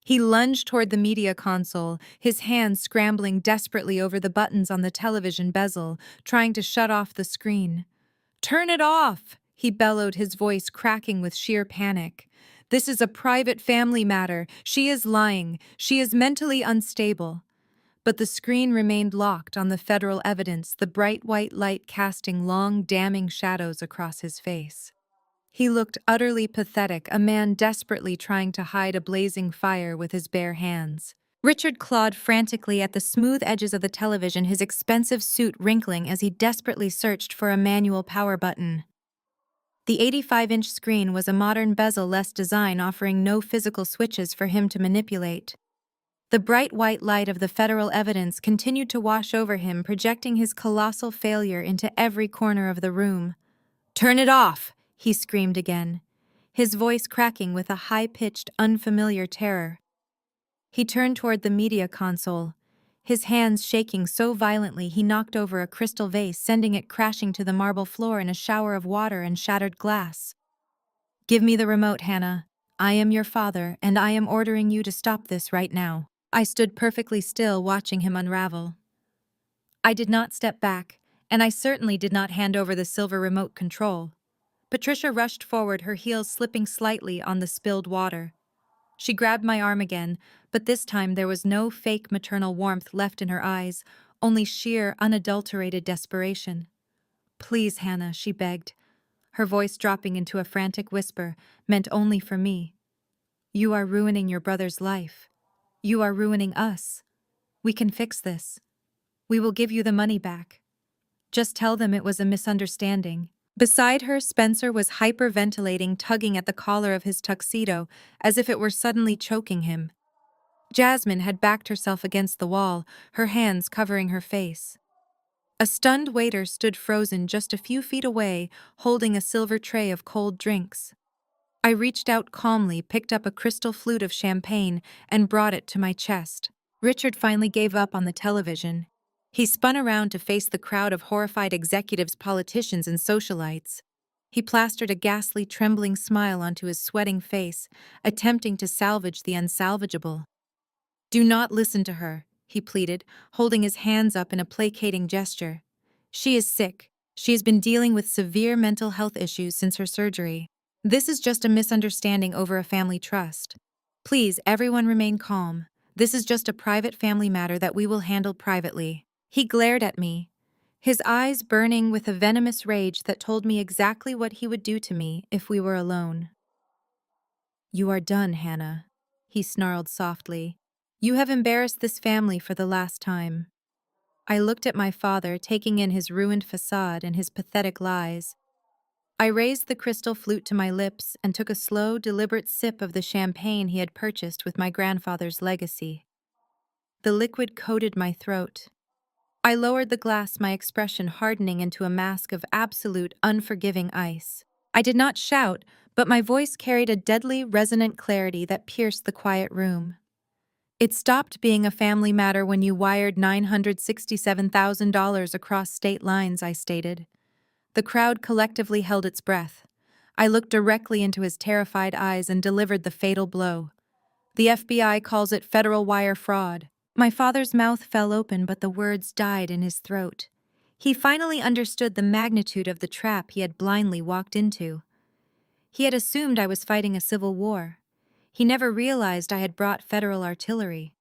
He lunged toward the media console, his hands scrambling desperately over the buttons on the television bezel, trying to shut off the screen. "Turn it off!" he bellowed, his voice cracking with sheer panic. "This is a private family matter. She is lying. She is mentally unstable." But the screen remained locked on the federal evidence, the bright white light casting long, damning shadows across his face. He looked utterly pathetic, a man desperately trying to hide a blazing fire with his bare hands. Richard clawed frantically at the smooth edges of the television, his expensive suit wrinkling as he desperately searched for a manual power button. The 85-inch screen was a modern bezel-less design, offering no physical switches for him to manipulate. The bright white light of the federal evidence continued to wash over him, projecting his colossal failure into every corner of the room. "Turn it off!" he screamed again, his voice cracking with a high-pitched, unfamiliar terror. He turned toward the media console, his hands shaking so violently he knocked over a crystal vase, sending it crashing to the marble floor in a shower of water and shattered glass. "Give me the remote, Hannah. I am your father, and I am ordering you to stop this right now." I stood perfectly still, watching him unravel. I did not step back, and I certainly did not hand over the silver remote control. Patricia rushed forward, her heels slipping slightly on the spilled water. She grabbed my arm again, but this time there was no fake maternal warmth left in her eyes, only sheer, unadulterated desperation. "Please, Hannah," she begged, her voice dropping into a frantic whisper, meant only for me. "You are ruining your brother's life. You are ruining us. We can fix this. We will give you the money back. Just tell them it was a misunderstanding." Beside her, Spencer was hyperventilating, tugging at the collar of his tuxedo as if it were suddenly choking him. Jasmine had backed herself against the wall, her hands covering her face. A stunned waiter stood frozen just a few feet away, holding a silver tray of cold drinks. I reached out calmly, picked up a crystal flute of champagne, and brought it to my chest. Richard finally gave up on the television. He spun around to face the crowd of horrified executives, politicians, and socialites. He plastered a ghastly, trembling smile onto his sweating face, attempting to salvage the unsalvageable. "Do not listen to her," he pleaded, holding his hands up in a placating gesture. "She is sick. She has been dealing with severe mental health issues since her surgery. This is just a misunderstanding over a family trust. Please, everyone remain calm. This is just a private family matter that we will handle privately." He glared at me, his eyes burning with a venomous rage that told me exactly what he would do to me if we were alone. "You are done, Hannah," he snarled softly. "You have embarrassed this family for the last time." I looked at my father, taking in his ruined facade and his pathetic lies. I raised the crystal flute to my lips and took a slow, deliberate sip of the champagne he had purchased with my grandfather's legacy. The liquid coated my throat. I lowered the glass, my expression hardening into a mask of absolute, unforgiving ice. I did not shout, but my voice carried a deadly, resonant clarity that pierced the quiet room. "It stopped being a family matter when you wired $967,000 across state lines," I stated. The crowd collectively held its breath. I looked directly into his terrified eyes and delivered the fatal blow. "The FBI calls it federal wire fraud." My father's mouth fell open, but the words died in his throat. He finally understood the magnitude of the trap he had blindly walked into. He had assumed I was fighting a civil war. He never realized I had brought federal artillery.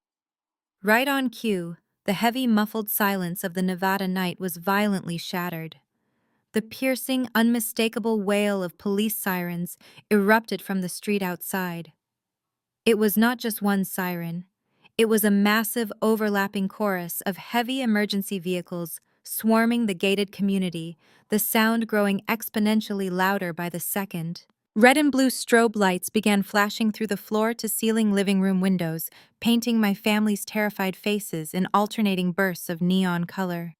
Right on cue, the heavy, muffled silence of the Nevada night was violently shattered. The piercing, unmistakable wail of police sirens erupted from the street outside. It was not just one siren. It was a massive, overlapping chorus of heavy emergency vehicles swarming the gated community, the sound growing exponentially louder by the second. Red and blue strobe lights began flashing through the floor-to-ceiling living room windows, painting my family's terrified faces in alternating bursts of neon color.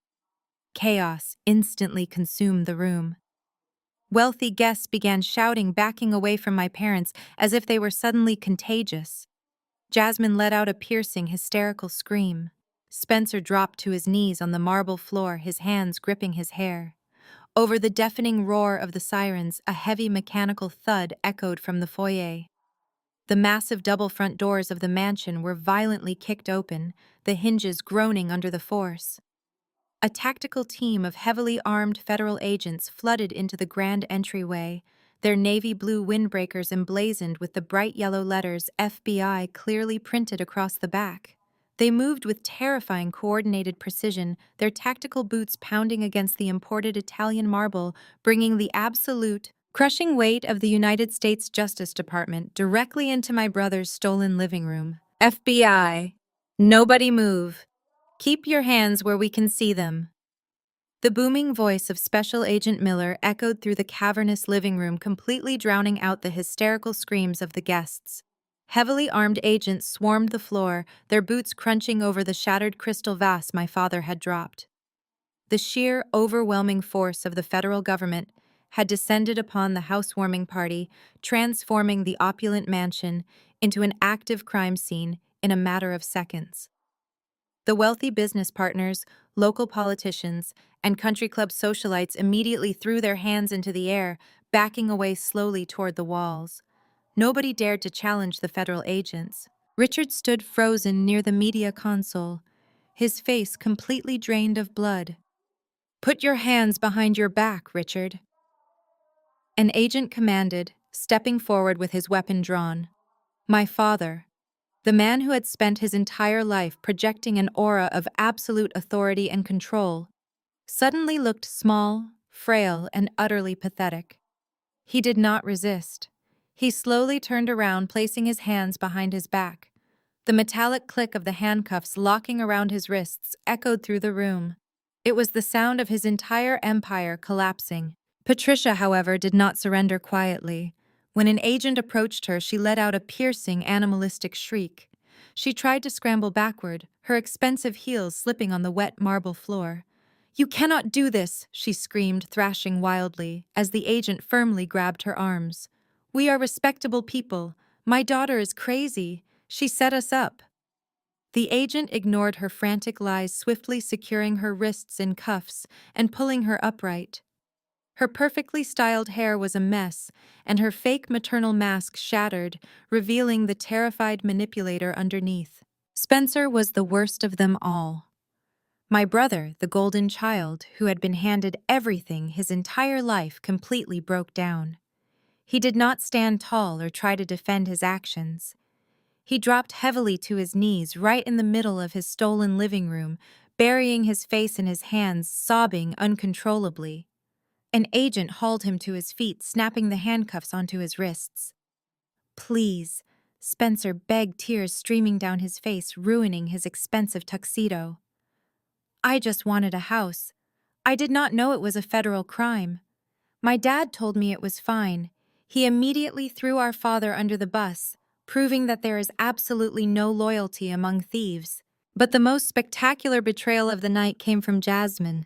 Chaos instantly consumed the room. Wealthy guests began shouting, backing away from my parents as if they were suddenly contagious. Jasmine let out a piercing, hysterical scream. Spencer dropped to his knees on the marble floor, his hands gripping his hair. Over the deafening roar of the sirens, a heavy mechanical thud echoed from the foyer. The massive double front doors of the mansion were violently kicked open, the hinges groaning under the force. A tactical team of heavily armed federal agents flooded into the grand entryway, their navy blue windbreakers emblazoned with the bright yellow letters FBI clearly printed across the back. They moved with terrifying coordinated precision, their tactical boots pounding against the imported Italian marble, bringing the absolute, crushing weight of the United States Justice Department directly into my brother's stolen living room. FBI, nobody move. Keep your hands where we can see them. The booming voice of Special Agent Miller echoed through the cavernous living room, completely drowning out the hysterical screams of the guests. Heavily armed agents swarmed the floor, their boots crunching over the shattered crystal vase my father had dropped. The sheer, overwhelming force of the federal government had descended upon the housewarming party, transforming the opulent mansion into an active crime scene in a matter of seconds. The wealthy business partners, local politicians, and country club socialites immediately threw their hands into the air, backing away slowly toward the walls. Nobody dared to challenge the federal agents. Richard stood frozen near the media console, his face completely drained of blood. "Put your hands behind your back, Richard," an agent commanded, stepping forward with his weapon drawn. My father, the man who had spent his entire life projecting an aura of absolute authority and control, suddenly looked small, frail, and utterly pathetic. He did not resist. He slowly turned around, placing his hands behind his back. The metallic click of the handcuffs locking around his wrists echoed through the room. It was the sound of his entire empire collapsing. Patricia, however, did not surrender quietly. When an agent approached her, she let out a piercing, animalistic shriek. She tried to scramble backward, her expensive heels slipping on the wet marble floor. "You cannot do this," she screamed, thrashing wildly, as the agent firmly grabbed her arms. "We are respectable people. My daughter is crazy. She set us up." The agent ignored her frantic lies, swiftly securing her wrists in cuffs and pulling her upright. Her perfectly styled hair was a mess, and her fake maternal mask shattered, revealing the terrified manipulator underneath. Spencer was the worst of them all. My brother, the golden child, who had been handed everything his entire life, completely broke down. He did not stand tall or try to defend his actions. He dropped heavily to his knees right in the middle of his stolen living room, burying his face in his hands, sobbing uncontrollably. An agent hauled him to his feet, snapping the handcuffs onto his wrists. "Please," Spencer begged, tears streaming down his face, ruining his expensive tuxedo. "I just wanted a house. I did not know it was a federal crime. My dad told me it was fine. He immediately threw our father under the bus, proving that there is absolutely no loyalty among thieves." But the most spectacular betrayal of the night came from Jasmine.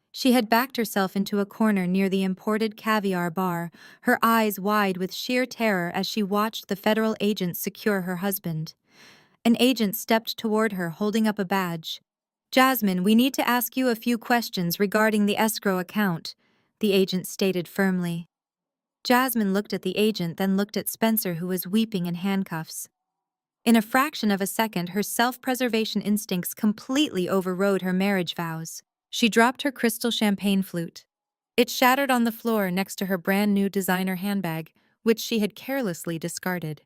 She had backed herself into a corner near the imported caviar bar, her eyes wide with sheer terror as she watched the federal agents secure her husband. An agent stepped toward her, holding up a badge. "Jasmine, we need to ask you a few questions regarding the escrow account," the agent stated firmly. Jasmine looked at the agent, then looked at Spencer, who was weeping in handcuffs. In a fraction of a second, her self-preservation instincts completely overrode her marriage vows. She dropped her crystal champagne flute. It shattered on the floor next to her brand-new designer handbag, which she had carelessly discarded.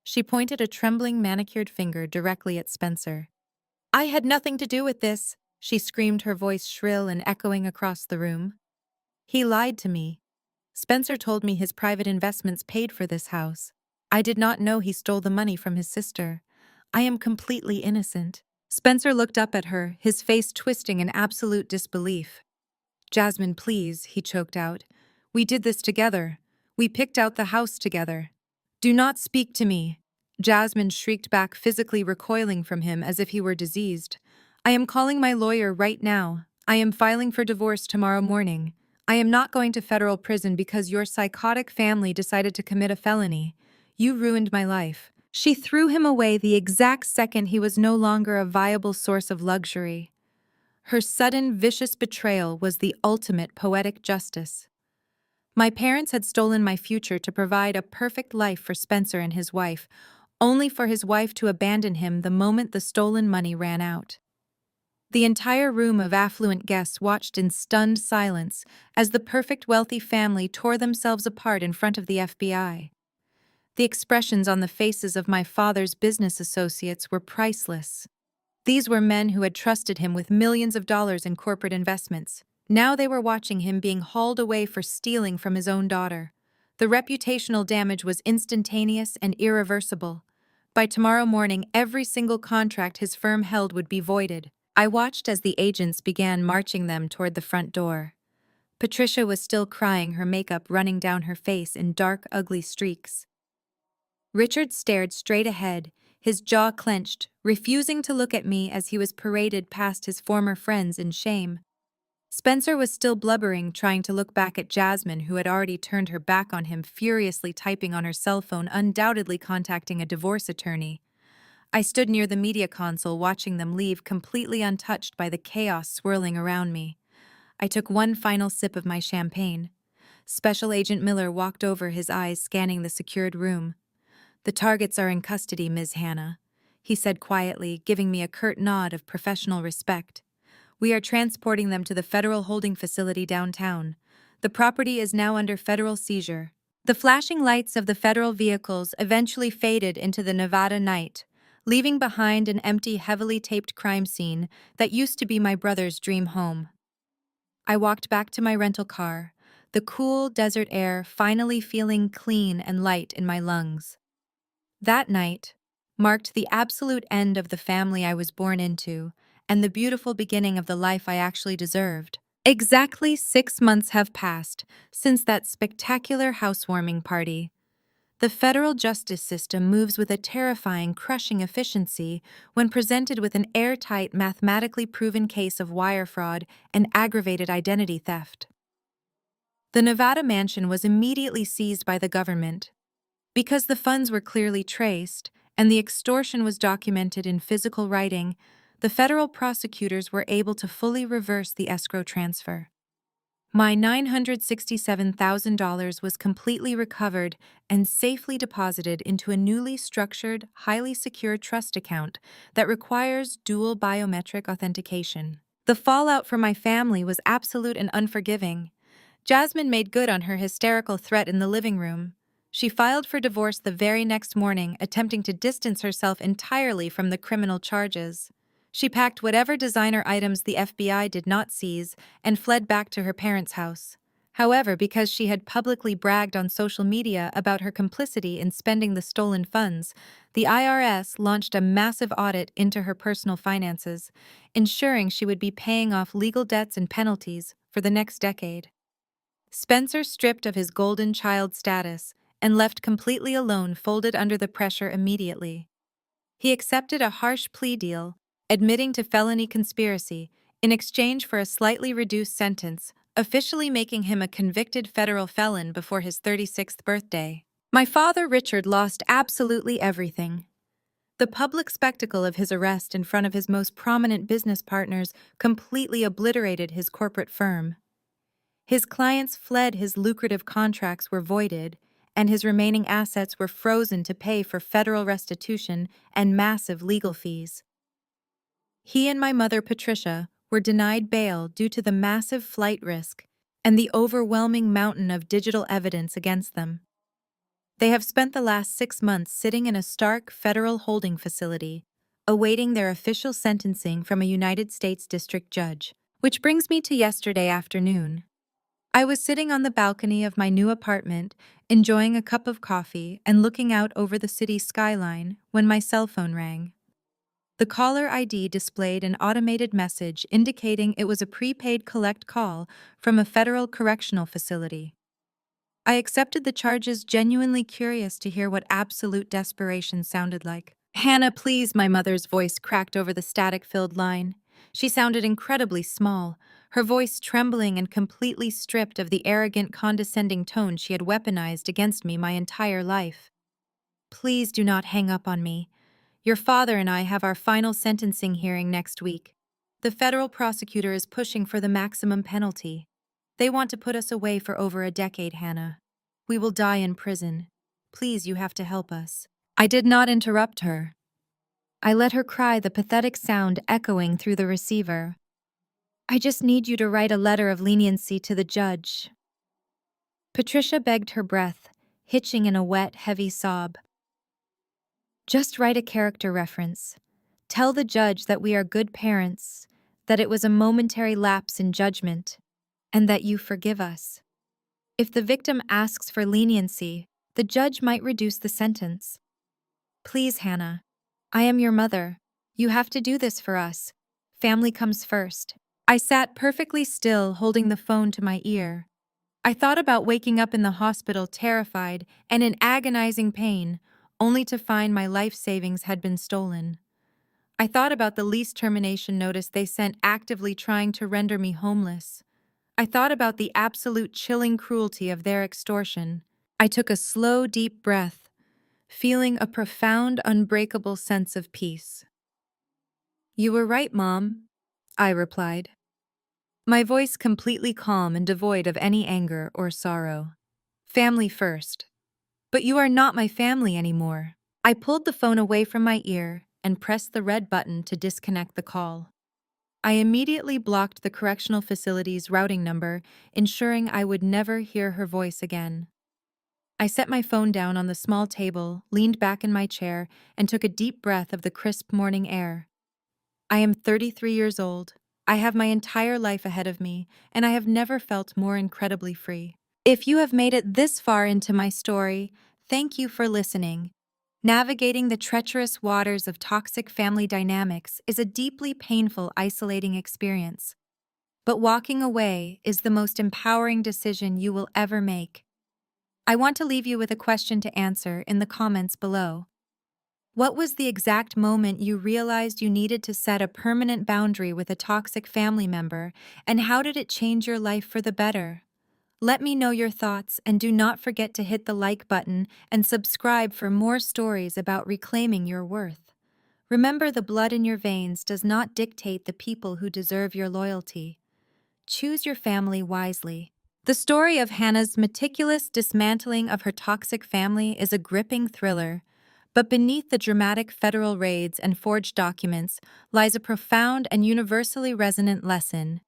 She pointed a trembling, manicured finger directly at Spencer. "I had nothing to do with this," she screamed, her voice shrill and echoing across the room. "He lied to me. Spencer told me his private investments paid for this house. I did not know he stole the money from his sister. I am completely innocent." Spencer looked up at her, his face twisting in absolute disbelief. "Jasmine, please," he choked out. "We did this together. We picked out the house together." "Do not speak to me," Jasmine shrieked back, physically recoiling from him as if he were diseased. "I am calling my lawyer right now. I am filing for divorce tomorrow morning. I am not going to federal prison because your psychotic family decided to commit a felony. You ruined my life. She threw him away the exact second he was no longer a viable source of luxury. Her sudden, vicious betrayal was the ultimate poetic justice. My parents had stolen my future to provide a perfect life for Spencer and his wife, only for his wife to abandon him the moment the stolen money ran out. The entire room of affluent guests watched in stunned silence as the perfect wealthy family tore themselves apart in front of the FBI. The expressions on the faces of my father's business associates were priceless. These were men who had trusted him with millions of dollars in corporate investments. Now they were watching him being hauled away for stealing from his own daughter. The reputational damage was instantaneous and irreversible. By tomorrow morning, every single contract his firm held would be voided. I watched as the agents began marching them toward the front door. Patricia was still crying, her makeup running down her face in dark, ugly streaks. Richard stared straight ahead, his jaw clenched, refusing to look at me as he was paraded past his former friends in shame. Spencer was still blubbering, trying to look back at Jasmine, who had already turned her back on him, furiously typing on her cell phone, undoubtedly contacting a divorce attorney. I stood near the media console watching them leave, completely untouched by the chaos swirling around me. I took one final sip of my champagne. Special Agent Miller walked over, his eyes scanning the secured room. "The targets are in custody, Ms. Hannah," he said quietly, giving me a curt nod of professional respect. "We are transporting them to the federal holding facility downtown. The property is now under federal seizure." The flashing lights of the federal vehicles eventually faded into the Nevada night, leaving behind an empty, heavily taped crime scene that used to be my brother's dream home. I walked back to my rental car, the cool desert air finally feeling clean and light in my lungs. That night marked the absolute end of the family I was born into and the beautiful beginning of the life I actually deserved. Exactly 6 months have passed since that spectacular housewarming party. The federal justice system moves with a terrifying, crushing efficiency when presented with an airtight, mathematically proven case of wire fraud and aggravated identity theft. The Nevada mansion was immediately seized by the government. Because the funds were clearly traced and the extortion was documented in physical writing, the federal prosecutors were able to fully reverse the escrow transfer. My $967,000 was completely recovered and safely deposited into a newly structured, highly secure trust account that requires dual biometric authentication. The fallout for my family was absolute and unforgiving. Jasmine made good on her hysterical threat in the living room. She filed for divorce the very next morning, attempting to distance herself entirely from the criminal charges. She packed whatever designer items the FBI did not seize and fled back to her parents' house. However, because she had publicly bragged on social media about her complicity in spending the stolen funds, the IRS launched a massive audit into her personal finances, ensuring she would be paying off legal debts and penalties for the next decade. Spencer stripped of his golden child status and left completely alone, folded under the pressure immediately. He accepted a harsh plea deal, admitting to felony conspiracy in exchange for a slightly reduced sentence, officially making him a convicted federal felon before his 36th birthday. My father, Richard, lost absolutely everything. The public spectacle of his arrest in front of his most prominent business partners completely obliterated his corporate firm. His clients fled, his lucrative contracts were voided, and his remaining assets were frozen to pay for federal restitution and massive legal fees. He and my mother, Patricia, were denied bail due to the massive flight risk and the overwhelming mountain of digital evidence against them. They have spent the last 6 months sitting in a stark federal holding facility, awaiting their official sentencing from a United States district judge. Which brings me to yesterday afternoon. I was sitting on the balcony of my new apartment, enjoying a cup of coffee and looking out over the city skyline when my cell phone rang. The caller ID displayed an automated message indicating it was a prepaid collect call from a federal correctional facility. I accepted the charges, genuinely curious to hear what absolute desperation sounded like. "Hannah, please," my mother's voice cracked over the static-filled line. She sounded incredibly small, her voice trembling and completely stripped of the arrogant, condescending tone she had weaponized against me my entire life. Please do not hang up on me. Your father and I have our final sentencing hearing next week. The federal prosecutor is pushing for the maximum penalty. They want to put us away for over a decade, Hannah. We will die in prison. Please, you have to help us. I did not interrupt her. I let her cry, the pathetic sound echoing through the receiver. I just need you to write a letter of leniency to the judge. Patricia begged her breath, hitching in a wet, heavy sob. Just write a character reference. Tell the judge that we are good parents, that it was a momentary lapse in judgment, and that you forgive us. If the victim asks for leniency, the judge might reduce the sentence. Please, Hannah. I am your mother. You have to do this for us. Family comes first. I sat perfectly still, holding the phone to my ear. I thought about waking up in the hospital terrified and in agonizing pain, only to find my life savings had been stolen. I thought about the lease termination notice they sent, actively trying to render me homeless. I thought about the absolute chilling cruelty of their extortion. I took a slow, deep breath, feeling a profound, unbreakable sense of peace. You were right, Mom, I replied, my voice completely calm and devoid of any anger or sorrow. Family first. But you are not my family anymore. I pulled the phone away from my ear and pressed the red button to disconnect the call. I immediately blocked the correctional facility's routing number, ensuring I would never hear her voice again. I set my phone down on the small table, leaned back in my chair, and took a deep breath of the crisp morning air. I am 33 years old. I have my entire life ahead of me, and I have never felt more incredibly free. If you have made it this far into my story, thank you for listening. Navigating the treacherous waters of toxic family dynamics is a deeply painful, isolating experience. But walking away is the most empowering decision you will ever make. I want to leave you with a question to answer in the comments below. What was the exact moment you realized you needed to set a permanent boundary with a toxic family member, and how did it change your life for the better? Let me know your thoughts, and do not forget to hit the like button and subscribe for more stories about reclaiming your worth. Remember, the blood in your veins does not dictate the people who deserve your loyalty. Choose your family wisely. The story of Hannah's meticulous dismantling of her toxic family is a gripping thriller, but beneath the dramatic federal raids and forged documents lies a profound and universally resonant lesson.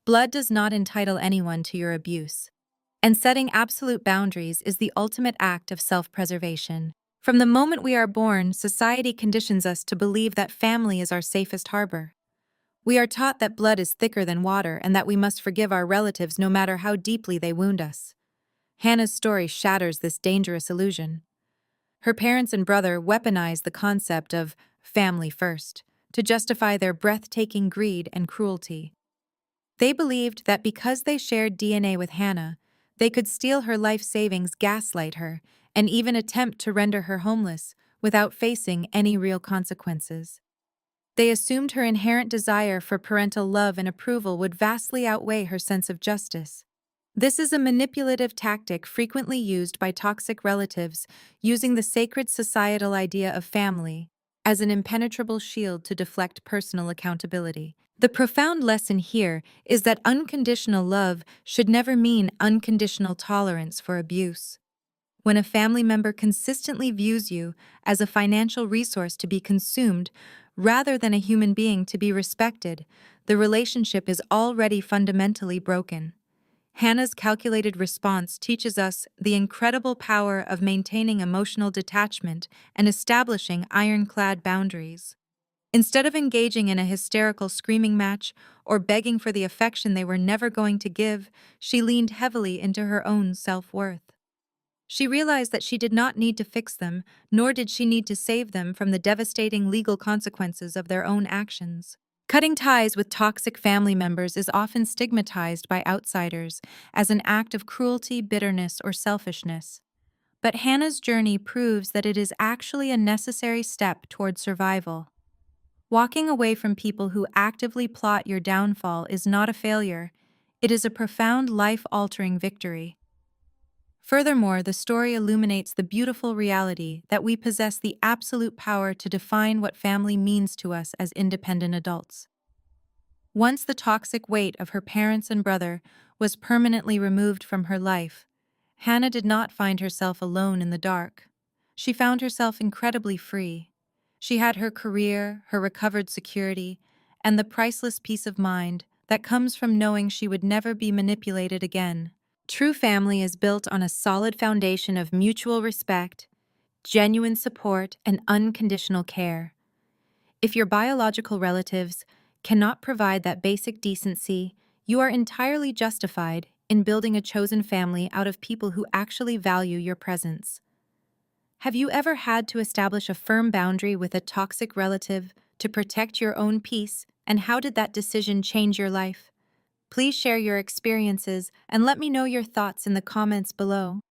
Blood does not entitle anyone to your abuse, and setting absolute boundaries is the ultimate act of self-preservation. From the moment we are born, society conditions us to believe that family is our safest harbor. We are taught that blood is thicker than water and that we must forgive our relatives no matter how deeply they wound us. Hannah's story shatters this dangerous illusion. Her parents and brother weaponized the concept of family first to justify their breathtaking greed and cruelty. They believed that because they shared DNA with Hannah, they could steal her life savings, gaslight her, and even attempt to render her homeless without facing any real consequences. They assumed her inherent desire for parental love and approval would vastly outweigh her sense of justice. This is a manipulative tactic frequently used by toxic relatives, using the sacred societal idea of family as an impenetrable shield to deflect personal accountability. The profound lesson here is that unconditional love should never mean unconditional tolerance for abuse. When a family member consistently views you as a financial resource to be consumed rather than a human being to be respected, the relationship is already fundamentally broken. Hannah's calculated response teaches us the incredible power of maintaining emotional detachment and establishing ironclad boundaries. Instead of engaging in a hysterical screaming match or begging for the affection they were never going to give, she leaned heavily into her own self-worth. She realized that she did not need to fix them, nor did she need to save them from the devastating legal consequences of their own actions. Cutting ties with toxic family members is often stigmatized by outsiders as an act of cruelty, bitterness, or selfishness. But Hannah's journey proves that it is actually a necessary step toward survival. Walking away from people who actively plot your downfall is not a failure, it is a profound life-altering victory. Furthermore, the story illuminates the beautiful reality that we possess the absolute power to define what family means to us as independent adults. Once the toxic weight of her parents and brother was permanently removed from her life, Hannah did not find herself alone in the dark. She found herself incredibly free. She had her career, her recovered security, and the priceless peace of mind that comes from knowing she would never be manipulated again. True family is built on a solid foundation of mutual respect, genuine support, and unconditional care. If your biological relatives cannot provide that basic decency, you are entirely justified in building a chosen family out of people who actually value your presence. Have you ever had to establish a firm boundary with a toxic relative to protect your own peace, and how did that decision change your life? Please share your experiences and let me know your thoughts in the comments below.